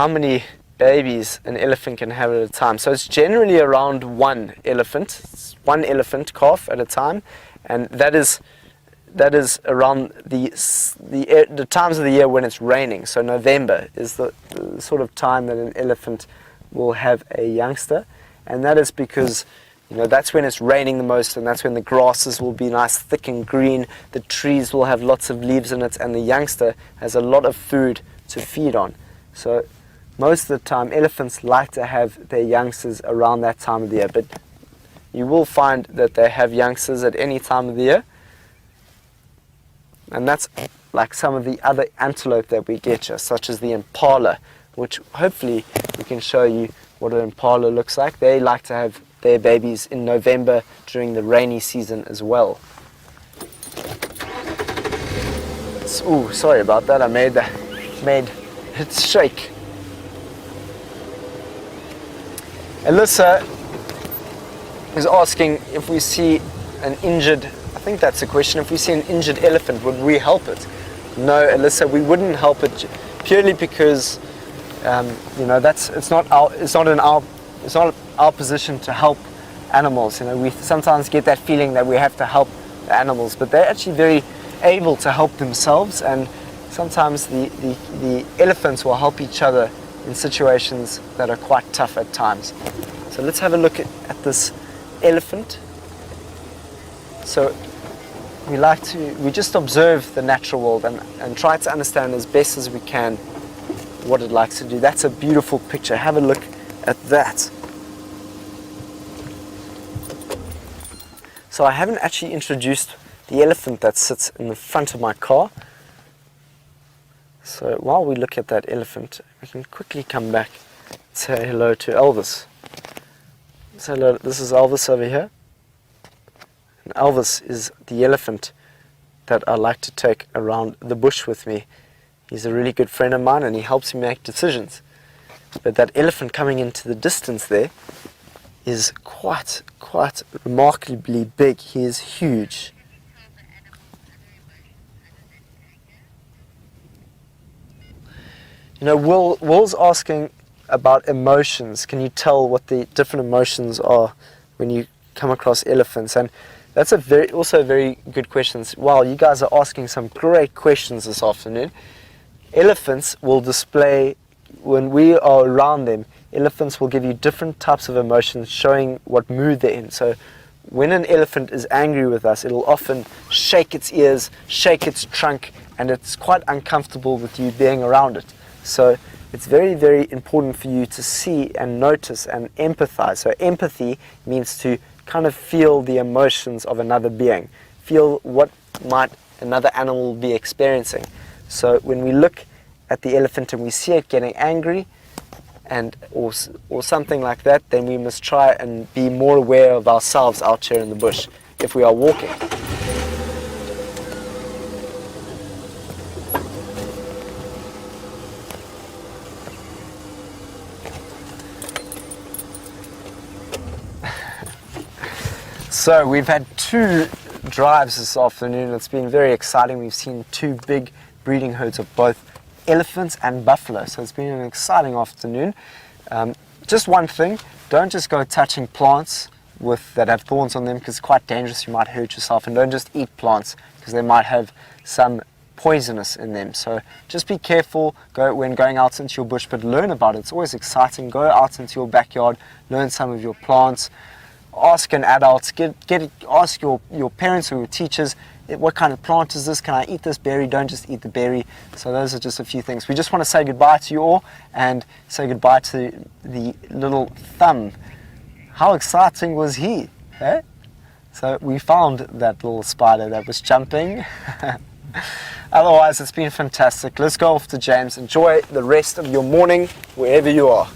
many babies an elephant can have at a time. So it's generally around one elephant calf at a time, and that is around the times of the year when it's raining. So November is the sort of time that an elephant will have a youngster, and that is because that's when it's raining the most, and that's when the grasses will be nice, thick and green. The trees will have lots of leaves in it, and the youngster has a lot of food to feed on. So most of the time, elephants like to have their youngsters around that time of the year, but you will find that they have youngsters at any time of the year. And that's like some of the other antelope that we get here, such as the impala, which hopefully we can show you what an impala looks like. They like to have their babies in November during the rainy season as well. Oh, sorry about that. I made it shake. Alyssa is asking if we see an injured, I think that's a question, if we see an injured elephant, would we help it? No, Alyssa, we wouldn't help it purely because it's not our position to help animals. We sometimes get that feeling that we have to help the animals, but they're actually very able to help themselves, and sometimes the elephants will help each other in situations that are quite tough at times. So let's have a look at this elephant. So we just observe the natural world and try to understand as best as we can what it likes to do. That's a beautiful picture. Have a look at that. So I haven't actually introduced the elephant that sits in the front of my car. So while we look at that elephant, we can quickly come back and say hello to Elvis. So hello, this is Elvis over here. And Elvis is the elephant that I like to take around the bush with me. He's a really good friend of mine, and he helps me make decisions. But that elephant coming into the distance there is quite remarkably big. He is huge. Will's asking about emotions. Can you tell what the different emotions are when you come across elephants? And that's also a very good question. Wow, you guys are asking some great questions this afternoon. Elephants will display, when we are around them, elephants will give you different types of emotions showing what mood they're in. So when an elephant is angry with us, it'll often shake its ears, shake its trunk, and it's quite uncomfortable with you being around it. So it's very, very important for you to see and notice and empathize. So empathy means to kind of feel the emotions of another being, feel what might another animal be experiencing. So when we look at the elephant and we see it getting angry, or something like that, then we must try and be more aware of ourselves out here in the bush if we are walking. So we've had 2 drives this afternoon. It's been very exciting. We've seen 2 big breeding herds of both elephants and buffalo, so it's been an exciting afternoon. Just one thing, don't just go touching plants that have thorns on them, because it's quite dangerous. You might hurt yourself. And don't just eat plants, because they might have some poisonous in them. So just be careful when going out into your bush, but learn about it. It's always exciting. Go out into your backyard, learn some of your plants, ask an adult, ask your parents or your teachers, what kind of plant is this? Can I eat this berry? Don't just eat the berry. So those are just a few things. We just want to say goodbye to you all and say goodbye to the little thumb. How exciting was he? Eh? So we found that little spider that was jumping. Otherwise, it's been fantastic. Let's go off to James. Enjoy the rest of your morning wherever you are.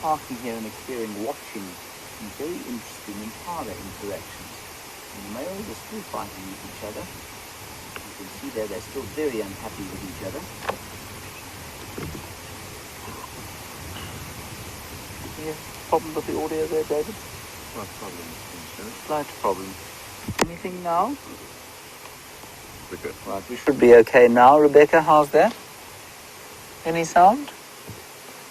Parking here in a clearing, watching some very interesting impala interactions. And the males are still fighting with each other. You can see there they're still very unhappy with each other. Any problem with the audio there, David? Slight problem, Slight problem. Anything now? Okay. Right, we should be okay now. Rebecca, how's that? Any sound?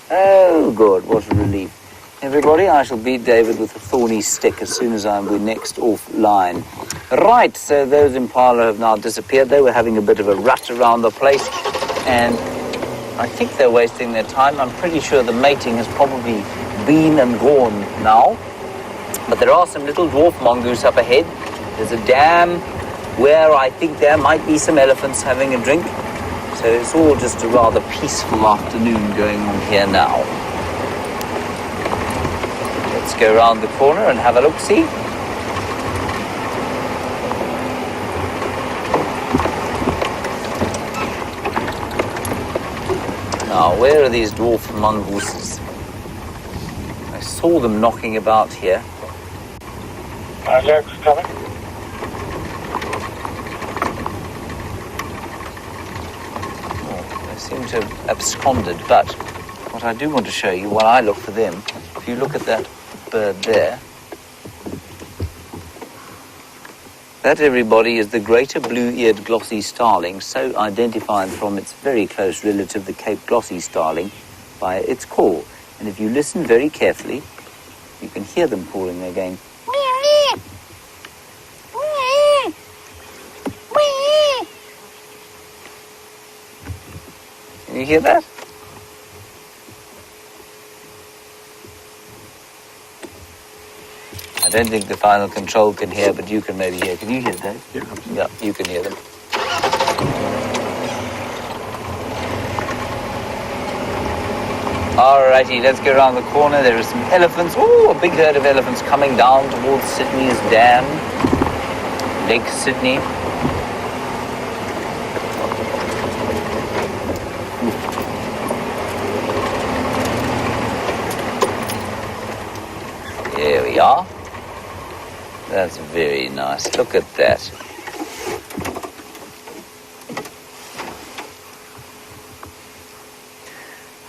Oh, good. What a relief. Everybody, I shall beat David with a thorny stick as soon as we're next offline. Right, so those impala have now disappeared. They were having a bit of a rut around the place, and I think they're wasting their time. I'm pretty sure the mating has probably been and gone now. But there are some little dwarf mongoose up ahead. There's a dam where I think there might be some elephants having a drink. So it's all just a rather peaceful afternoon going on here now. Let's go around the corner and have a look-see. Now, where are these dwarf mongooses? I saw them knocking about here. Jack's coming. Seem to have absconded, but what I do want to show you while I look for them, if you look at that bird there, that, everybody, is the greater blue-eared glossy starling, so identified from its very close relative, the Cape glossy starling, by its call. And if you listen very carefully, you can hear them calling again. Can you hear that? I don't think the final control can hear, but you can maybe hear. Can you hear that? Yeah, absolutely. Yeah, you can hear them. Alrighty, let's go around the corner. There are some elephants. Oh, a big herd of elephants coming down towards Sydney's dam. Lake Sydney. There we are. That's very nice. Look at that.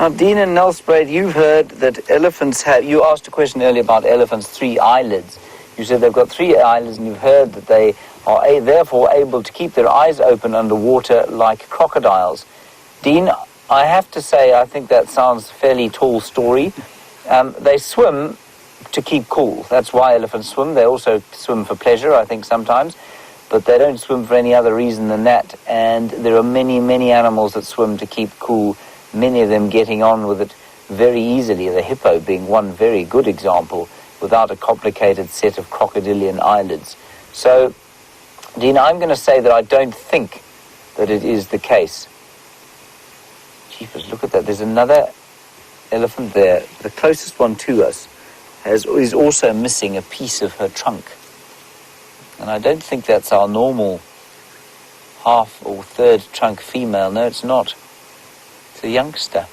Now, Dean and Nelspruit, you've heard that elephants have... You asked a question earlier about elephants' 3 eyelids. You said they've got 3 eyelids, and you've heard that they are therefore able to keep their eyes open underwater like crocodiles. Dean, I have to say, I think that sounds a fairly tall story. They swim to keep cool. That's why elephants swim. They also swim for pleasure, I think, sometimes. but they don't swim for any other reason than that. And there are many, many animals that swim to keep cool, many of them getting on with it very easily, the hippo being one very good example, without a complicated set of crocodilian eyelids. So, Dina, I'm going to say that I don't think that it is the case. Jeepers, look at that. There's another elephant there. The closest one to us is also missing a piece of her trunk. And I don't think that's our normal half or third trunk female. No, it's not. It's a youngster.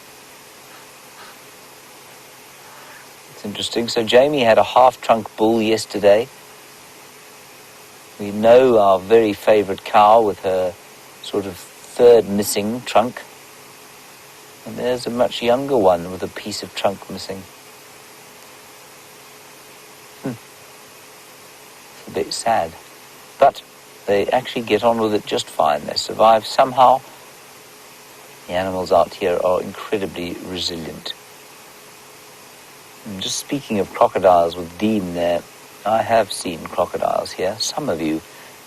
It's interesting. So Jamie had a half-trunk bull yesterday. We know our very favourite cow with her sort of third missing trunk. And there's a much younger one with a piece of trunk missing. It's a bit sad. But they actually get on with it just fine. They survive somehow. The animals out here are incredibly resilient. And just speaking of crocodiles with Dean there, I have seen crocodiles here. Some of you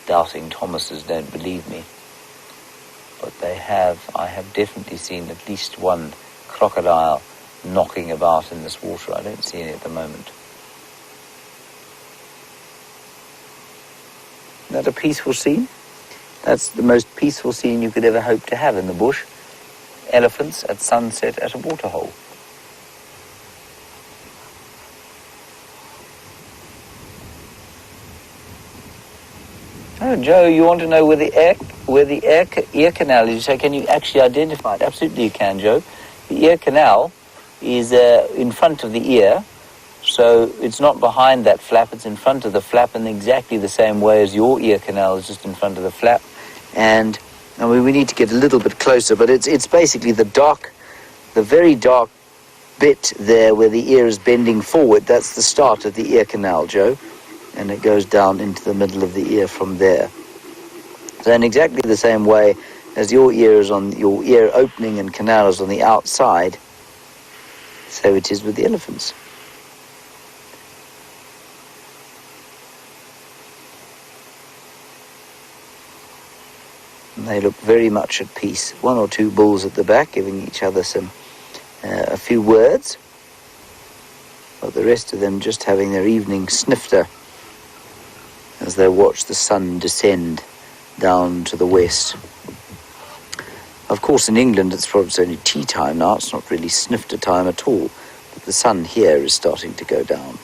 doubting Thomases don't believe me. But I have definitely seen at least one crocodile knocking about in this water. I don't see any at the moment. Isn't that a peaceful scene? That's the most peaceful scene you could ever hope to have in the bush. Elephants at sunset at a waterhole. Oh, Joe, you want to know where the ear canal is? You say, can you actually identify it? Absolutely you can, Joe. The ear canal is in front of the ear, so it's not behind that flap, it's in front of the flap in exactly the same way as your ear canal is just in front of the flap. And I mean, we need to get a little bit closer, but it's basically the very dark bit there where the ear is bending forward. That's the start of the ear canal, Joe. And it goes down into the middle of the ear from there. So in exactly the same way as your ear opening and canal is on the outside, so it is with the elephants. And they look very much at peace. One or two bulls at the back giving each other a few words, but the rest of them just having their evening snifter as they watch the sun descend down to the west. Of course, in England, it's only tea time now. It's not really snifter time at all. But the sun here is starting to go down.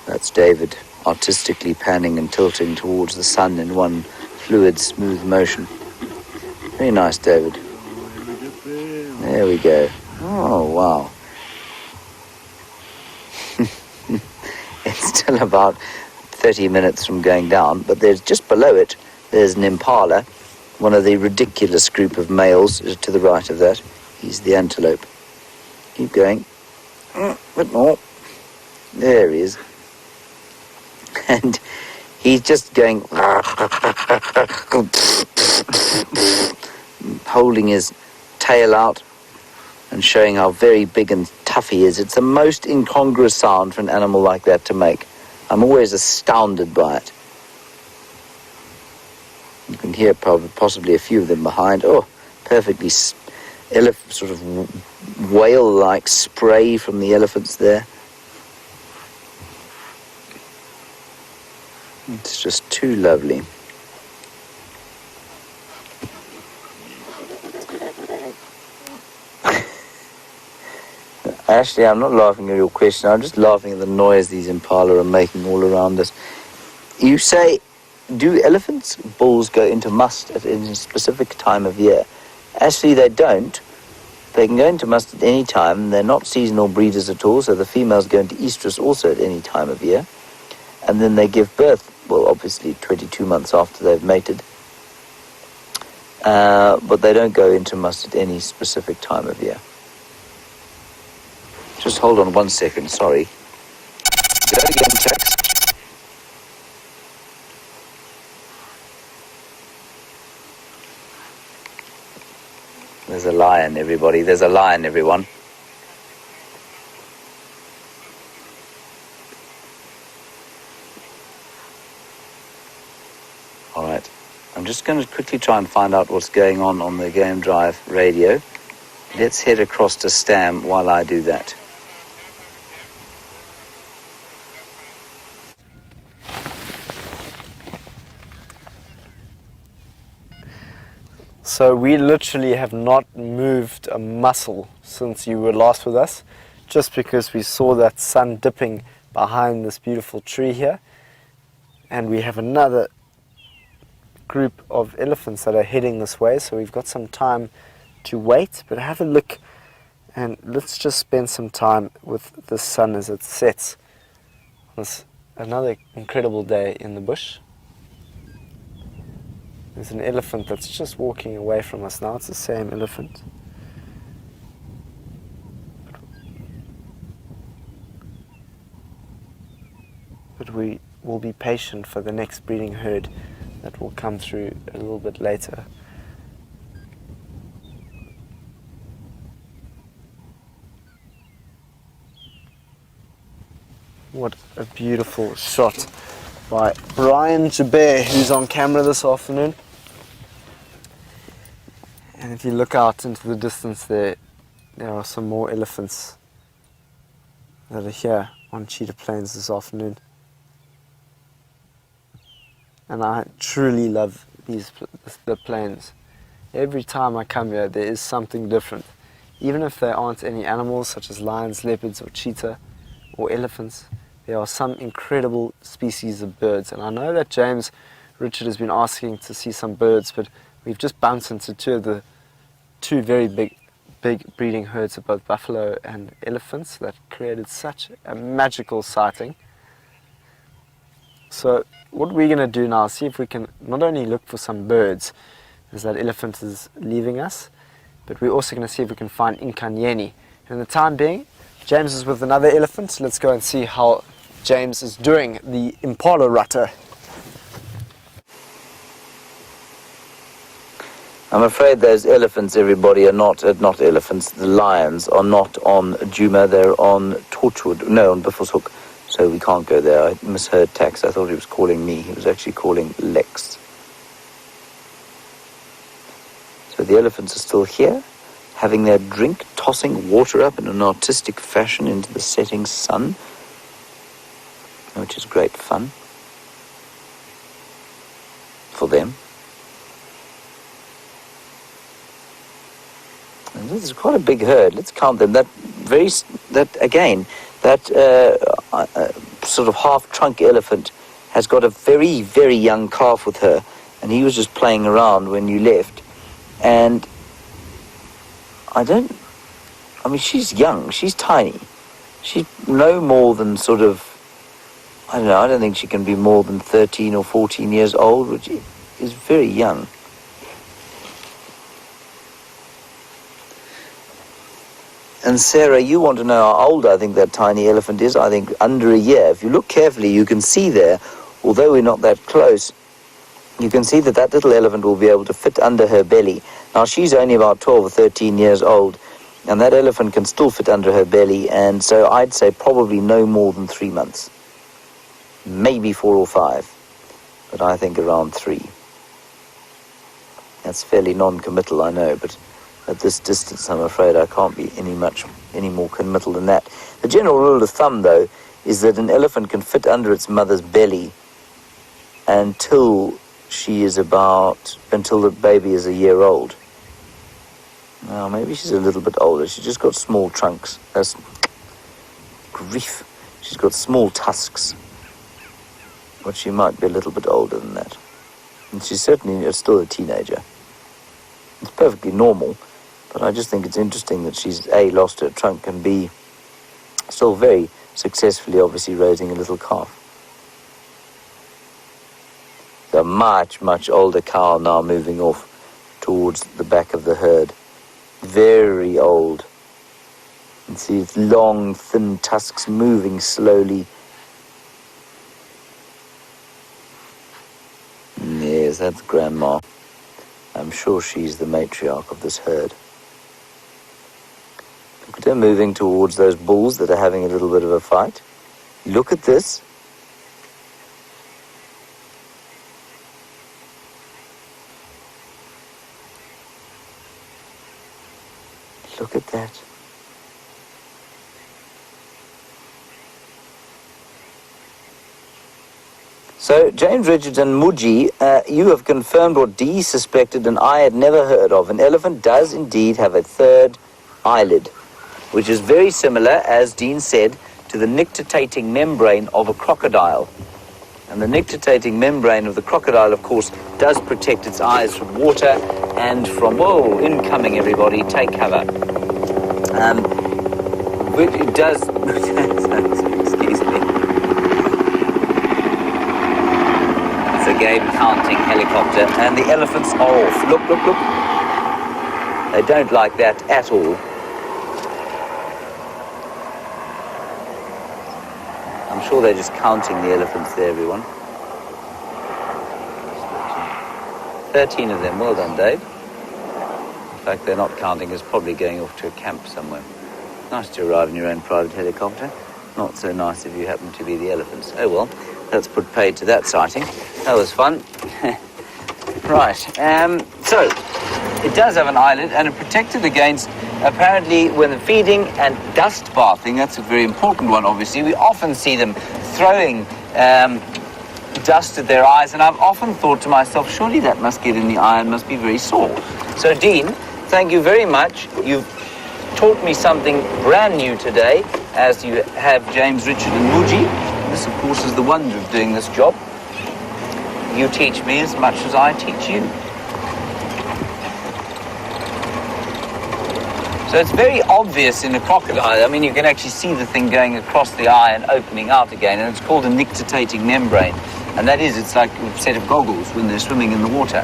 That's David artistically panning and tilting towards the sun in one fluid, smooth motion. Very nice, David. There we go. Oh, wow. It's still about 30 minutes from going down, but there's just below it, there's an impala, one of the ridiculous group of males to the right of that. He's the antelope. Keep going. A bit more. There he is. And he's just going, holding his tail out and showing how very big and tough he is. It's the most incongruous sound for an animal like that to make. I'm always astounded by it. You can hear possibly a few of them behind. Oh, perfectly sort of whale-like spray from the elephants there. It's just too lovely. Actually, I'm not laughing at your question. I'm just laughing at the noise these impala are making all around us. You say, do bulls go into must at a specific time of year? Actually, they don't. They can go into must at any time. They're not seasonal breeders at all, so the females go into estrus also at any time of year. And then they give birth, well, obviously 22 months after they've mated. But they don't go into must at any specific time of year. Just hold on 1 second, sorry. Go again, Tex. There's a lion, everybody. There's a lion, everyone. just going to quickly try and find out what's going on the Game Drive radio. Let's head across to Stam while I do that. So we literally have not moved a muscle since you were last with us, just because we saw that sun dipping behind this beautiful tree here. And we have another group of elephants that are heading this way, so we've got some time to wait, but have a look and let's just spend some time with the sun as it sets. It's another incredible day in the bush. There's an elephant that's just walking away from us now. It's the same elephant. But we will be patient for the next breeding herd that will come through a little bit later. What a beautiful shot by Brian Jabir, who's on camera this afternoon. And if you look out into the distance there are some more elephants that are here on Cheetah Plains this afternoon. And I truly love the plains. Every time I come here, there is something different. Even if there aren't any animals such as lions, leopards, or cheetah, or elephants, there are some incredible species of birds. And I know that James Richard has been asking to see some birds, but we've just bumped into two very big breeding herds of both buffalo and elephants that created such a magical sighting. So what we're going to do now is see if we can not only look for some birds as that elephant is leaving us, but we're also going to see if we can find Inkanyeni. And in the time being, James is with another elephant, so let's go and see how James is doing the Impala Rutter. I'm afraid those elephants, everybody, are not elephants. The lions are not on Djuma, they're on Torchwood, no, on Buffelshoek. So we can't go there. I misheard Tax. I thought he was calling me. He was actually calling Lex. So the elephants are still here, having their drink, tossing water up in an artistic fashion into the setting sun, which is great fun for them. And this is quite a big herd. Let's count them. That sort of half-trunk elephant has got a very, very young calf with her, and he was just playing around when you left. And she's young, she's tiny. She's no more than sort of, I don't think she can be more than 13 or 14 years old, which is very young. And Sarah, you want to know how old I think that tiny elephant is? I think under a year. If you look carefully, you can see there, although we're not that close, you can see that that little elephant will be able to fit under her belly. Now, she's only about 12 or 13 years old, and that elephant can still fit under her belly, and so I'd say probably no more than 3 months. Maybe 4 or 5, but I think around 3. That's fairly non-committal, I know, but at this distance, I'm afraid I can't be any more committal than that. The general rule of thumb, though, is that an elephant can fit under its mother's belly until the baby is a year old. Now, maybe she's a little bit older. She's just got small trunks. That's grief. She's got small tusks. But she might be a little bit older than that. And she's certainly still a teenager. It's perfectly normal. But I just think it's interesting that she's, A, lost her trunk, and B, still very successfully, obviously, raising a little calf. The much, much older cow now moving off towards the back of the herd. Very old. You see its long, thin tusks moving slowly. Yes, that's Grandma. I'm sure she's the matriarch of this herd. Look at her moving towards those bulls that are having a little bit of a fight. Look at this. look at that. So, James Richards and Muji, you have confirmed what Dee suspected and I had never heard of. An elephant does indeed have a third eyelid, which is very similar, as Dean said, to the nictitating membrane of a crocodile. And the nictitating membrane of the crocodile, of course, does protect its eyes from water and from, whoa, incoming everybody, take cover. Which it does, excuse me. It's a game counting helicopter, and the elephants are off. Look, look, look. They don't like that at all. I'm sure they're just counting the elephants there, everyone. 13 of them. Well done, Dave. In fact, they're not counting. It's probably going off to a camp somewhere. Nice to arrive in your own private helicopter. Not so nice if you happen to be the elephants. Oh, well, let's put paid to that sighting. That was fun. Right. So, it does have an eyelid, and it protected against, apparently, when they're feeding and dust bathing. That's a very important one, obviously. We often see them throwing dust at their eyes, and I've often thought to myself, surely that must get in the eye and must be very sore. So, Dean, thank you very much. You've taught me something brand new today, as you have James, Richard and Muji. This, of course, is the wonder of doing this job. You teach me as much as I teach you. So it's very obvious in a crocodile. I mean, you can actually see the thing going across the eye and opening out again, and it's called a nictitating membrane. And that is, it's like a set of goggles when they're swimming in the water.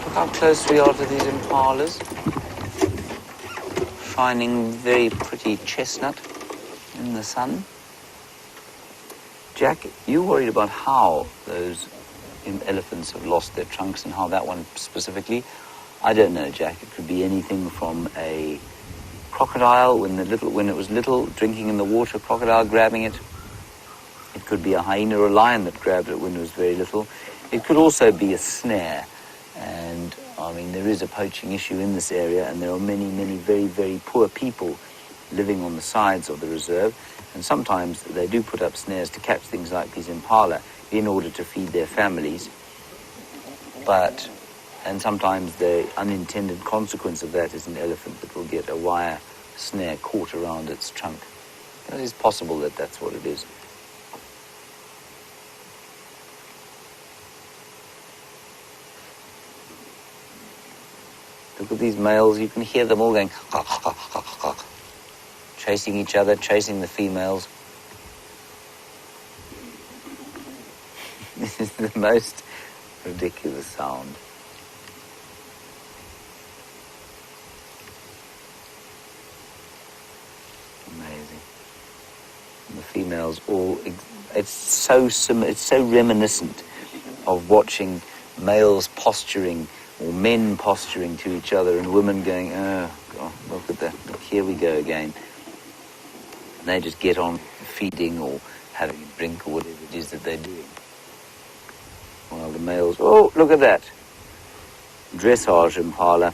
Look how close we are to these impalas. Shining very pretty chestnut in the sun. Jack, you worried about how those elephants have lost their trunks and how that one specifically? I don't know, Jack. It could be anything from a crocodile when it was little, drinking in the water, crocodile grabbing it. It could be a hyena or a lion that grabbed it when it was very little. It could also be a snare. And I mean, there is a poaching issue in this area, and there are many, many very, very poor people living on the sides of the reserve. And sometimes they do put up snares to catch things like these impala in order to feed their families. And sometimes the unintended consequence of that is an elephant that will get a wire snare caught around its trunk. It is possible that that's what it is. Look at these males, you can hear them all going chasing each other, chasing the females. This is the most ridiculous sound. Amazing. And the females all, it's so reminiscent of watching males posturing or men posturing to each other and women going, oh, God, look at that, look, here we go again. And they just get on feeding or having a drink or whatever it is that they're doing. While the males, oh, look at that. Dressage impala.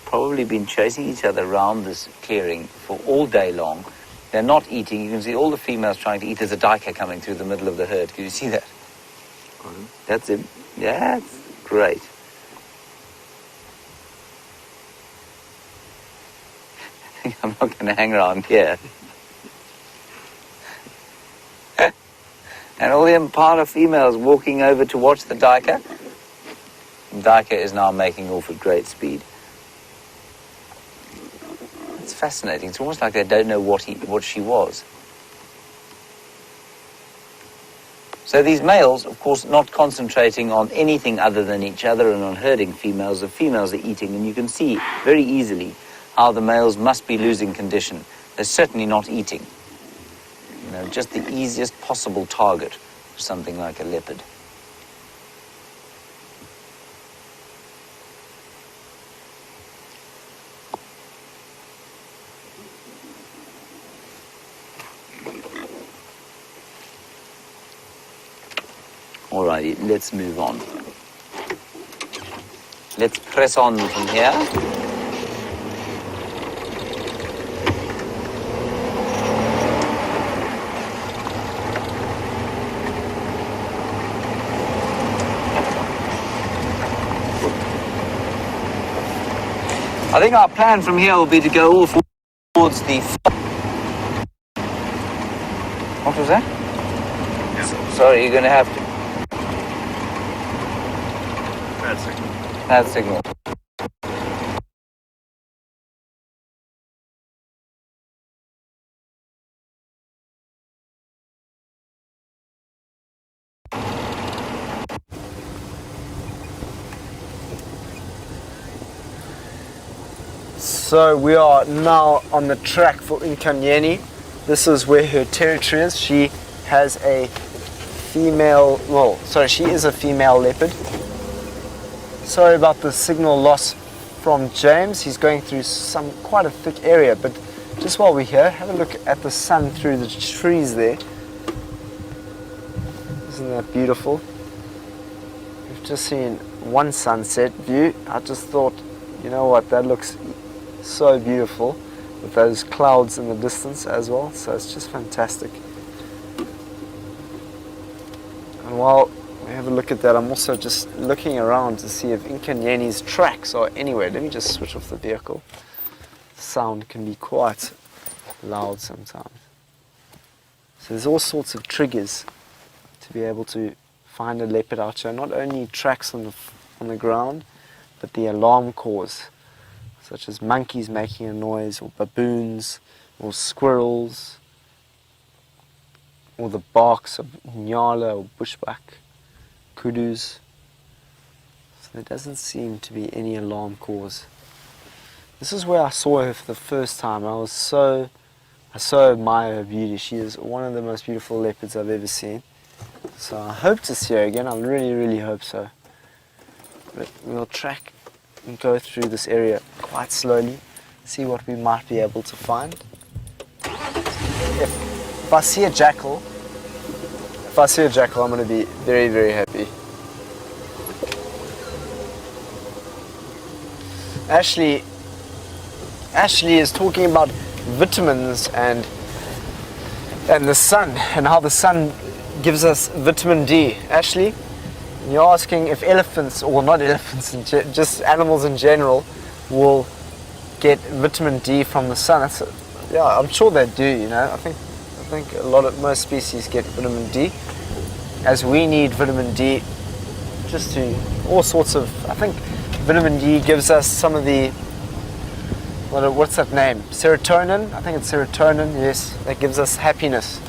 Probably been chasing each other around this clearing for all day long. They're not eating. You can see all the females trying to eat. There's a duiker coming through the middle of the herd. Can you see that? Mm-hmm. That's it. Yeah, it's great. I'm not going to hang around here. And all the impala females walking over to watch the duiker. The duiker is now making off at great speed. It's fascinating. It's almost like they don't know what she was. So these males, of course, not concentrating on anything other than each other and on herding females. The females are eating, and you can see very easily how the males must be losing condition. They're certainly not eating. You know, just the easiest possible target for something like a leopard. Alrighty, let's move on. Let's press on from here. I think our plan from here will be to go all towards the... What was that? Sorry, you're going to have to... Bad signal. Bad signal. So we are now on the track for Nkanyeni. This is where her territory is. She has a female, she is a female leopard. Sorry about the signal loss from James. He's going through quite a thick area, but just while we're here, have a look at the sun through the trees there. Isn't that beautiful? We've just seen one sunset view. I just thought, you know what, that looks so beautiful with those clouds in the distance as well. So it's just fantastic. And while we have a look at that, I'm also just looking around to see if Nkanyeni's tracks are anywhere. Let me just switch off the vehicle. The sound can be quite loud sometimes. So there's all sorts of triggers to be able to find a leopard out here. Not only tracks on the ground, but the alarm calls, such as monkeys making a noise, or baboons, or squirrels, or the barks of nyala or bushbuck, kudus. So there doesn't seem to be any alarm calls. This is where I saw her for the first time. I so admire her beauty. She is one of the most beautiful leopards I've ever seen. So I hope to see her again. I really, really hope so. But we'll track and go through this area quite slowly, see what we might be able to find. If I see a jackal, I'm going to be very, very happy. Ashley is talking about vitamins and the sun, and how the sun gives us vitamin D. Ashley, you're asking if elephants, or not elephants, just animals in general, will get vitamin D from the sun. Yeah, I'm sure they do. You know, I think most species get vitamin D, as we need vitamin D just to all sorts of. I think vitamin D gives us some of the, what's that name? Serotonin. I think it's serotonin. Yes, that gives us happiness.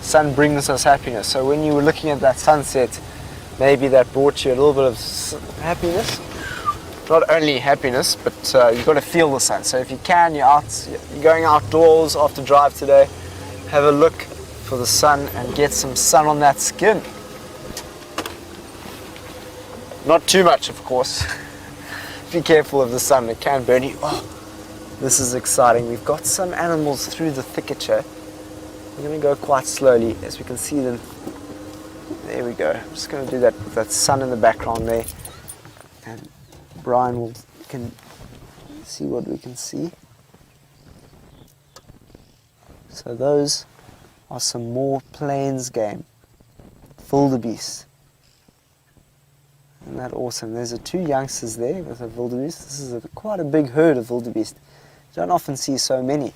Sun brings us happiness. So when you were looking at that sunset, maybe that brought you a little bit of happiness. Not only happiness, but you've got to feel the sun. So if you can, you're going outdoors after drive today, have a look for the sun and get some sun on that skin. Not too much, of course. Be careful of the sun, it can burn you. Oh, this is exciting. We've got some animals through the thicket here. We're going to go quite slowly as we can see them. There we go. I'm just going to do that with that sun in the background there. And Brian can see what we can see. So those are some more plains game. Wildebeest. Isn't that awesome? There's two youngsters there with a wildebeest. This is quite a big herd of wildebeest. You don't often see so many.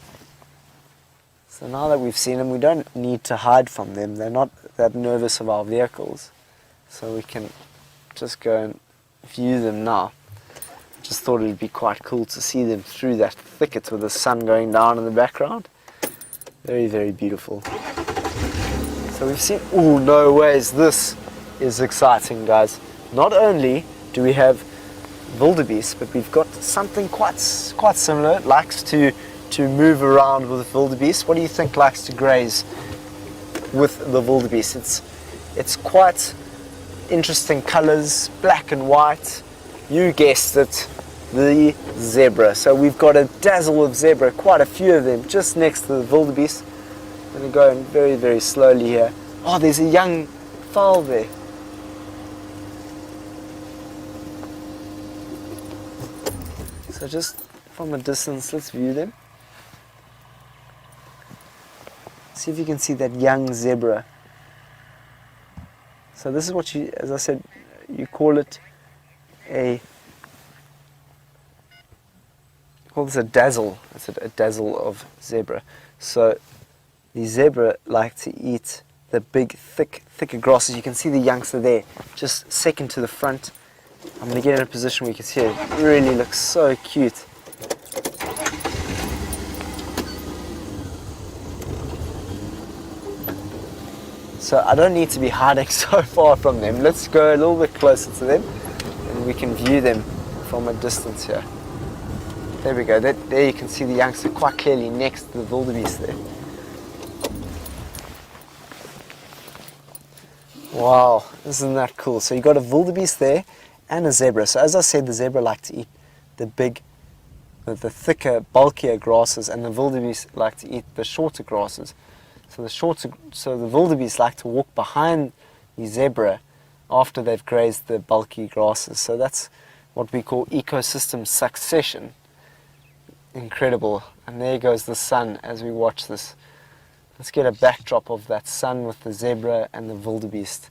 So now that we've seen them, we don't need to hide from them. They're not that nervous of our vehicles. So we can just go and view them now. I just thought it would be quite cool to see them through that thicket with the sun going down in the background. Very, very beautiful. So we've seen, oh no ways, this is exciting, guys. Not only do we have wildebeest, but we've got something quite similar. It likes to move around with wildebeest. What do you think likes to graze with the wildebeest? It's quite interesting colors, black and white. You guessed it, the zebra. So we've got a dazzle of zebra, quite a few of them, just next to the wildebeest. I'm going to go in very, very slowly here. Oh, there's a young fowl there. So just from a distance, let's view them. See if you can see that young zebra. So this is what you, as I said, you call it a dazzle. It's a dazzle of zebra. So the zebra like to eat the big, thicker grasses. You can see the youngster there, just second to the front. I'm going to get in a position where you can see it. It really looks so cute. So I don't need to be hiding so far from them. Let's go a little bit closer to them and we can view them from a distance here. There we go. There you can see the youngster quite clearly next to the wildebeest there. Wow, isn't that cool? So you got a wildebeest there and a zebra. So as I said, the zebra like to eat the thicker, bulkier grasses, and the wildebeest like to eat the shorter grasses. So the wildebeest like to walk behind the zebra after they've grazed the bulky grasses. So that's what we call ecosystem succession. Incredible. And there goes the sun as we watch this. Let's get a backdrop of that sun with the zebra and the wildebeest,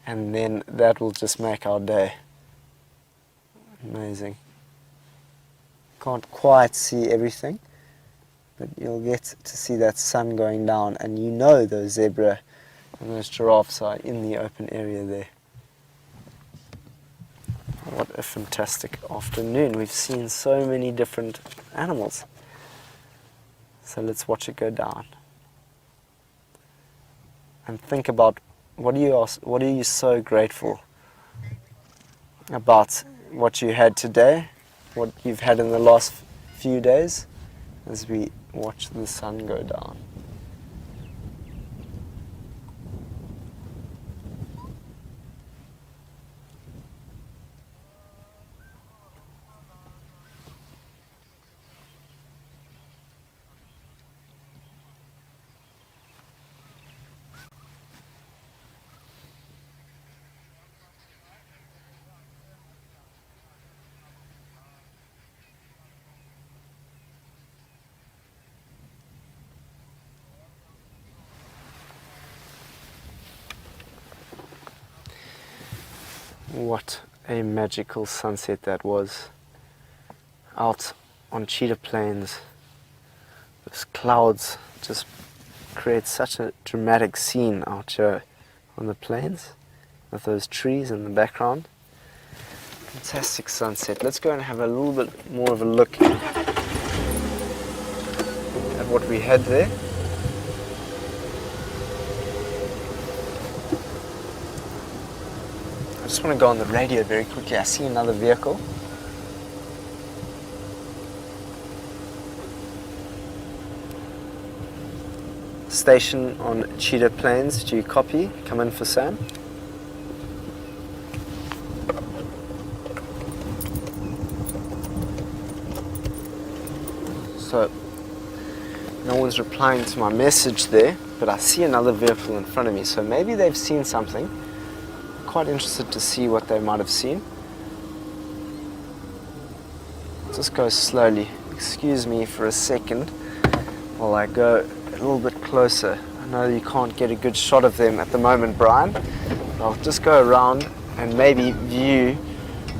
and then that will just make our day. Amazing. Can't quite see everything, but you'll get to see that sun going down, and you know those zebra and those giraffes are in the open area there. What a fantastic afternoon. We've seen so many different animals. So let's watch it go down. And think about what are you so grateful about what you had today, what you've had in the last few days, as we watch the sun go down. What a magical sunset that was. Out on Cheetah Plains, those clouds just create such a dramatic scene out here on the plains with those trees in the background. Fantastic sunset. Let's go and have a little bit more of a look at what we had there. I just want to go on the radio very quickly. I see another vehicle. Station on Cheetah Plains. Do you copy? Come in for Sam. So, no one's replying to my message there, but I see another vehicle in front of me. So maybe they've seen something. Quite interested to see what they might have seen. Just go slowly. Excuse me for a second while I go a little bit closer. I know you can't get a good shot of them at the moment, Brian. But I'll just go around and maybe view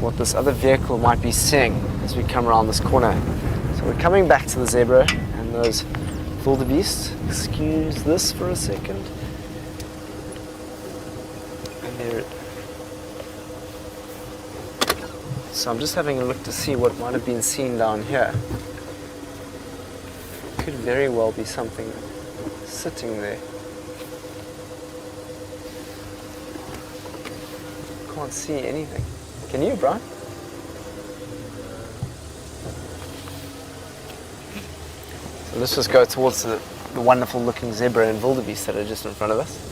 what this other vehicle might be seeing as we come around this corner. So we're coming back to the zebra and those wildebeest. Excuse this for a second. And there. So I'm just having a look to see what might have been seen down here. Could very well be something sitting there. Can't see anything. Can you, Brian? So let's just go towards the wonderful looking zebra and wildebeest that are just in front of us.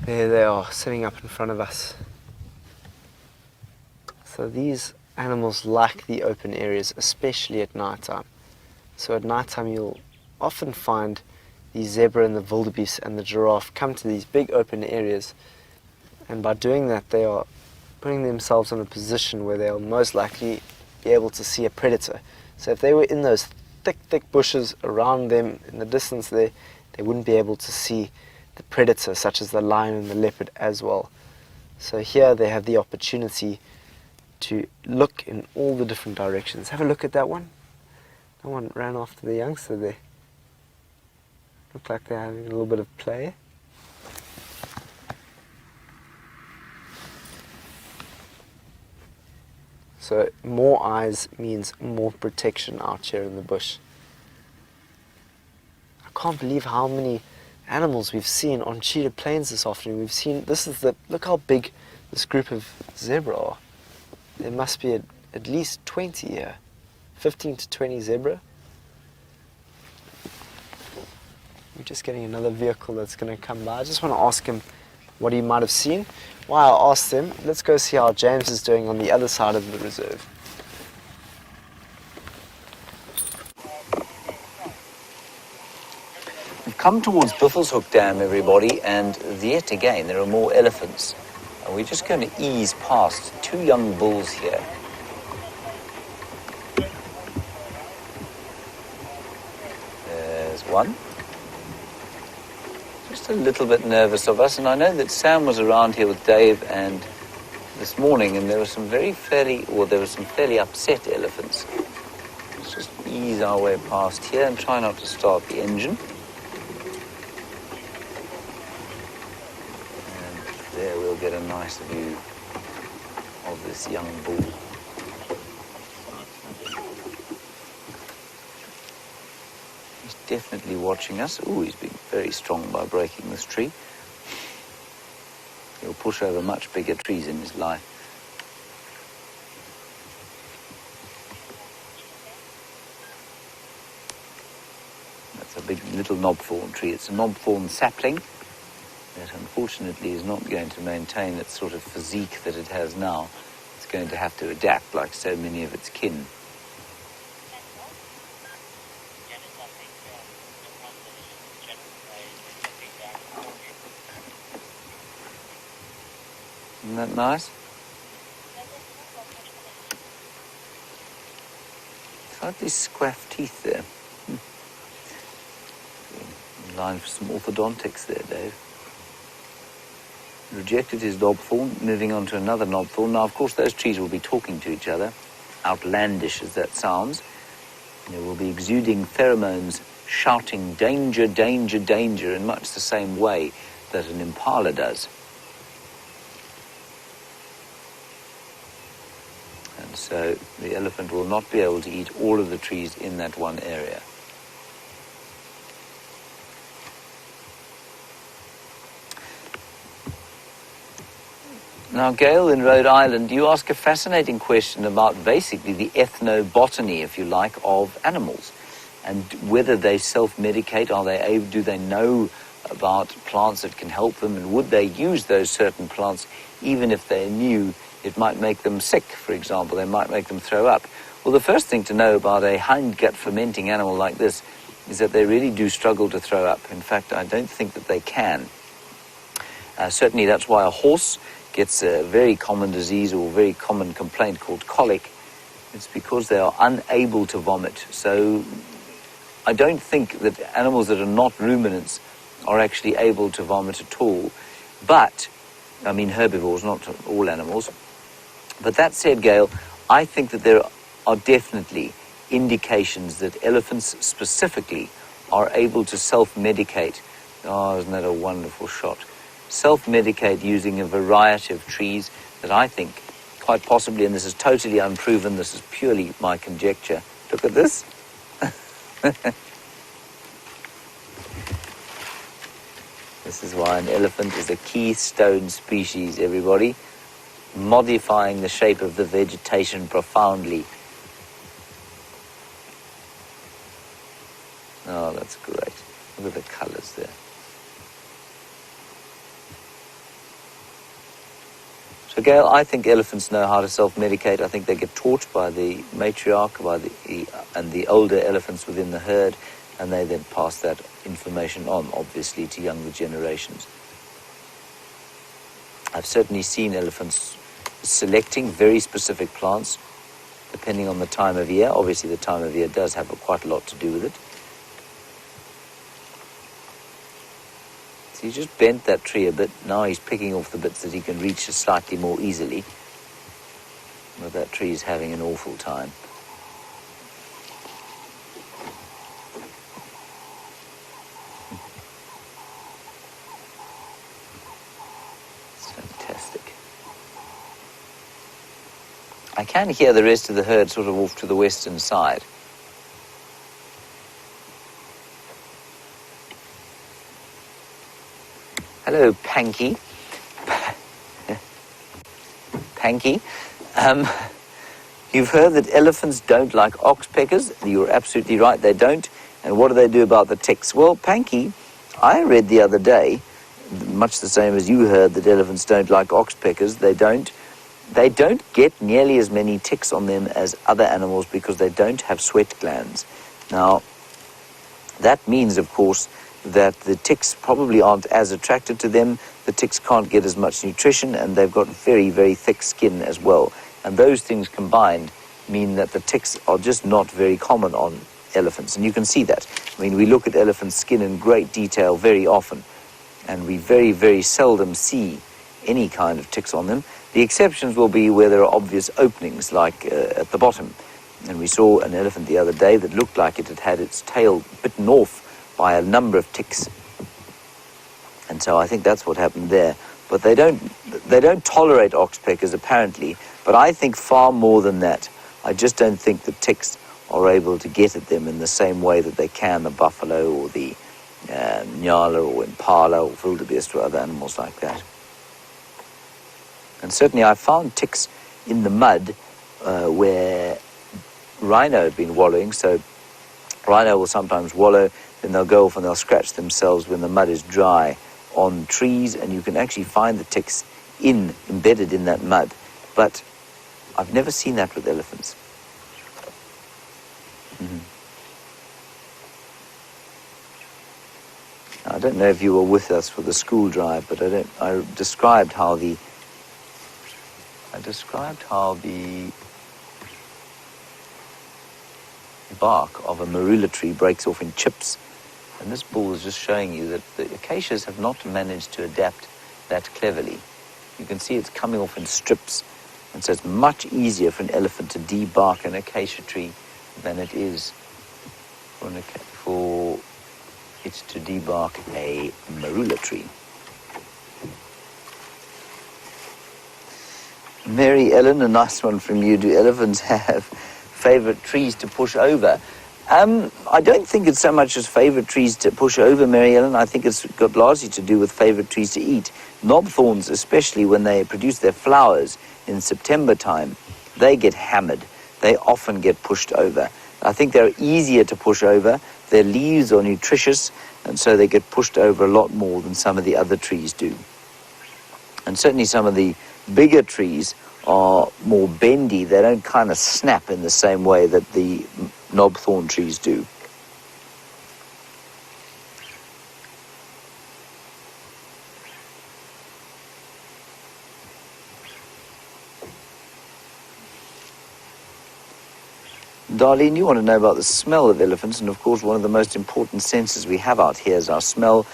There they are, sitting up in front of us. So these animals like the open areas, especially at night time. So at night time you'll often find the zebra and the wildebeest and the giraffe come to these big open areas, and by doing that they are putting themselves in a position where they'll most likely be able to see a predator. So if they were in those thick bushes around them in the distance there, they wouldn't be able to see the predator such as the lion and the leopard as well. So here they have the opportunity to look in all the different directions. Have a look at that one. That one ran after the youngster there. Look like they're having a little bit of play. So more eyes means more protection out here in the bush. I can't believe how many animals we've seen on Cheetah Plains this afternoon. We've seen, look how big this group of zebra are. There must be at least 20 here, 15 to 20 zebra. We're just getting another vehicle that's going to come by. I just want to ask him what he might have seen. While I asked him, let's go see how James is doing on the other side of the reserve. We've come towards Buffelshoek Dam, everybody, and yet again there are more elephants. And we're just going to ease past two young bulls here. There's one. Just a little bit nervous of us, and I know that Sam was around here with Dave and this morning, and there were some fairly upset elephants. Let's just ease our way past here and try not to start the engine. There we'll get a nice view of this young bull. He's definitely watching us. Ooh, he's being very strong by breaking this tree. He'll push over much bigger trees in his life. That's a big little knobthorn tree. It's a knobthorn sapling that unfortunately is not going to maintain its sort of physique that it has now. It's going to have to adapt like so many of its kin. Isn't that nice? Slightly squaff teeth there. In line for some orthodontics there, Dave. Rejected his knobthorn, moving on to another knobthorn. Now, of course, those trees will be talking to each other, outlandish as that sounds. They will be exuding pheromones, shouting danger, danger, danger in much the same way that an impala does. And so the elephant will not be able to eat all of the trees in that one area. Now, Gail, in Rhode Island, you ask a fascinating question about basically the ethnobotany, if you like, of animals, and whether they self-medicate. Do they know about plants that can help them, and would they use those certain plants even if they knew it might make them sick, for example, they might make them throw up? Well, the first thing to know about a hindgut fermenting animal like this is that they really do struggle to throw up. In fact, I don't think that they can. Certainly that's why a horse gets a very common disease or very common complaint called colic. It's because they are unable to vomit. So I don't think that animals that are not ruminants are actually able to vomit at all. But, I mean herbivores, not all animals. But that said, Gail, I think that there are definitely indications that elephants specifically are able to self-medicate. Oh, isn't that a wonderful shot? Self-medicate using a variety of trees that I think, quite possibly, and this is totally unproven, this is purely my conjecture. Look at this. This is why an elephant is a keystone species, everybody, modifying the shape of the vegetation profoundly. Oh, that's great. Look at the colors there. So, Gail, I think elephants know how to self-medicate. I think they get taught by the matriarch, and the older elephants within the herd, and they then pass that information on, obviously, to younger generations. I've certainly seen elephants selecting very specific plants, depending on the time of year. Obviously, the time of year does have quite a lot to do with it. So he just bent that tree a bit. Now he's picking off the bits that he can reach slightly more easily. But that tree is having an awful time. It's fantastic. I can hear the rest of the herd sort of off to the western side. Hello, Panky. Panky. You've heard that elephants don't like oxpeckers. You're absolutely right, they don't. And what do they do about the ticks? Well, Panky, I read the other day, much the same as you heard, that elephants don't like oxpeckers. They don't get nearly as many ticks on them as other animals because they don't have sweat glands. Now, that means, of course, that the ticks probably aren't as attracted to them. The ticks can't get as much nutrition, and they've got very, very thick skin as well. And those things combined mean that the ticks are just not very common on elephants. And you can see that. I mean, we look at elephant skin in great detail very often, and we very, very seldom see any kind of ticks on them. The exceptions will be where there are obvious openings, like at the bottom. And we saw an elephant the other day that looked like it had had its tail bitten off by a number of ticks. And so I think that's what happened there. But they don't tolerate oxpeckers, apparently. But I think far more than that. I just don't think the ticks are able to get at them in the same way that they can the buffalo or the nyala or impala or wildebeest or other animals like that. And certainly I found ticks in the mud where rhino had been wallowing. So rhino will sometimes wallow, then they'll go off and they'll scratch themselves when the mud is dry on trees, and you can actually find the ticks embedded in that mud. But I've never seen that with elephants. I don't know if you were with us for the school drive, but I described how the bark of a marula tree breaks off in chips. And this bull is just showing you that the acacias have not managed to adapt that cleverly. You can see it's coming off in strips, and so it's much easier for an elephant to debark an acacia tree than it is for it to debark a marula tree. Mary Ellen, a nice one from you. Do elephants have favorite trees to push over? I don't think it's so much as favorite trees to push over, Mary Ellen. I think it's got largely to do with favorite trees to eat. Knob thorns, especially when they produce their flowers in September time, they get hammered. They often get pushed over. I think they're easier to push over. Their leaves are nutritious, and so they get pushed over a lot more than some of the other trees do. And certainly some of the bigger trees are more bendy. They don't kind of snap in the same way that the knobthorn trees do. Darlene, you want to know about the smell of elephants, and of course one of the most important senses we have out here is our smell,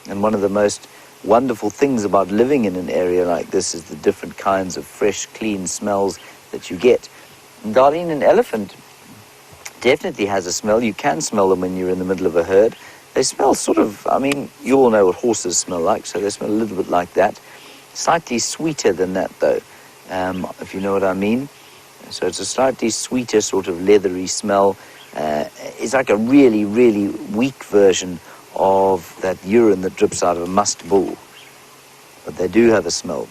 and one of the most wonderful things about living in an area like this is the different kinds of fresh, clean smells that you get. And Darlene, an elephant definitely has a smell. You can smell them when you're in the middle of a herd. They smell sort of, I mean, you all know what horses smell like, so they smell a little bit like that. Slightly sweeter than that, though, if you know what I mean. So it's a slightly sweeter sort of leathery smell. It's like a really, really weak version of that urine that drips out of a musk bull. But they do have a smell.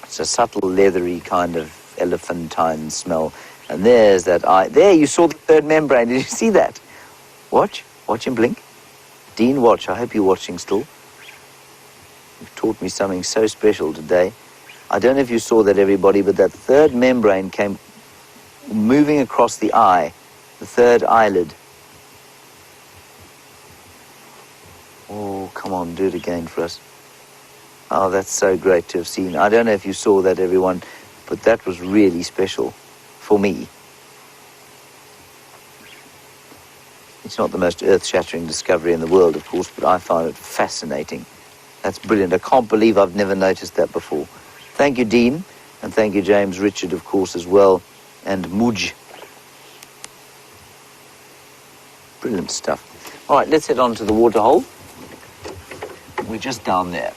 It's a subtle, leathery kind of elephantine smell. And there's that eye. There, you saw the third membrane. Did you see that? Watch. Watch him blink. Dean, watch. I hope you're watching still. You've taught me something so special today. I don't know if you saw that, everybody, but that third membrane came moving across the eye, the third eyelid. Oh, come on, do it again for us. Oh, that's so great to have seen. I don't know if you saw that, everyone, but that was really special for me. It's not the most earth-shattering discovery in the world, of course, but I find it fascinating. That's brilliant. I can't believe I've never noticed that before. Thank you, Dean, and thank you, James Richard, of course, as well, and Muj. Brilliant stuff. All right, let's head on to the waterhole. We're just down there.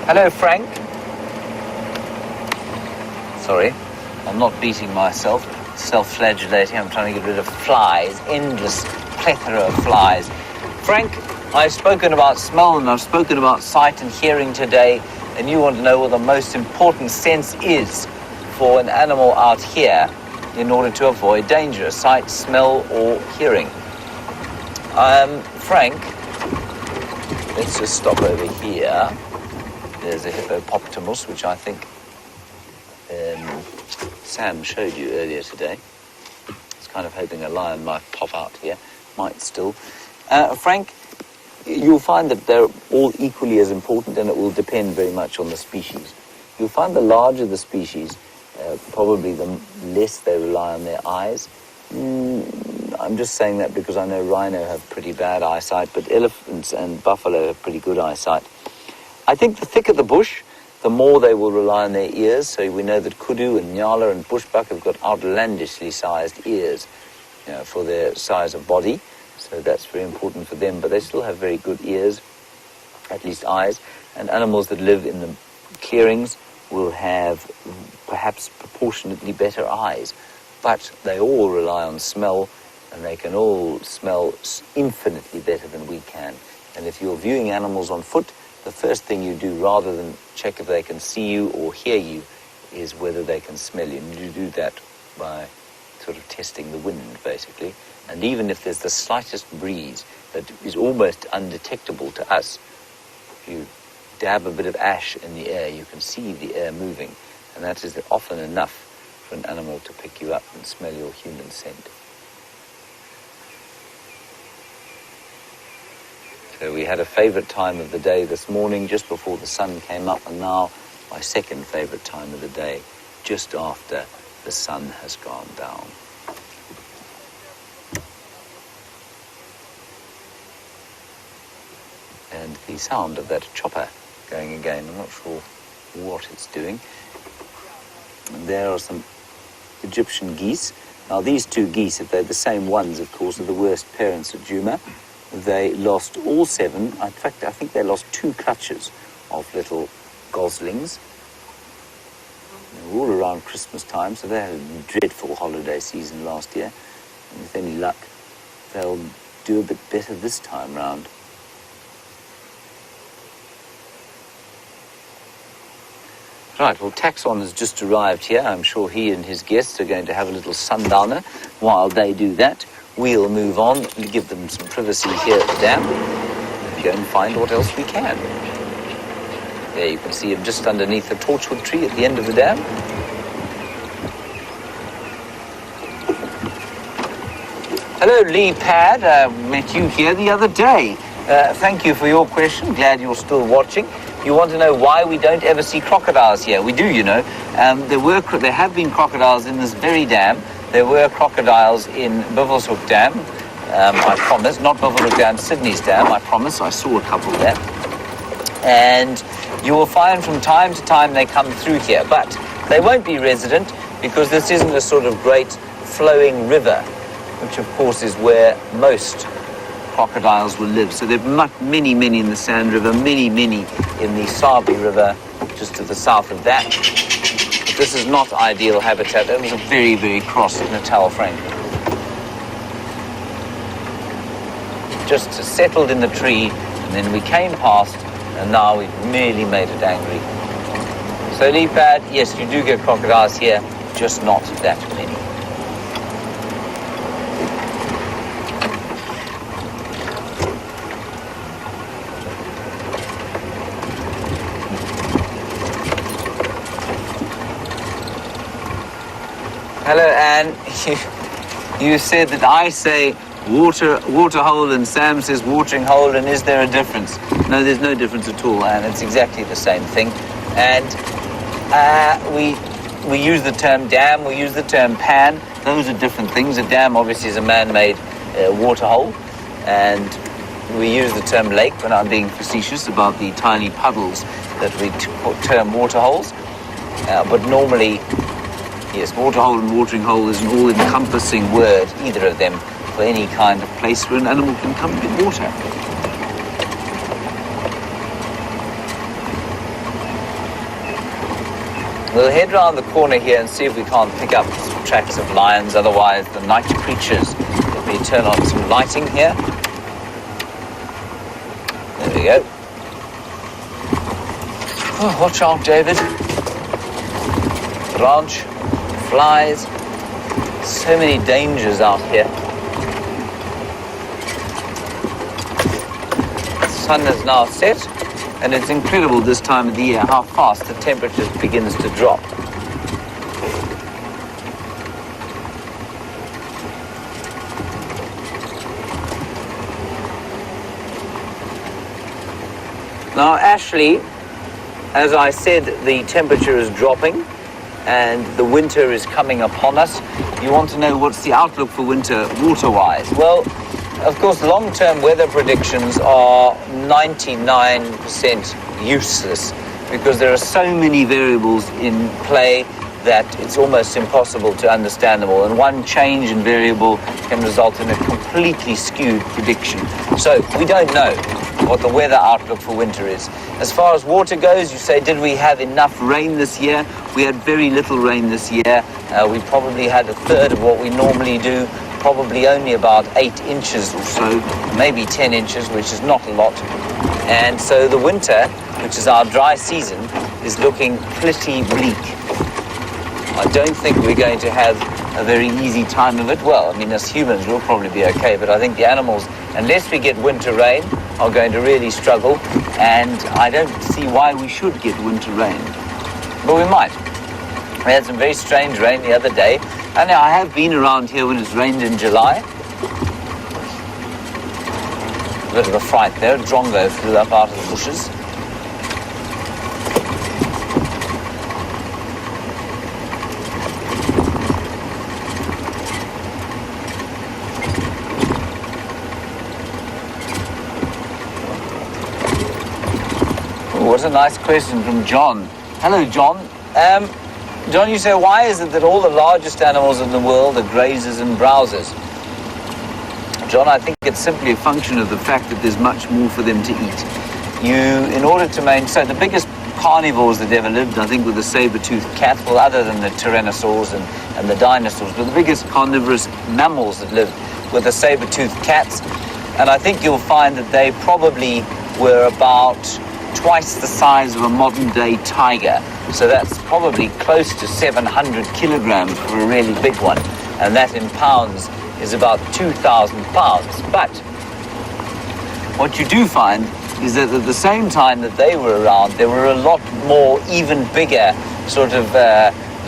Hello, Frank. Sorry, I'm not beating myself, self-flagellating. I'm trying to get rid of flies, endless plethora of flies. Frank, I've spoken about smell and I've spoken about sight and hearing today, and you want to know what the most important sense is for an animal out here in order to avoid danger, sight, smell, or hearing. Frank, let's just stop over here. There's a hippopotamus, which I think Sam showed you earlier today. I was kind of hoping a lion might pop out here. Might still. Frank, you'll find that they're all equally as important, and it will depend very much on the species. You'll find the larger the species, probably the less they rely on their eyes. I'm just saying that because I know rhino have pretty bad eyesight, but elephants and buffalo have pretty good eyesight. I think the thicker the bush, the more they will rely on their ears. So we know that kudu and nyala and bushbuck have got outlandishly sized ears, for their size of body. So that's very important for them. But they still have very good ears, at least eyes. And animals that live in the clearings will have perhaps proportionately better eyes. But they all rely on smell, and they can all smell infinitely better than we can. And if you're viewing animals on foot, the first thing you do, rather than check if they can see you or hear you, is whether they can smell you. And you do that by sort of testing the wind, basically. And even if there's the slightest breeze that is almost undetectable to us, if you dab a bit of ash in the air, you can see the air moving. And that is often enough for an animal to pick you up and smell your human scent. So we had a favourite time of the day this morning, just before the sun came up, and now my second favourite time of the day, just after the sun has gone down. And the sound of that chopper going again, I'm not sure what it's doing. And there are some Egyptian geese. Now these two geese, if they're the same ones, of course, are the worst parents at Djuma. They lost all 7. In fact, I think they lost 2 clutches of little goslings. They were all around Christmas time, so they had a dreadful holiday season last year. And with any luck, they'll do a bit better this time round. Right, well, Taxon has just arrived here. I'm sure he and his guests are going to have a little sundowner. While they do that, we'll move on and give them some privacy here at the dam and go and find what else we can. There you can see him just underneath the torchwood tree at the end of the dam. Hello, Lee Pad. Met you here the other day. Thank you for your question. Glad you're still watching. You want to know why we don't ever see crocodiles here? We do, you know. There have been crocodiles in this very dam. There were crocodiles in Buffelshoek Dam, I promise. Not Buffelshoek Dam, Sydney's dam, I promise. I saw a couple there. And you will find from time to time they come through here. But they won't be resident because this isn't a sort of great flowing river, which of course is where most crocodiles will live. So there are many in the Sand River, many in the Sabi River, just to the south of that. But this is not ideal habitat. That was a very, very cross Natal frame. Just settled in the tree, and then we came past, and now we've really made it angry. So Leapad, yes, you do get crocodiles here, just not that many. Hello, Anne. You said that I say water hole and Sam says watering hole, and is there a difference? No, there's no difference at all, Anne. It's exactly the same thing. And we use the term dam, we use the term pan. Those are different things. A dam obviously is a man-made water hole, and we use the term lake when I'm being facetious about the tiny puddles that we term water holes. But normally, yes, water hole and watering hole is an all-encompassing word, either of them, for any kind of place where an animal can come and get water. We'll head round the corner here and see if we can't pick up some tracks of lions, otherwise the night creatures. Let me turn on some lighting here. There we go. Oh, watch out, David. Branch, flies, so many dangers out here. The sun has now set, and it's incredible this time of the year how fast the temperature begins to drop. Now, Ashley, as I said, the temperature is dropping and the winter is coming upon us. You want to know what's the outlook for winter water-wise? Well, of course, long-term weather predictions are 99% useless because there are so many variables in play that it's almost impossible to understand them all. And one change in variable can result in a completely skewed prediction. So we don't know what the weather outlook for winter is. As far as water goes, you say, did we have enough rain this year? We had very little rain this year. We probably had a third of what we normally do, probably only about 8 inches or so, maybe 10 inches, which is not a lot. And so the winter, which is our dry season, is looking pretty bleak. I don't think we're going to have a very easy time of it. Well, I mean, as humans, we'll probably be okay, but I think the animals, unless we get winter rain, are going to really struggle, and I don't see why we should get winter rain. But we might. We had some very strange rain the other day, and I have been around here when it's rained in July. A bit of a fright there. A drongo flew up out of the bushes. What a nice question from John. Hello, John. John, you say, why is it that all the largest animals in the world are grazers and browsers? John, I think it's simply a function of the fact that there's much more for them to eat. In order to maintain, so the biggest carnivores that ever lived, I think, were the saber-toothed cat, well, other than the tyrannosaurs and the dinosaurs, but the biggest carnivorous mammals that lived were the saber-toothed cats. And I think you'll find that they probably were about twice the size of a modern-day tiger. So that's probably close to 700 kilograms for a really big one. And that in pounds is about 2,000 pounds. But what you do find is that at the same time that they were around, there were a lot more, even bigger, sort of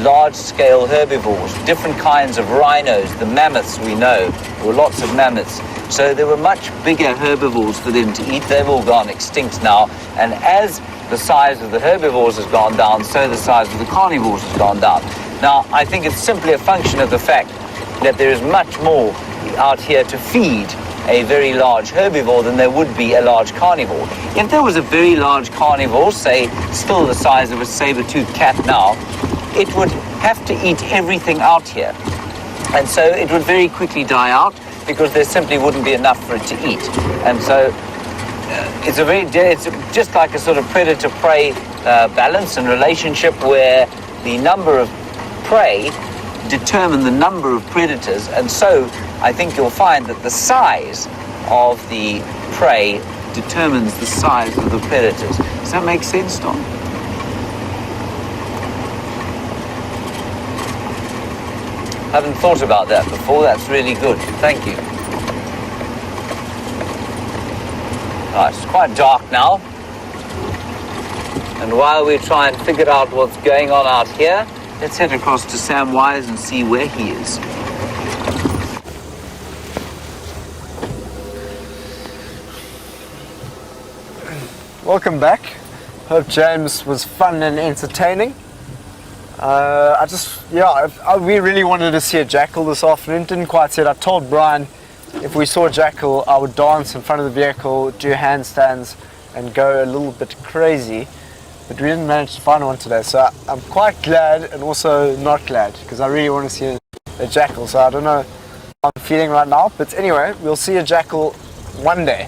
large-scale herbivores, different kinds of rhinos, the mammoths we know. There were lots of mammoths. So there were much bigger herbivores for them to eat. They've all gone extinct now. And as the size of the herbivores has gone down, so the size of the carnivores has gone down. Now, I think it's simply a function of the fact that there is much more out here to feed a very large herbivore than there would be a large carnivore. If there was a very large carnivore, say still the size of a saber-toothed cat now, it would have to eat everything out here. And so it would very quickly die out because there simply wouldn't be enough for it to eat. And so it's just like a sort of predator-prey balance and relationship where the number of prey determine the number of predators, and so I think you'll find that the size of the prey determines the size of the predators. Does that make sense, Don? Haven't thought about that before. That's really good. Thank you. Right, it's quite dark now. And while we try and figure out what's going on out here, let's head across to Sam Wise and see where he is. Welcome back. Hope James was fun and entertaining. We really wanted to see a jackal this afternoon. Didn't quite see it. I told Brian if we saw a jackal, I would dance in front of the vehicle, do handstands, and go a little bit crazy. But we didn't manage to find one today. So I'm quite glad and also not glad, because I really want to see a jackal. So I don't know how I'm feeling right now. But anyway, we'll see a jackal one day.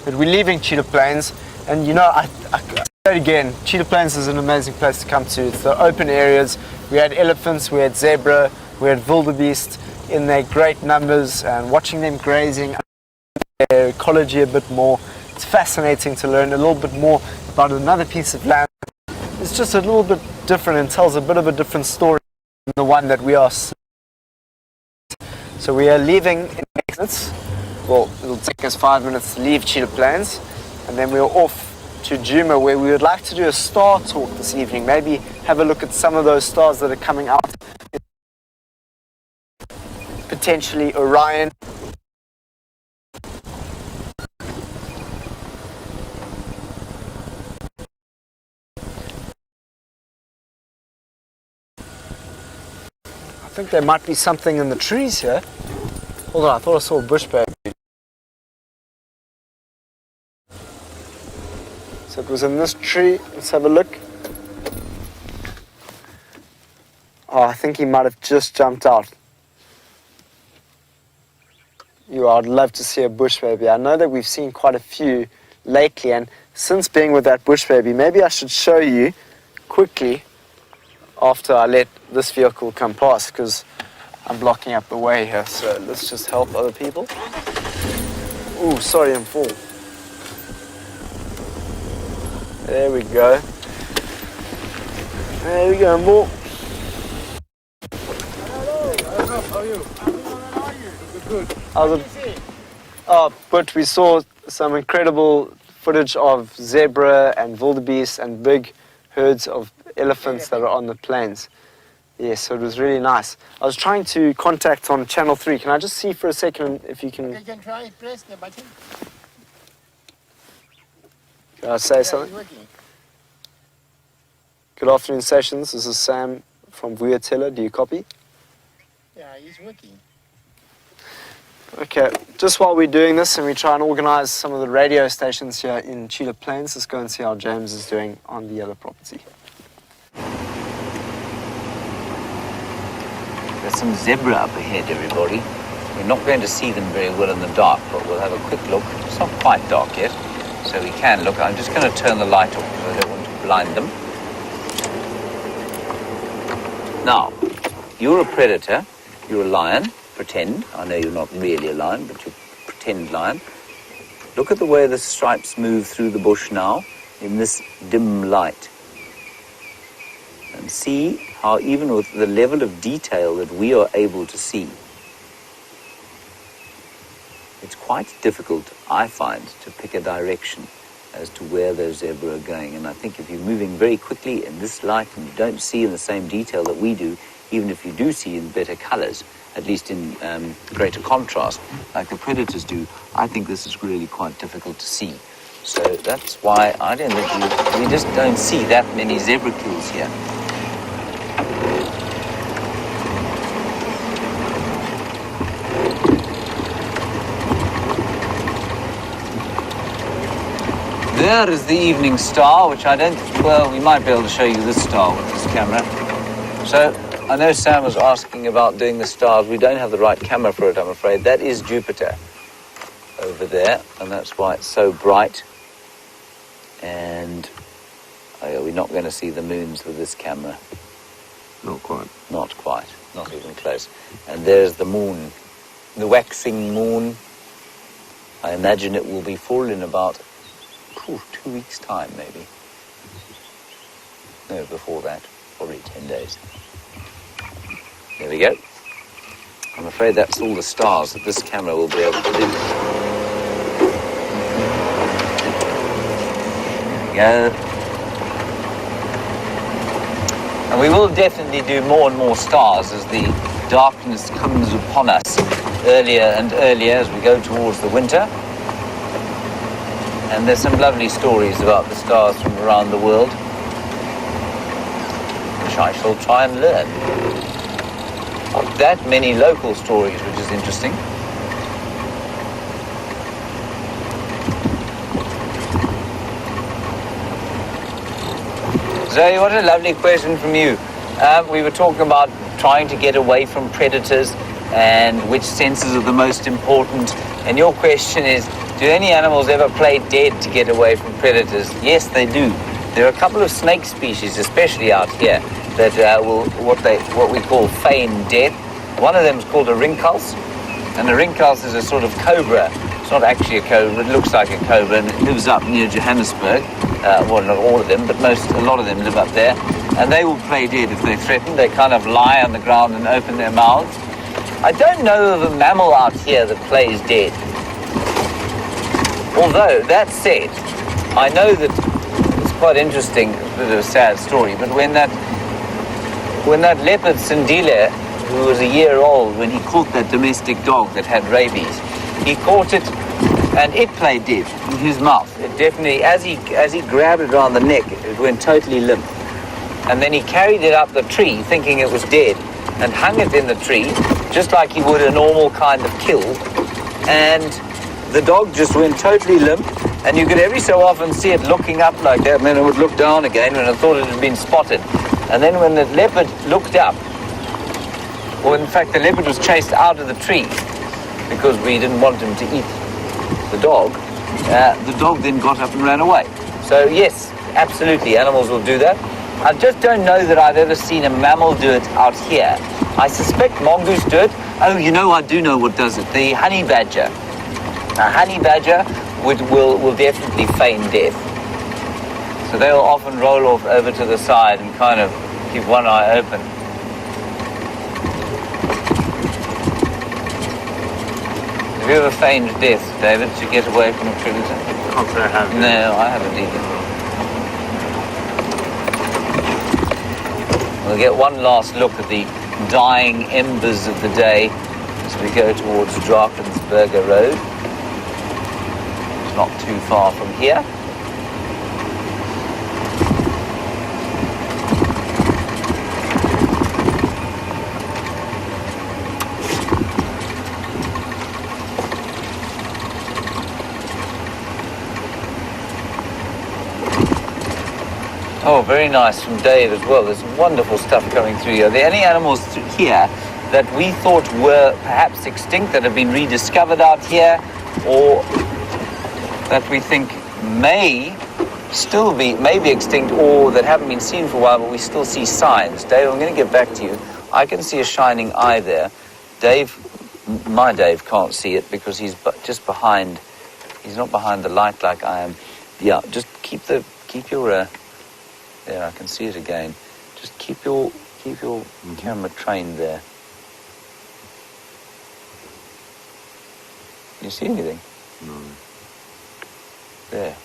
But we're leaving Cheetah Plains. And you know, I say it again, Cheetah Plains is an amazing place to come to. It's the open areas. We had elephants, we had zebra, we had wildebeest in their great numbers, and watching them grazing, their ecology a bit more. It's fascinating to learn a little bit more about another piece of land. It's just a little bit different and tells a bit of a different story than the one that we are seeing. So we are leaving in 8 minutes. Well, it'll take us 5 minutes to leave Cheetah Plains, and then we're off to Djuma, where we would like to do a star talk this evening. Maybe have a look at some of those stars that are coming out. Potentially Orion. I think there might be something in the trees here. Hold on, I thought I saw a bush baby. So it was in this tree. Let's have a look. Oh, I think he might have just jumped out. I'd love to see a bush baby. I know that we've seen quite a few lately, and since being with that bush baby, maybe I should show you quickly after I let this vehicle come past, because I'm blocking up the way here. So let's just help other people. Ooh, sorry, I'm full. There we go. There we go, more. Hello, how are you? How are you? Good. How's it? Oh, but we saw some incredible footage of zebra and wildebeest and big herds of elephants that are on the plains. Yes, so it was really nice. I was trying to contact on channel 3. Can I just see for a second if you can... You can try, press the button. Can I say something? Working. Good afternoon, Sessions. This is Sam from Vuyatela. Do you copy? Yeah, he's working. Okay, just while we're doing this and we try and organize some of the radio stations here in Cheetah Plains, let's go and see how James is doing on the other property. There's some zebra up ahead, everybody. We're not going to see them very well in the dark, but we'll have a quick look. It's not quite dark yet, so we can look. I'm just going to turn the light off because I don't want to blind them. Now, you're a predator. You're a lion. Pretend. I know you're not really a lion, but you pretend lion. Look at the way the stripes move through the bush now in this dim light. And see how even with the level of detail that we are able to see, it's quite difficult, I find, to pick a direction as to where those zebra are going. And I think if you're moving very quickly in this light and you don't see in the same detail that we do, even if you do see in better colors, at least in greater contrast, like the predators do, I think this is really quite difficult to see. So that's why I don't think we just don't see that many zebra kills here. There is the evening star, which I don't, well, we might be able to show you this star with this camera. So, I know Sam was asking about doing the stars. We don't have the right camera for it, I'm afraid. That is Jupiter over there, and that's why it's so bright. And oh yeah, we're not going to see the moons with this camera. Not quite. Not quite, not even close. And there's the moon, the waxing moon. I imagine it will be full in about 2 weeks' time, maybe. No, before that, probably 10 days. There we go. I'm afraid that's all the stars that this camera will be able to do. There we go. And we will definitely do more and more stars as the darkness comes upon us earlier and earlier as we go towards the winter. And there's some lovely stories about the stars from around the world, which I shall try and learn. Not that many local stories, which is interesting. Zoe, what a lovely question from you. We were talking about trying to get away from predators and which senses are the most important. And your question is, do any animals ever play dead to get away from predators? Yes, they do. There are a couple of snake species, especially out here, that will what we call feign death. One of them is called a rinkhals, and a rinkhals is a sort of cobra. It's not actually a cobra, it looks like a cobra, and it lives up near Johannesburg. Well, not all of them, but a lot of them live up there. And they will play dead if they're threatened. They kind of lie on the ground and open their mouths. I don't know of a mammal out here that plays dead. Although, that said, I know that it's quite interesting, a bit of a sad story, but when that leopard Sindile, who was a year old when he caught that domestic dog that had rabies, he caught it and it played dead in his mouth. It definitely, as he grabbed it around the neck, it went totally limp. And then he carried it up the tree thinking it was dead and hung it in the tree just like he would a normal kind of kill. And the dog just went totally limp, and you could every so often see it looking up like that, and then it would look down again when it thought it had been spotted. And then when the leopard looked up, or in fact the leopard was chased out of the tree because we didn't want him to eat the dog then got up and ran away. So yes, absolutely, animals will do that. I just don't know that I've ever seen a mammal do it out here. I suspect mongoose do it. Oh, you know, I do know what does it. The honey badger. A honey badger will definitely feign death. So they'll often roll off over to the side and kind of keep one eye open. Have you ever feigned death, David, to get away from a predator? Can't say I have. No, I haven't either. We'll get one last look at the dying embers of the day as we go towards Drakensberger Road. It's not too far from here. Oh, very nice from Dave as well. There's wonderful stuff coming through here. Are there any animals here that we thought were perhaps extinct that have been rediscovered out here, or that we think may be extinct, or that haven't been seen for a while but we still see signs? Dave, I'm going to get back to you. I can see a shining eye there. Dave, my Dave can't see it because he's just behind. He's not behind the light like I am. Yeah, just keep your there, I can see it again. Just keep your camera trained there. Can you see anything? No. There.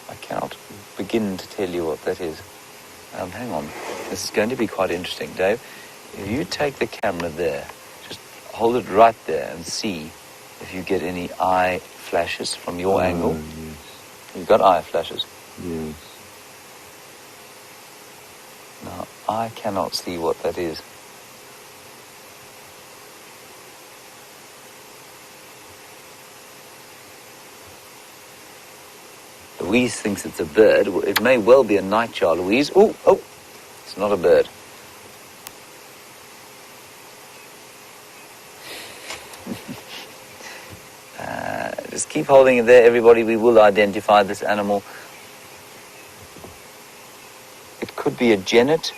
I cannot begin to tell you what that is. Hang on. This is going to be quite interesting, Dave. If you take the camera there, just hold it right there and see if you get any eye flashes from your angle. Yes. You've got eye flashes. Yes. Now, I cannot see what that is. Louise thinks it's a bird. It may well be a nightjar, Louise. Oh, it's not a bird. Just keep holding it there, everybody. We will identify this animal. It could could be a genet.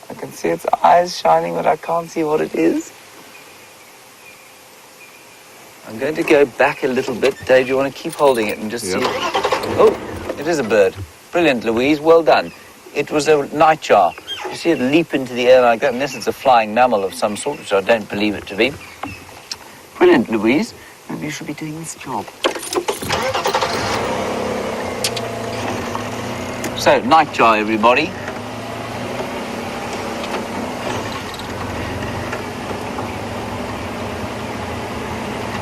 I can see its eyes shining, but I can't see what it is. I'm going to go back a little bit. Dave, do you want to keep holding it and just see? Oh, it is a bird. Brilliant, Louise. Well done. It was a nightjar. You see it leap into the air like that, unless it's a flying mammal of some sort, which I don't believe it to be. Brilliant, Louise. Maybe you should be doing this job. So, nightjar, everybody.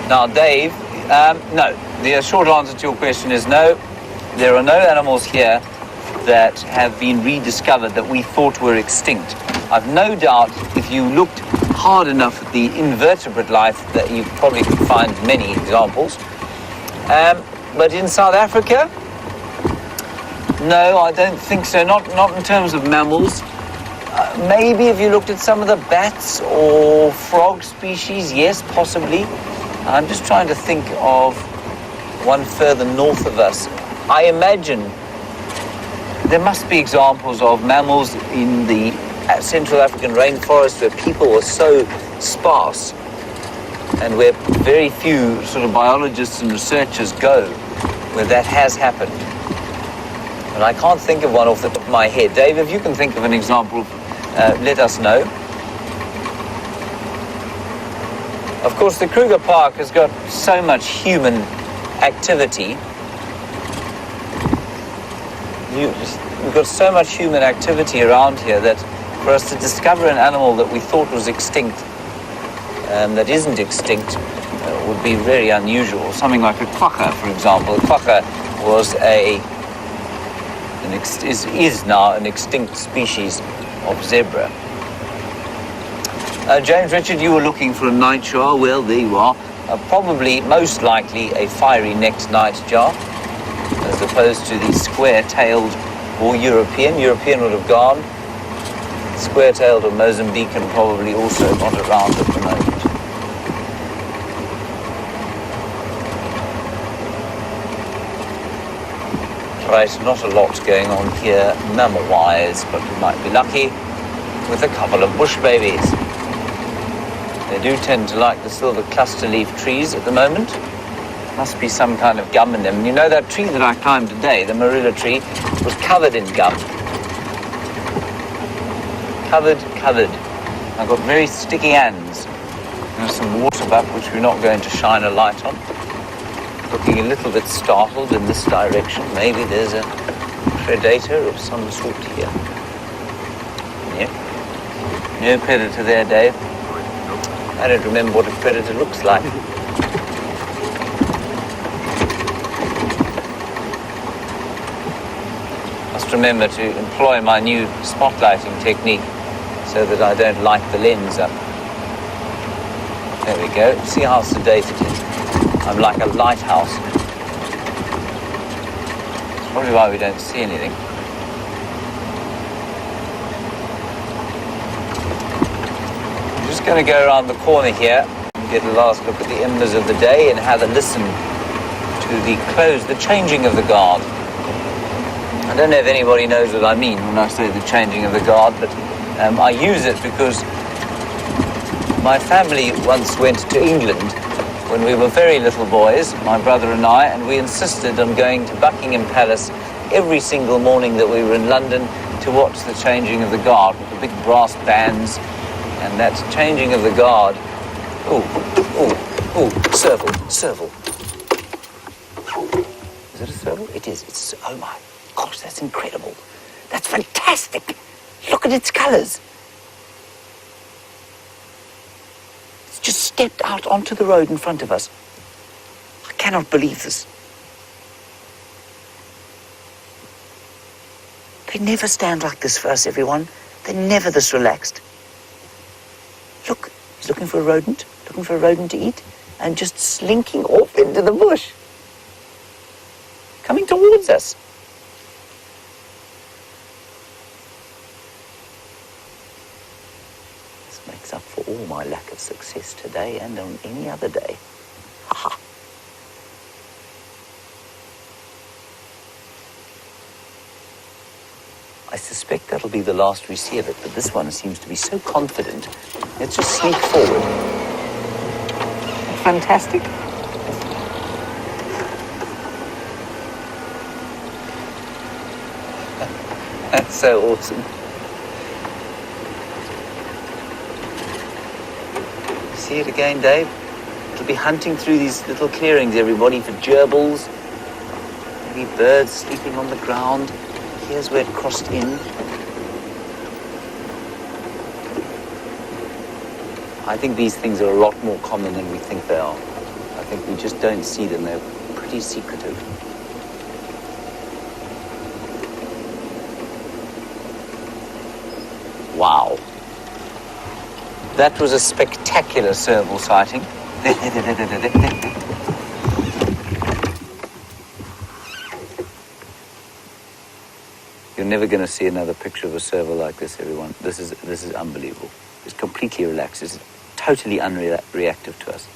Now, Dave, no. The short answer to your question is no. There are no animals here that have been rediscovered that we thought were extinct. I've no doubt if you looked hard enough at the invertebrate life that you probably could find many examples. But in South Africa, no, I don't think so. Not in terms of mammals. Maybe if you looked at some of the bats or frog species, yes, possibly. I'm just trying to think of one further north of us. I imagine there must be examples of mammals in the Central African rainforest where people were so sparse and where very few sort of biologists and researchers go where that has happened. But I can't think of one off the top of my head. Dave, if you can think of an example, let us know. Of course, the Kruger Park has got so much human activity. We've got so much human activity around here that for us to discover an animal that we thought was extinct, that isn't extinct, would be very unusual. Something like a quokka, for example. A quokka was is now an extinct species of zebra. James Richard, you were looking for a nightjar. Well, there you are. Probably, most likely, a fiery-necked nightjar, as opposed to the square-tailed or European. European would have gone. Square-tailed or Mozambican probably also not around at the moment. Right, not a lot going on here mammal-wise, but we might be lucky with a couple of bush babies. They do tend to like the silver cluster leaf trees at the moment. Must be some kind of gum in them. And you know that tree that I climbed today, the marilla tree, was covered in gum. Covered. I've got very sticky hands. There's some water butt which we're not going to shine a light on. Looking a little bit startled in this direction. Maybe there's a predator of some sort here. No predator there, Dave. I don't remember what a predator looks like. Must remember to employ my new spotlighting technique so that I don't light the lens up. There we go. See how sedate it is. I'm like a lighthouse. That's probably why we don't see anything. Going to go around the corner here and get a last look at the embers of the day and have a listen to the changing of the guard. I don't know if anybody knows what I mean when I say the changing of the guard, but I use it because my family once went to England when we were very little boys, my brother and I, and we insisted on going to Buckingham Palace every single morning that we were in London to watch the changing of the guard with the big brass bands. And that changing of the guard. Serval. Is it a serval? It is. It's, oh my gosh, that's incredible. That's fantastic. Look at its colors. It's just stepped out onto the road in front of us. I cannot believe this. They never stand like this for us, everyone. They're never this relaxed. Look, he's looking for a rodent to eat, and just slinking off into the bush. Coming towards us. This makes up for all my lack of success today and on any other day. Ha ha. I suspect that'll be the last we see of it, but this one seems to be so confident. Let's just sneak forward. Fantastic. That's so awesome. See it again, Dave? It'll be hunting through these little clearings, everybody, for gerbils, maybe birds sleeping on the ground. Here's where it crossed in. I think these things are a lot more common than we think they are. I think we just don't see them. They're pretty secretive. Wow. That was a spectacular serval sighting. You're never going to see another picture of a serval like this, everyone. This is unbelievable. It's completely relaxed. It's totally unreactive to us.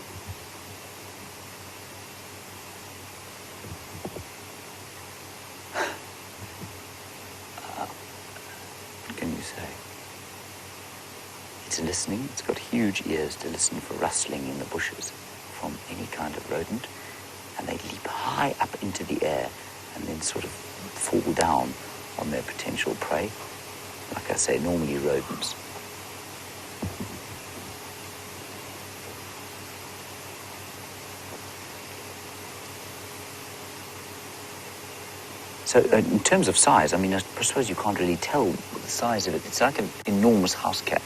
What can you say? It's listening. It's got huge ears to listen for rustling in the bushes from any kind of rodent. And they leap high up into the air and then sort of fall down on their potential prey. Like I say, normally rodents. So in terms of size, I mean, I suppose you can't really tell the size of it. It's like an enormous house cat.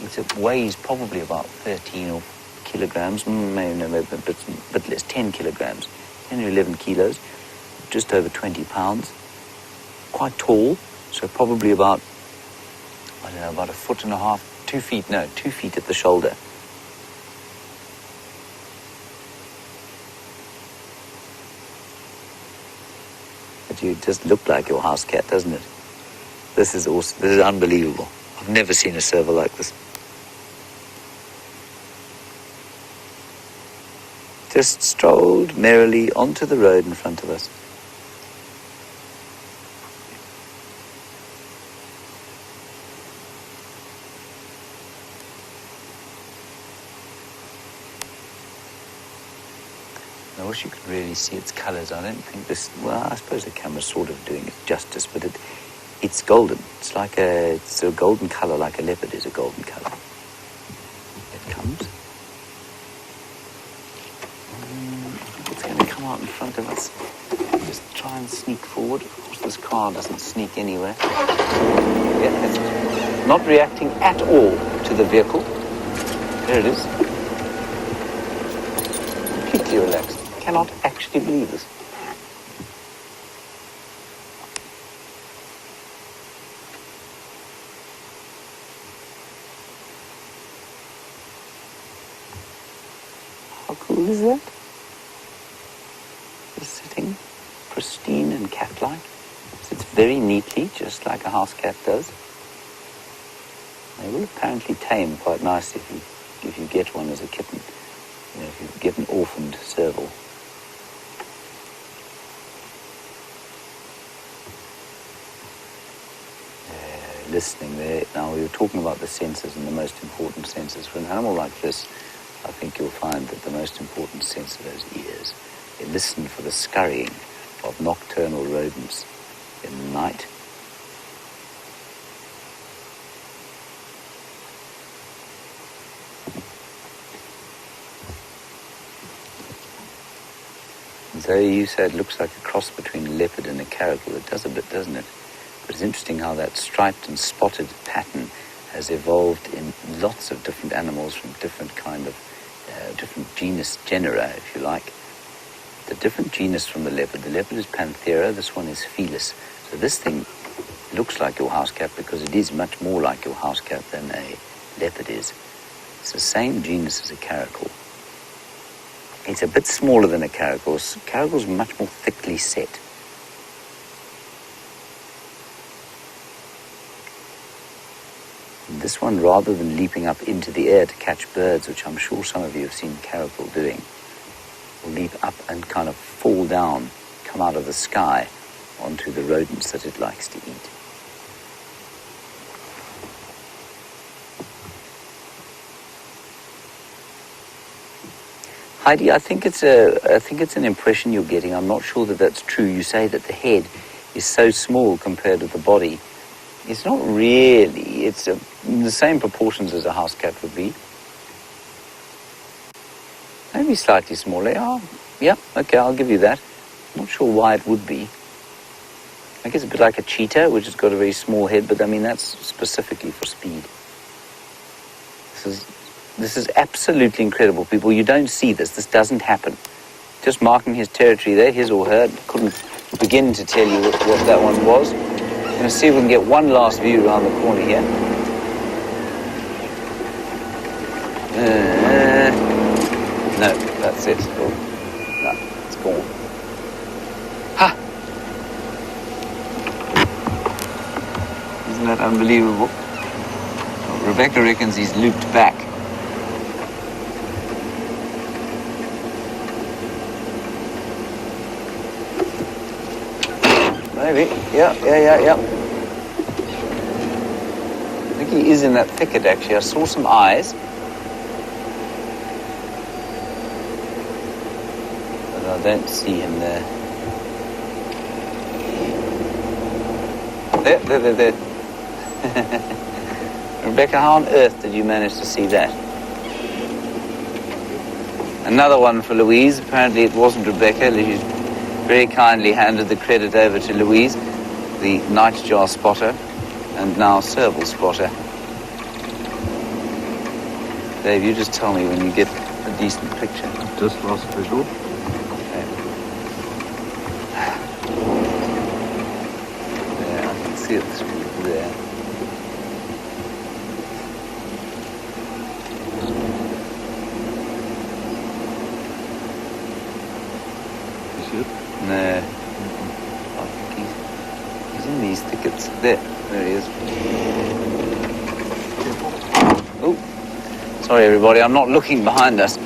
It weighs probably about 13 or kilograms, maybe a bit less, 10 kilograms, 10 or 11 kilos, just over 20 pounds. Quite tall, so probably about, I don't know, about 1.5 feet, 2 feet, no, 2 feet at the shoulder. But you just look like your house cat, doesn't it? This is awesome. This is unbelievable. I've never seen a serval like this. Just strolled merrily onto the road in front of us. I wish you could really see its colours. I don't think this... Well, I suppose the camera's sort of doing it justice, but it's golden. It's a golden colour, like a leopard is a golden colour. It comes. It's going to come out in front of us. Just try and sneak forward. Of course, this car doesn't sneak anywhere. Yeah, it's not reacting at all to the vehicle. There it is. Completely relaxed. Cannot actually believe this. How cool is that? Just sitting pristine and cat-like. Sits very neatly, just like a house cat does. They will apparently tame quite nicely if you get one as a kitten. You know, if you get an orphaned serval. Listening there. Now, we were talking about the senses and the most important senses. For an animal like this, I think you'll find that the most important sense are those ears. They listen for the scurrying of nocturnal rodents in the night. And so you said it looks like a cross between a leopard and a caracal. It does a bit, doesn't it? But it's interesting how that striped and spotted pattern has evolved in lots of different animals from different kind of, different genera, if you like. The different genus from the leopard is Panthera, this one is Felis. So this thing looks like your house cat because it is much more like your house cat than a leopard is. It's the same genus as a caracal. It's a bit smaller than a caracal. Caracal's much more thickly set. This one, rather than leaping up into the air to catch birds, which I'm sure some of you have seen caracal doing, will leap up and kind of fall down, come out of the sky onto the rodents that it likes to eat. Heidi, I think it's an impression you're getting. I'm not sure that that's true. You say that the head is so small compared to the body. It's not really. It's in the same proportions as a house cat would be. Maybe slightly smaller. Oh, yeah, okay, I'll give you that. Not sure why it would be. I guess a bit like a cheetah, which has got a very small head, but I mean, that's specifically for speed. This is absolutely incredible, people. You don't see this. This doesn't happen. Just marking his territory there, his or her. Couldn't begin to tell you what that one was. I'm going to see if we can get one last view around the corner here. No, that's it. Oh, no, it's gone. Ha! Isn't that unbelievable? Well, Rebecca reckons he's looped back. Maybe. Yeah. I think he is in that thicket, actually. I saw some eyes. But I don't see him there. There. Rebecca, how on earth did you manage to see that? Another one for Louise. Apparently it wasn't Rebecca. She's very kindly handed the credit over to Louise, the nightjar spotter, and now serval spotter. Dave, you just tell me when you get a decent picture. Just lost visual. Okay. Yeah, I can see it through there. You see it? No. I think he's in these thickets. There he is. Oh, sorry everybody, I'm not looking behind us.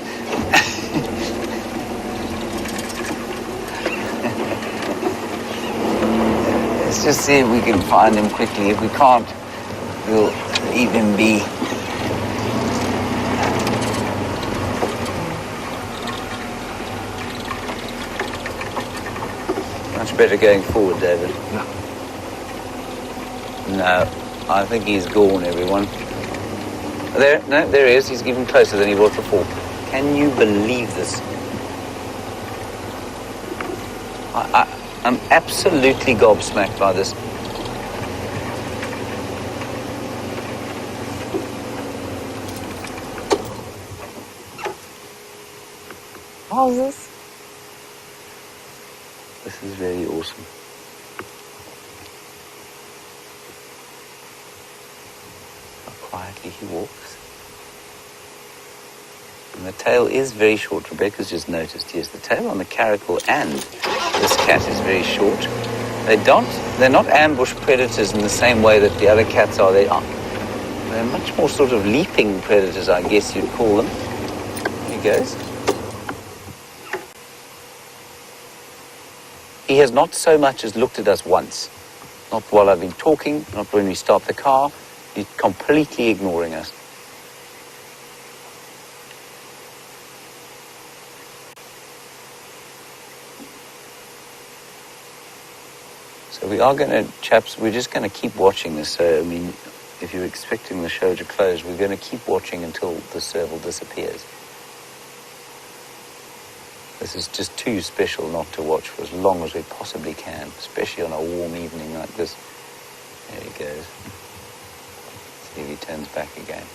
Let's just see if we can find him quickly. If we can't, we'll leave him be. Much better going forward, David. No, I think he's gone, everyone. There he is. He's even closer than he was before. Can you believe this? I'm absolutely gobsmacked by this. How's this? This is very awesome. How quietly he walks. And the tail is very short. Rebecca's just noticed, yes, the tail on the caracal and this cat is very short. They're not ambush predators in the same way that the other cats are. They're much more sort of leaping predators, I guess you'd call them. There he goes. He has not so much as looked at us once. Not while I've been talking, not when we start the car. He's completely ignoring us. So we are going to, chaps, we're just going to keep watching this. So, I mean, if you're expecting the show to close, we're going to keep watching until the serval disappears. This is just too special not to watch for as long as we possibly can, especially on a warm evening like this. There he goes. See if he turns back again.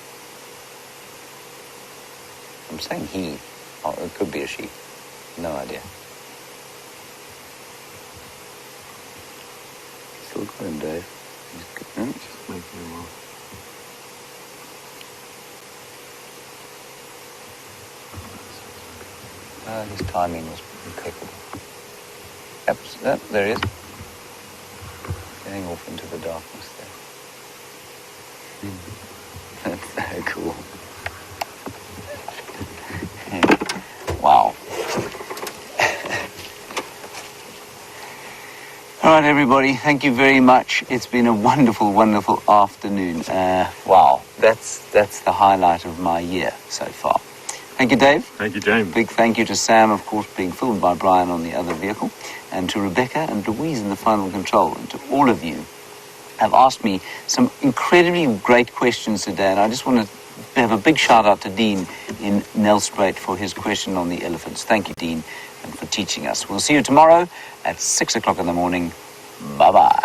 I'm saying he. Oh, it could be a she. No idea. Still got him, Dave. He's good. Just making him off. His timing was impeccable. Yep, there he is. Getting off into the darkness there. That's so cool. Wow. All right, everybody, thank you very much. It's been a wonderful, wonderful afternoon. Wow, that's the highlight of my year so far. Thank you, Dave. Thank you, James. Big thank you to Sam, of course, being filmed by Brian on the other vehicle, and to Rebecca and Louise in the final control, and to all of you have asked me some incredibly great questions today, and I just want to have a big shout out to Dean in Nelspruit for his question on the elephants. Thank you, Dean, and for teaching us. We'll see you tomorrow at 6 o'clock in the morning. Bye-bye.